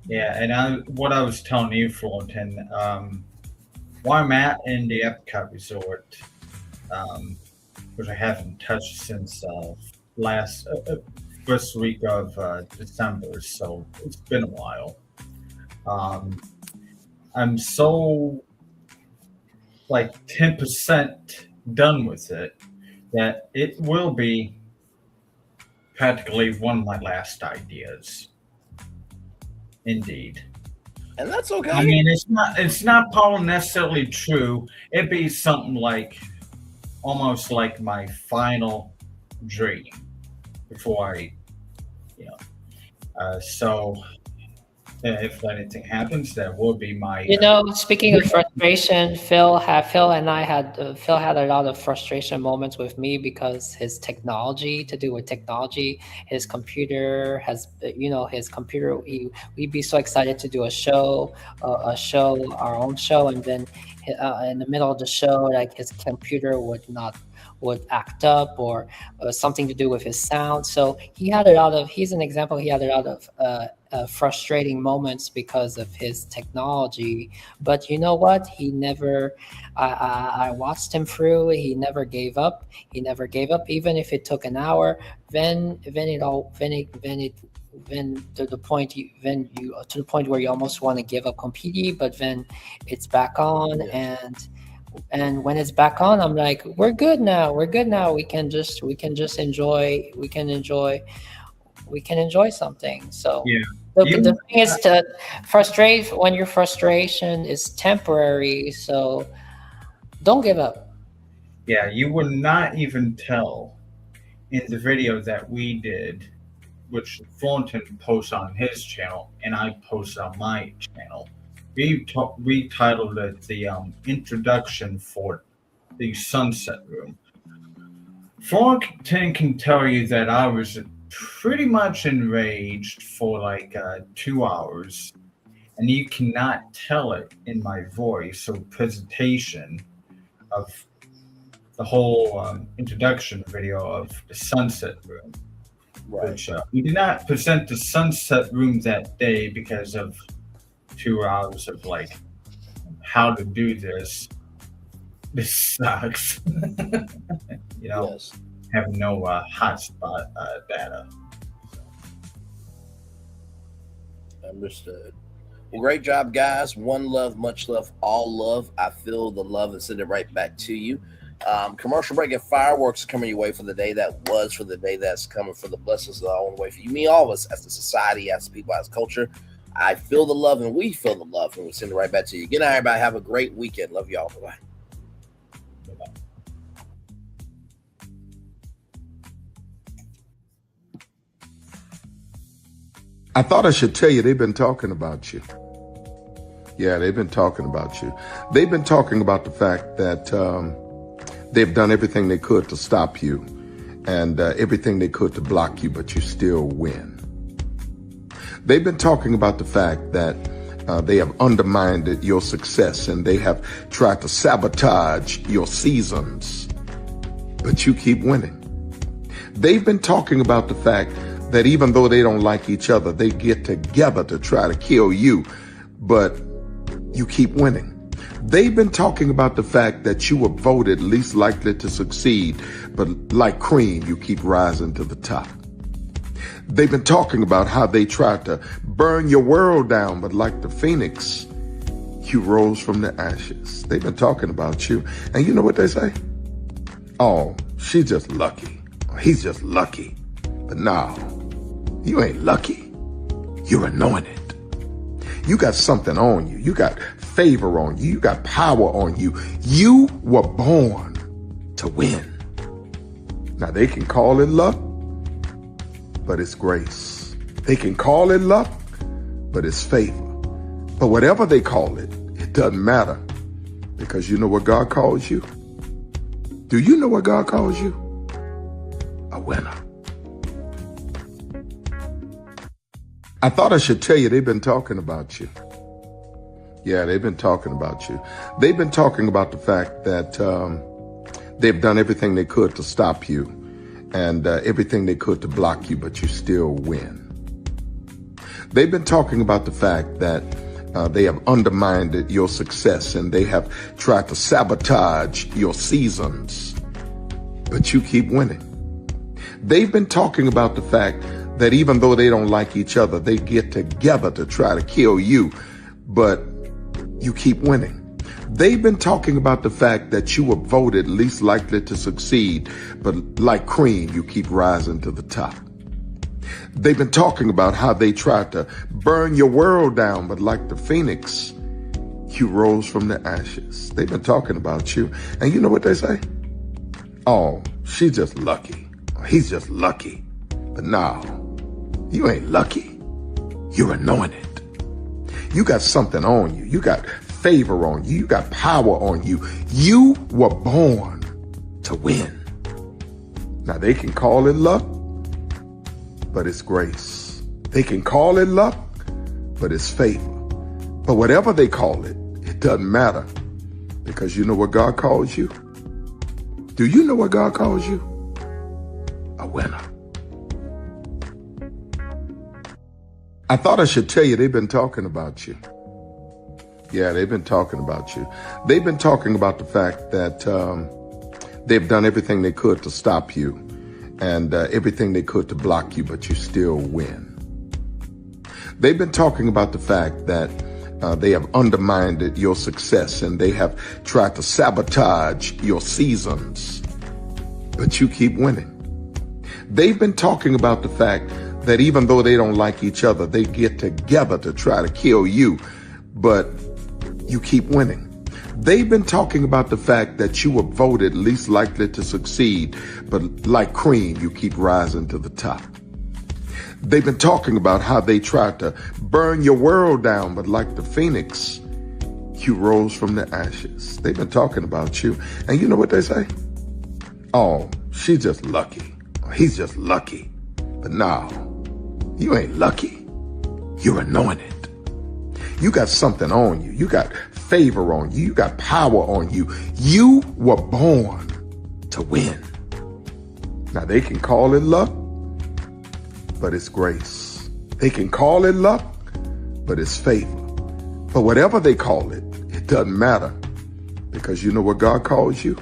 Yeah, and what I was telling you, Florentin, while I'm at in the Epcot Resort, which I haven't touched since first week of December, so it's been a while. I'm so like 10% done with it that it will be practically one of my last ideas. Indeed. And that's okay. I mean, it's not probably necessarily true. It'd be something like almost like my final dream before so if anything happens, that will be my. Speaking of frustration, Phil had a lot of frustration moments with me because his computer has, we'd be so excited to do our own show, and then in the middle of the show, like his computer would act up, or something to do with his sound. So he's an example. He had a lot of frustrating moments because of his technology. But you know what? He never. I watched him through. He never gave up. Even if it took an hour. Then to the point where you almost want to give up completely. But then it's back on, and when it's back on, I'm like, we're good now. We can just enjoy something. So the thing is to frustrate when your frustration is temporary. So don't give up. Yeah, you would not even tell in the video that we did, which Thornton posts on his channel and I post on my channel. We titled it the introduction for the Sunset Room. Thornton can tell you that I was pretty much enraged for like 2 hours, and you cannot tell it in my voice or presentation of the whole introduction video of the Sunset Room. Right. Which we did not present the Sunset Room that day because of 2 hours of like how to do this. This sucks. Yes. Having no hotspot data. Understood. Well, great job, guys. One love, much love, all love. I feel the love and send it right back to you. Commercial break and fireworks coming your way for the day that was, for the day that's coming, for the blessings that are on the way for you, me, all of us, as the society, as people, as culture. I feel the love, and we feel the love, and we send it right back to you. Good night, everybody. Have a great weekend. Love y'all. Bye-bye. I thought I should tell you, they've been talking about you. Yeah, they've been talking about you. They've been talking about the fact that they've done everything they could to stop you and everything they could to block you, but you still win. They've been talking about the fact that they have undermined your success and they have tried to sabotage your seasons, but you keep winning. They've been talking about the fact that even though they don't like each other, they get together to try to kill you, but you keep winning. They've been talking about the fact that you were voted least likely to succeed, but like cream, you keep rising to the top. They've been talking about how they tried to burn your world down, but like the phoenix, you rose from the ashes. They've been talking about you. And you know what they say? Oh, she's just lucky. He's just lucky. But no, you ain't lucky. You're anointed. You got something on you. You got favor on you. You got power on you. You were born to win. Now they can call it luck, but it's grace. They can call it luck, but it's favor. But whatever they call it, it doesn't matter, because you know what God calls you? Do you know what God calls you? A winner. I thought I should tell you they've been talking about you. Yeah, they've been talking about you. They've been talking about the fact that they've done everything they could to stop you and everything they could to block you, but you still win. They've been talking about the fact that they have undermined your success and they have tried to sabotage your seasons, but you keep winning. They've been talking about the fact that even though they don't like each other, they get together to try to kill you, but you keep winning. They've been talking about the fact that you were voted least likely to succeed, but like cream, you keep rising to the top. They've been talking about how they tried to burn your world down, but like the phoenix, you rose from the ashes. They've been talking about you. And you know what they say? Oh, she's just lucky. He's just lucky. But no, you ain't lucky. You're anointed. You got something on you. You got favor on you. You got power on you. You were born to win. Now they can call it luck, but it's grace. They can call it luck, but it's favor. But whatever they call it, it doesn't matter, because you know what God calls you? Do you know what God calls you? A winner. I thought I should tell you they've been talking about you. Yeah, they've been talking about you. They've been talking about the fact that they've done everything they could to stop you and everything they could to block you, but you still win. They've been talking about the fact that they have undermined your success and they have tried to sabotage your seasons, but you keep winning. They've been talking about the fact that even though they don't like each other, they get together to try to kill you, but you keep winning. They've been talking about the fact that you were voted least likely to succeed, but like cream, you keep rising to the top. They've been talking about how they tried to burn your world down, but like the phoenix, you rose from the ashes. They've been talking about you. And you know what they say? Oh, she's just lucky. He's just lucky. But no, you ain't lucky. You're anointed. You got something on you. You got favor on you. You got power on you. You were born to win. Now they can call it luck, but it's grace. They can call it luck, but it's favor. But whatever they call it, it doesn't matter, because you know what God calls you?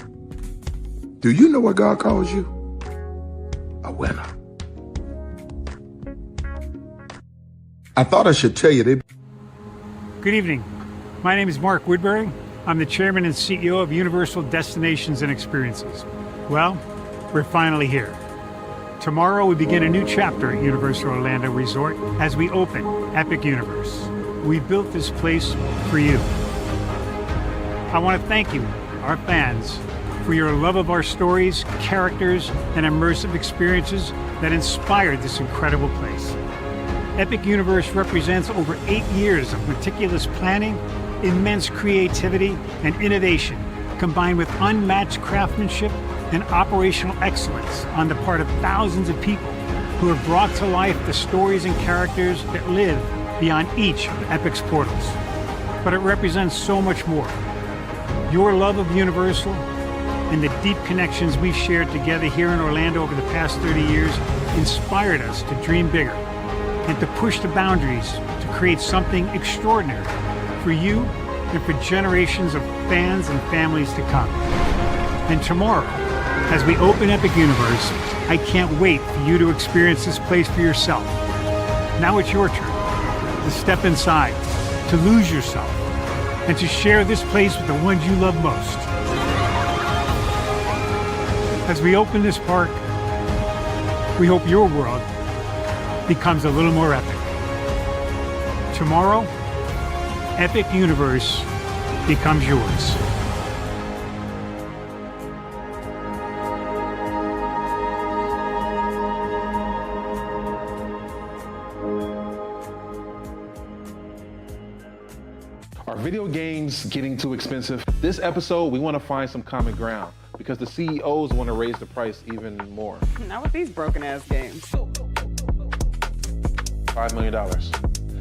Do you know what God calls you? A winner. I thought I should tell you they... Good evening. My name is Mark Woodbury. I'm the chairman and CEO of Universal Destinations and Experiences. Well, we're finally here. Tomorrow we begin a new chapter at Universal Orlando Resort as we open Epic Universe. We built this place for you. I want to thank you, our fans, for your love of our stories, characters, and immersive experiences that inspired this incredible place. Epic Universe represents over 8 years of meticulous planning, immense creativity, and innovation, combined with unmatched craftsmanship and operational excellence on the part of thousands of people who have brought to life the stories and characters that live beyond each of Epic's portals. But it represents so much more. Your love of Universal and the deep connections we've shared together here in Orlando over the past 30 years inspired us to dream bigger and to push the boundaries to create something extraordinary for you and for generations of fans and families to come. And tomorrow, as we open Epic Universe, I can't wait for you to experience this place for yourself. Now it's your turn to step inside, to lose yourself, and to share this place with the ones you love most. As we open this park, we hope your world becomes a little more epic. Tomorrow, Epic Universe becomes yours. Are video games getting too expensive? This episode, we want to find some common ground because the CEOs want to raise the price even more. Not with these broken ass games. $5 million.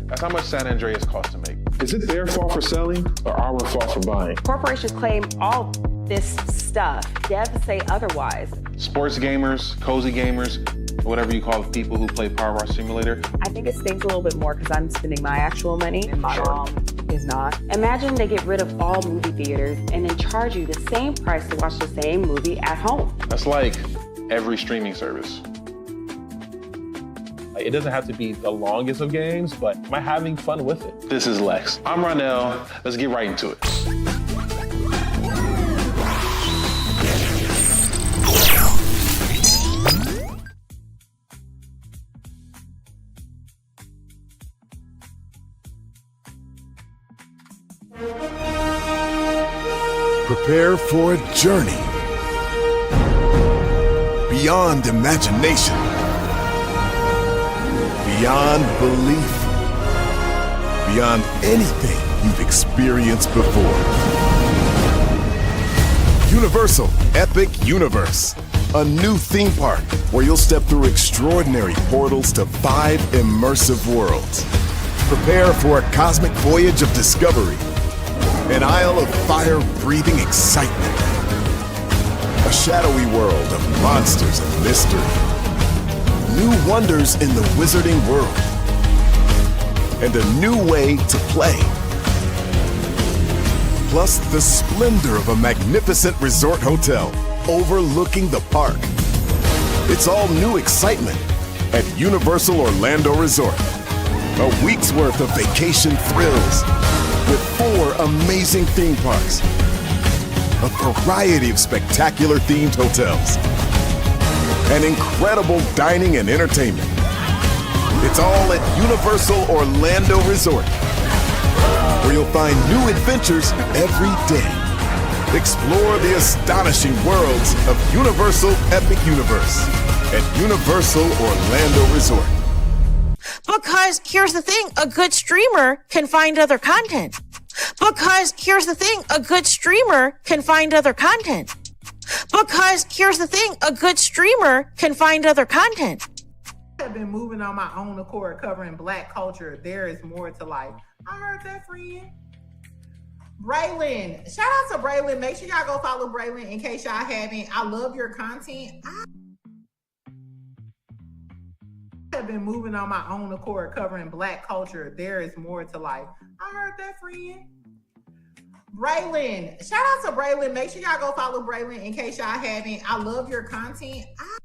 That's how much San Andreas costs to make. Is it their fault for selling or our fault for buying? Corporations claim all this stuff. Devs say otherwise. Sports gamers, cozy gamers, whatever you call the people who play Power Wash Simulator. I think it stings a little bit more because I'm spending my actual money and my mom is not. Imagine they get rid of all movie theaters and then charge you the same price to watch the same movie at home. That's like every streaming service. It doesn't have to be the longest of games, but am I having fun with it? This is Lex. I'm Ronell. Let's get right into it. Prepare for a journey beyond imagination, beyond belief, beyond anything you've experienced before. Universal Epic Universe, a new theme park where you'll step through extraordinary portals to 5 immersive worlds. Prepare for a cosmic voyage of discovery, an isle of fire-breathing excitement, a shadowy world of monsters and mystery, new wonders in the wizarding world, and a new way to play. Plus the splendor of a magnificent resort hotel overlooking the park. It's all new excitement at Universal Orlando Resort. A week's worth of vacation thrills with 4 amazing theme parks, a variety of spectacular themed hotels, and incredible dining and entertainment. It's all at Universal Orlando Resort, where you'll find new adventures every day. Explore the astonishing worlds of Universal Epic Universe at Universal Orlando Resort. Because here's the thing, a good streamer can find other content. Because here's the thing, a good streamer can find other content. Because here's the thing, a good streamer can find other content. I have been moving on my own accord, covering Black culture. There is more to life. I heard that, friend. Braylon, shout out to Braylon. Make sure y'all go follow Braylon in case y'all haven't. I love your content. I have been moving on my own accord, covering Black culture. There is more to life. I heard that, friend. Braylon, shout out to Braylon. Make sure y'all go follow Braylon in case y'all haven't. I love your content. I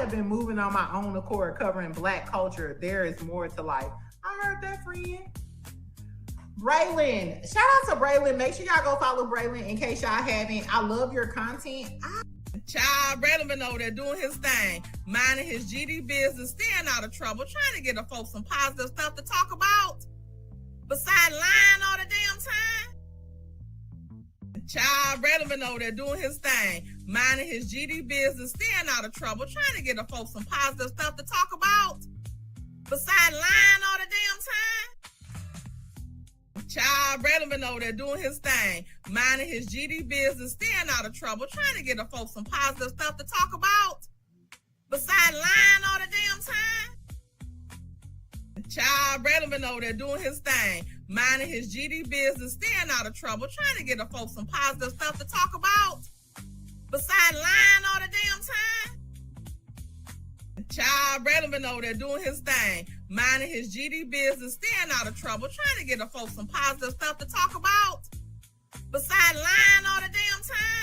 have been moving on my own accord, covering Black culture. There is more to life. I heard that, friend. Braylon, shout out to Braylon. Make sure y'all go follow Braylon in case y'all haven't. I love your content. Child, Braylon been over there doing his thing, minding his GD business, staying out of trouble, trying to get the folks some positive stuff to talk about. Besides lying all the damn time. Child, Braylon been over there doing his thing, minding his GD business, staying out of trouble, trying to get the folks some positive stuff to talk about. Besides lying all the damn time. Child, Braylon been over there doing his thing, minding his GD business, staying out of trouble, trying to get the folks some positive stuff to talk about. Besides lying all the damn time. Child, Braylon been over there doing his thing, minding his GD business, staying out of trouble, trying to get the folks some positive stuff to talk about. Besides lying all the damn time. Child, Braylon been over there doing his thing, minding his GD business, staying out of trouble, trying to get the folks some positive stuff to talk about. Besides lying all the damn time.